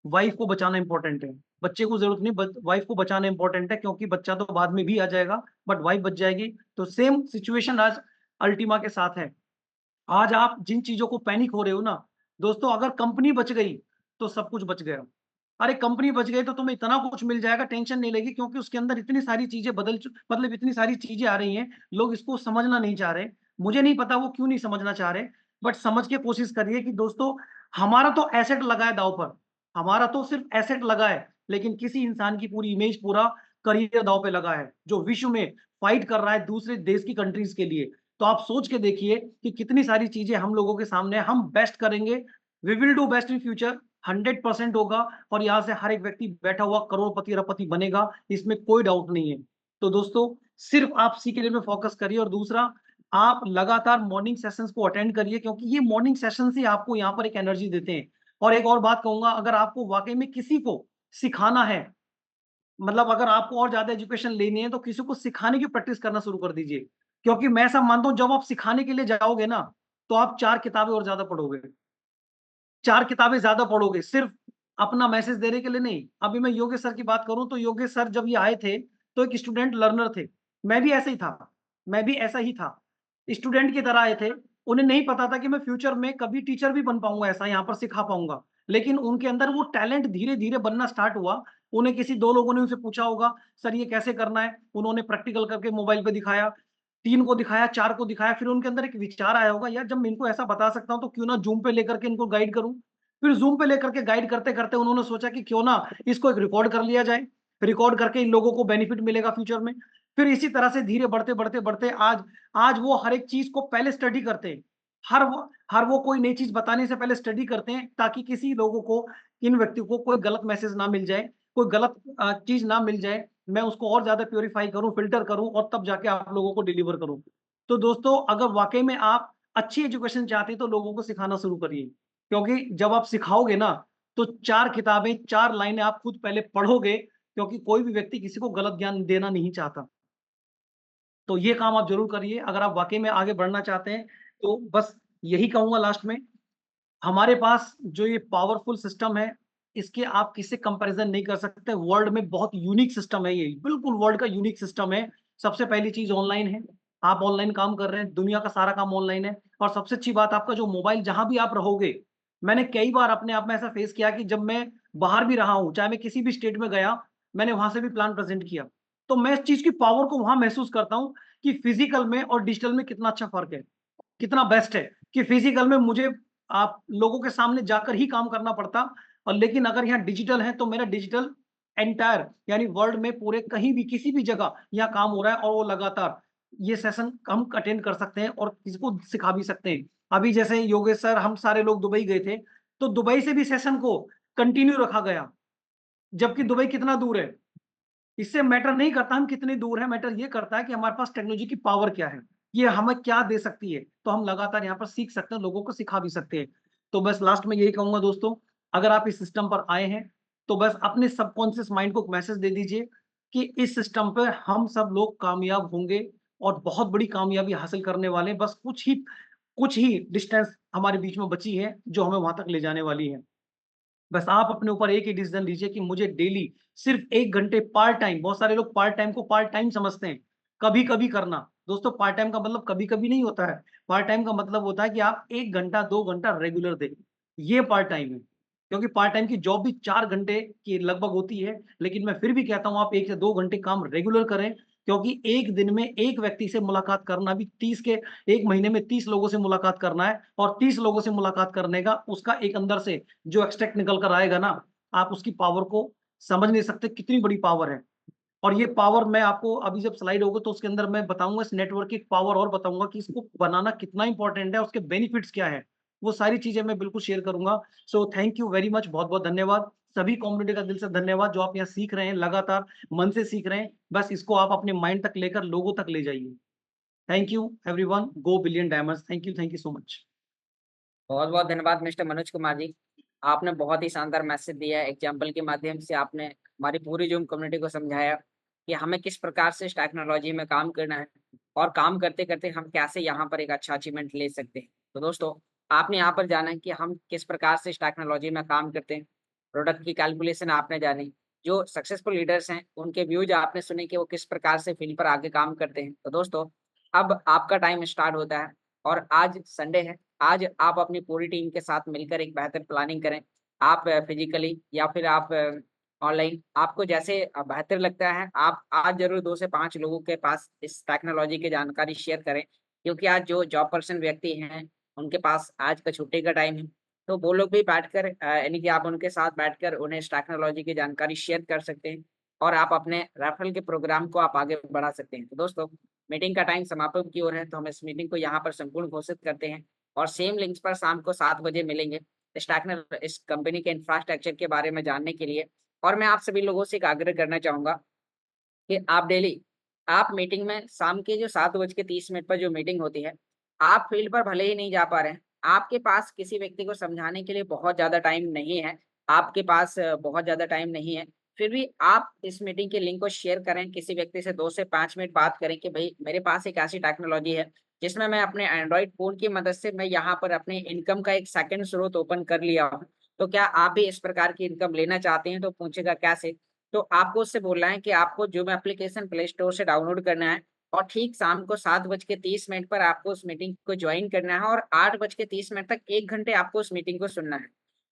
वाइफ को बचाना इंपॉर्टेंट है, बच्चे को जरूरत नहीं, वाइफ को बचाना इंपॉर्टेंट है, क्योंकि बच्चा तो बाद में भी आ जाएगा, बट वाइफ बच जाएगी। तो सेम सिचुएशन आज अल्टीमा के साथ है। आज आप जिन चीजों को पैनिक हो रहे हो ना, दोस्तों, अगर कंपनी बच गई तो सब कुछ बच गया। अरे कंपनी बच गई तो तुम्हें इतना कुछ मिल जाएगा, टेंशन नहीं लेगी, क्योंकि उसके अंदर इतनी सारी चीजें मतलब इतनी सारी चीजें आ रही हैं, लोग इसको समझना नहीं चाह रहे। मुझे नहीं पता वो क्यों नहीं समझना चाह रहे, बट समझ के कोशिश करिए कि दोस्तों, हमारा तो एसेट लगा है दाव पर, हमारा तो सिर्फ एसेट लगा है, लेकिन किसी इंसान की पूरी इमेज, पूरा करियर दाव पे लगा है, जो विश्व में फाइट कर रहा है दूसरे देश की कंट्रीज के लिए। तो आप सोच के देखिए कि कितनी सारी चीजें हम लोगों के सामने है। हम बेस्ट करेंगे, we will do best in future, 100% होगा। और यहाँ से हर एक व्यक्ति बैठा हुआ करोड़पति अरबपति बनेगा, इसमें कोई डाउट नहीं है। तो दोस्तों, सिर्फ आप सीखने में फोकस करिए, और दूसरा, आप लगातार मॉर्निंग सेशंस को अटेंड करिए, क्योंकि ये मॉर्निंग सेशंस ही आपको यहाँ पर एक एनर्जी देते हैं। और एक और बात कहूंगा, अगर आपको वाकई में किसी को सिखाना है, मतलब अगर आपको और ज्यादा एजुकेशन लेनी है, तो किसी को सिखाने की प्रैक्टिस करना शुरू कर दीजिए। क्योंकि मैं ऐसा मानता हूं, जब आप सिखाने के लिए जाओगे ना, तो आप 4 किताबें और ज्यादा पढ़ोगे, 4 किताबें ज्यादा पढ़ोगे, सिर्फ अपना मैसेज देने के लिए नहीं। अभी मैं योगेश सर की बात करूं, तो योगेश सर जब ये आए थे, तो एक स्टूडेंट लर्नर थे। मैं भी ऐसे ही था, मैं भी ऐसा ही था, स्टूडेंट की तरह आए थे। उन्हें नहीं पता था कि मैं फ्यूचर में कभी टीचर भी बन पाऊंगा, ऐसा यहाँ पर सिखा पाऊंगा। लेकिन उनके अंदर वो टैलेंट धीरे धीरे बनना स्टार्ट हुआ, उन्हें किसी 2 लोगों ने उनसे पूछा होगा, सर ये कैसे करना है? उन्होंने प्रैक्टिकल करके मोबाइल पे दिखाया, 3 को दिखाया, 4 को दिखाया, फिर उनके अंदर एक विचार आया होगा, यार जब मैं इनको ऐसा बता सकता हूँ तो क्यों ना ज़ूम पे लेकर के इनको गाइड करूँ? फिर ज़ूम पे लेकर के गाइड करते-करते उन्होंने सोचा कि क्यों ना इसको एक रिकॉर्ड कर लिया जाए, रिकॉर्ड करके इन लोगों को बेनिफिट मिलेगा फ्यूचर में। फिर इसी तरह से धीरे बढ़ते आज वो हर एक चीज़ को पहले स्टडी करते हैं। हर वो कोई नई चीज़ बताने से पहले स्टडी करते हैं ताकि किसी लोगों को, इन व्यक्तियों को कोई गलत मैसेज ना मिल जाए, कोई गलत चीज़ ना मिल जाए। मैं उसको और ज़्यादा प्यूरीफाई करूँ, फ़िल्टर करूँ और तब जाके आप लोगों को डिलीवर करूँ। तो दोस्तों, अगर वाक़ई में आप अच्छी एजुकेशन चाहते हैं तो लोगों को सिखाना शुरू करिए। क्योंकि जब आप सिखाओगे ना, तो 4 किताबें, 4 लाइनें आप खुद पहले पढ़ोगे, क्योंकि कोई भी व्यक्ति किसी को गलत ज्ञान देना नहीं चाहता। तो ये काम आप ज़रूर करिए, अगर आप वाक़ई में आगे बढ़ना चाहते हैं, तो बस यही कहूँगा लास्ट में, हमारे पास जो ये पावरफुल सिस्टम है, इसके आप किससे कंपैरिज़न नहीं कर सकते। वर्ल्ड में बहुत यूनिक सिस्टम है ये, बिल्कुल वर्ल्ड का यूनिक सिस्टम है। सबसे पहली चीज़ ऑनलाइन है, आप ऑनलाइन काम कर रहे हैं, दुनिया का सारा काम ऑनलाइन है और सबसे अच्छी बात आपका जो मोबाइल जहाँ भी आप रहोगे, मैंने कई बार अपने आप में ऐसा फेस किया कि जब मैं बाहर भी रहा हूँ, चाहे मैं किसी भी स्टेट में गया, मैंने वहाँ से भी प्लान प्रेज़ेंट किया। तो मैं इस चीज़ की पावर को वहाँ महसूस करता हूँ कि फिज़िकल में और डिजिटल में कितना अच्छा फ़र्क है, कितना बेस्ट है कि फिज़िकल में मुझे आप लोगों के सामने जाकर ही काम करना पड़ता, और लेकिन अगर यहाँ डिजिटल है तो मेरा डिजिटल एंटायर यानी वर्ल्ड में पूरे कहीं भी किसी भी जगह यहाँ काम हो रहा है और वो लगातार ये सेशन हम अटेंड कर सकते हैं और किसी को सिखा भी सकते हैं। अभी जैसे योगेश सर, हम सारे लोग दुबई गए थे, तो दुबई से भी सेशन को कंटिन्यू रखा गया, जबकि दुबई कितना दूर है। इससे मैटर नहीं करता हम कितनी दूर हैं, मैटर ये करता है कि हमारे पास टेक्नोलॉजी की पावर क्या है, ये हमें क्या दे सकती है। तो हम लगातार यहाँ पर सीख सकते हैं, लोगों को सिखा भी सकते हैं। तो बस लास्ट में यही कहूँगा दोस्तों, अगर आप इस सिस्टम पर आए हैं, तो बस अपने सबकॉन्शियस माइंड को एक मैसेज दे दीजिए कि इस सिस्टम पे हम सब लोग कामयाब होंगे और बहुत बड़ी कामयाबी हासिल करने वाले हैं। बस कुछ ही डिस्टेंस हमारे बीच में बची है, जो हमें वहाँ तक ले जाने वाली है। बस आप अपने ऊपर एक ही डिसीजन लीजिए कि मुझे डेली सिर्फ 1 घंटे पार्ट टाइम, बहुत सारे लोग पार्ट टाइम को पार्ट टाइम समझते हैं, कभी-कभी करना। दोस्तों, पार्ट टाइम का मतलब कभी-कभी नहीं होता है। पार्ट टाइम का मतलब होता है कि आप 1 घंटा, 2 घंटा रेगुलर दें। ये पार्ट टाइम है। क्योंकि पार्ट टाइम की जॉब भी 4 घंटे की लगभग होती है, लेकिन मैं फिर भी कहता हूँ आप 1 से 2 घंटे काम रेगुलर करें, क्योंकि 1 दिन में 1 व्यक्ति से मुलाकात करना भी 1 महीने में 30 लोगों से मुलाकात करना है, और 30 लोगों से मुलाकात करने का उसका एक अंदर से जो एक्सट्रैक्ट निकल कर आएगा ना, आप उसकी पावर को समझ नहीं सकते कितनी बड़ी पावर है। और ये पावर मैं आपको अभी जब स्लाइड होगा तो उसके अंदर मैं बताऊँगा, इस नेटवर्क की पावर और बताऊँगा कि इसको बनाना कितना इम्पोर्टेंट है, उसके बेनिफिट्स क्या हैं। वो सारी चीज़ें मैं बिल्कुल शेयर करूँगा। So thank you very much, बहुत-बहुत धन्यवाद। सभी कम्युनिटी का दिल से धन्यवाद जो आप यहाँ सीख रहे हैं, लगातार मन से सीख रहे हैं। बस इसको आप अपने माइंड तक लेकर लोगों तक ले जाइए। Thank you everyone, go billion diamonds. Thank you so much. बहुत बहुत धन्यवाद मिस्टर मनोज कुमार जी। आपने बहुत ही शानदार मैसेज दिया है, एग्जाम्पल के माध्यम से आपने हमारी पूरी जूम कम्युनिटी को समझाया कि हमें किस प्रकार से इस टेक्नोलॉजी में काम करना है और काम करते करते हम कैसे यहाँ पर एक अच्छा अचीवमेंट ले सकते हैं। तो दोस्तों, आपने यहाँ पर जाना है कि हम किस प्रकार से इस टेक्नोलॉजी में काम करते हैं, प्रोडक्ट की कैलकुलेशन आपने जानी, जो सक्सेसफुल लीडर्स हैं उनके व्यूज आपने सुने कि वो किस प्रकार से फील्ड पर आगे काम करते हैं। तो दोस्तों, अब आपका टाइम स्टार्ट होता है और आज संडे है। आज आप अपनी पूरी टीम के साथ मिलकर एक बेहतर प्लानिंग करें। आप फिज़िकली या फिर आप ऑनलाइन, आपको जैसे बेहतर लगता है, आप आज ज़रूर 2 से 5 लोगों के पास इस टेक्नोलॉजी की जानकारी शेयर करें। क्योंकि आज जो जॉब पर्सन व्यक्ति हैं, उनके पास आज का छुट्टी का टाइम है। तो वो लोग भी बैठकर यानी कि आप उनके साथ बैठकर उन्हें इस टेक्नोलॉजी की जानकारी शेयर कर सकते हैं और आप अपने रेफरल के प्रोग्राम को आप आगे बढ़ा सकते हैं। तो दोस्तों, मीटिंग का टाइम समापन की ओर है, तो हम इस मीटिंग को यहाँ पर संपूर्ण घोषित करते हैं और सेम लिंक्स पर शाम को 7 बजे मिलेंगे इस कंपनी के इंफ्रास्ट्रक्चर के बारे में जानने के लिए। और मैं आप सभी लोगों से एक आग्रह करना चाहूँगा कि आप डेली आप मीटिंग में शाम के जो 7:30 पर जो मीटिंग होती है, आप फील्ड पर भले ही नहीं जा पा रहे हैं, आपके पास किसी व्यक्ति को समझाने के लिए बहुत ज़्यादा टाइम नहीं है, आपके पास बहुत ज़्यादा टाइम नहीं है, फिर भी आप इस मीटिंग के लिंक को शेयर करें, किसी व्यक्ति से 2 से 5 मिनट बात करें कि भई मेरे पास एक ऐसी टेक्नोलॉजी है, जिसमें मैं अपने एंड्रॉइड फ़ोन की मदद से मैं यहाँ पर अपने इनकम का एक सेकंड स्रोत ओपन कर लिया हूँ। तो क्या आप भी इस प्रकार की इनकम लेना चाहते हैं? तो पूछेगा कैसे? तो आपको उससे बोलना है कि आपको ज़ूम एप्लीकेशन प्ले स्टोर से डाउनलोड करना है और ठीक शाम को 7:30 पर आपको उस मीटिंग को जॉइन करना है और 8:30 तक 1 घंटे आपको उस मीटिंग को सुनना है।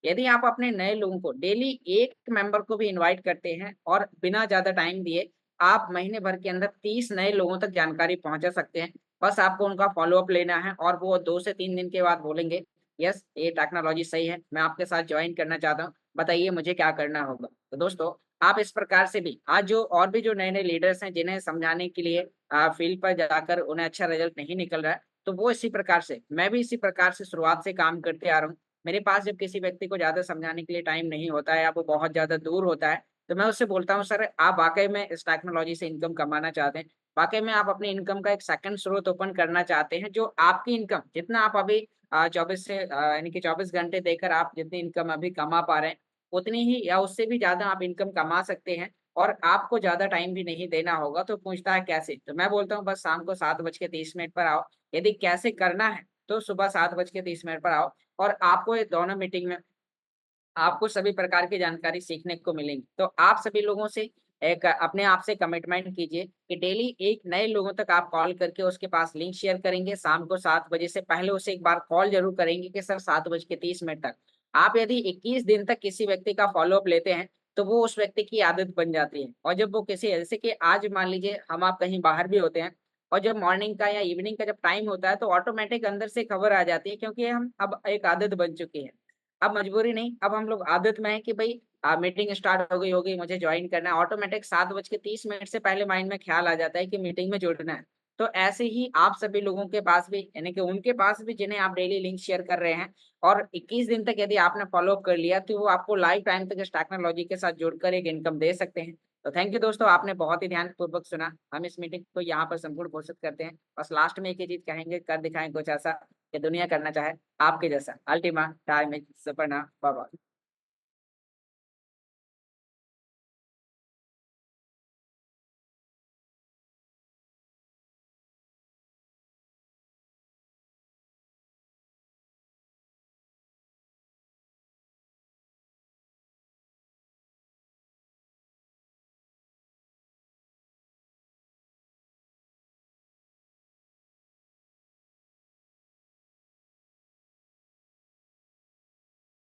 यदि आप अपने नए लोगों को डेली एक मेंबर को भी इनवाइट करते हैं और बिना ज्यादा टाइम दिए आप महीने भर के अंदर 30 नए लोगों तक जानकारी पहुंचा सकते हैं। बस आपको उनका फॉलोअप लेना है और वो 2 से 3 दिन के बाद बोलेंगे यस ये टेक्नोलॉजी सही है, मैं आपके साथ ज्वाइन करना चाहता हूँ, बताइए मुझे क्या करना होगा। तो दोस्तों आप इस प्रकार से भी आज जो और भी जो नए-नए लीडर्स हैं जिन्हें समझाने के लिए फील्ड पर जाकर उन्हें अच्छा रिजल्ट नहीं निकल रहा है, तो वो इसी प्रकार से मैं भी इसी प्रकार से शुरुआत से काम करते आ रहा हूँ। मेरे पास जब किसी व्यक्ति को ज़्यादा समझाने के लिए टाइम नहीं होता है या वो बहुत ज़्यादा दूर होता है, तो मैं उससे बोलता हूँ सर आप वाक़ई में इस टेक्नोलॉजी से इनकम कमाना चाहते हैं, वाक़ई में आप अपनी इनकम का एक सेकंड स्रोत ओपन करना चाहते हैं जो आपकी इनकम जितना आप अभी 24 से यानी कि 24 घंटे देकर आप जितनी इनकम अभी कमा पा रहे हैं, उतनी ही या उससे भी ज़्यादा आप इनकम कमा सकते हैं और आपको ज़्यादा टाइम भी नहीं देना होगा। तो पूछता है कैसे? तो मैं बोलता हूँ बस शाम को 7:30 पर आओ, यदि कैसे करना है तो सुबह 7:30 पर आओ और आपको ये दोनों मीटिंग में आपको सभी प्रकार की जानकारी सीखने को मिलेंगी। तो आप सभी लोगों से एक अपने आप से कमिटमेंट कीजिए कि डेली एक नए लोगों तक आप कॉल करके उसके पास लिंक शेयर करेंगे। शाम को 7 बजे से पहले उसे एक बार कॉल ज़रूर करेंगे कि सर 7:30 तक। आप यदि 21 दिन तक किसी व्यक्ति का फ़ॉलो-अप लेते हैं, तो वो उस व्यक्ति की आदत बन जाती है और जब वो किसी जैसे कि आज मान लीजिए हम आप कहीं बाहर भी होते हैं और जब मॉर्निंग का या इवनिंग का जब टाइम होता है, तो ऑटोमैटिक अंदर से खबर आ जाती है क्योंकि हम अब एक आदत बन चुकी है। अब मजबूरी नहीं, अब हम लोग आदत में हैं कि भई मीटिंग स्टार्ट हो गई, मुझे जॉइन करना है। ऑटोमैटिक 7:30 से पहले माइंड में ख़्याल आ जाता है कि मीटिंग में जुड़ना है। तो ऐसे ही आप सभी लोगों के पास भी यानी कि उनके पास भी जिन्हें आप डेली लिंक शेयर कर रहे हैं और 21 दिन तक यदि आपने फ़ॉलो अप कर लिया, तो वो आपको लाइफ टाइम तक इस टेक्नोलॉजी के साथ जुड़कर एक इनकम दे सकते हैं। तो थैंक यू दोस्तों, आपने बहुत ही ध्यानपूर्वक सुना। हम इस मीटिंग को यहाँ पर संपूर्ण घोषित करते हैं। बस लास्ट में एक ही चीज़ कहेंगे, कर दिखाएँ कुछ ऐसा कि दुनिया करना चाहे आपके जैसा। Ultimate time is Suparna. Bye bye.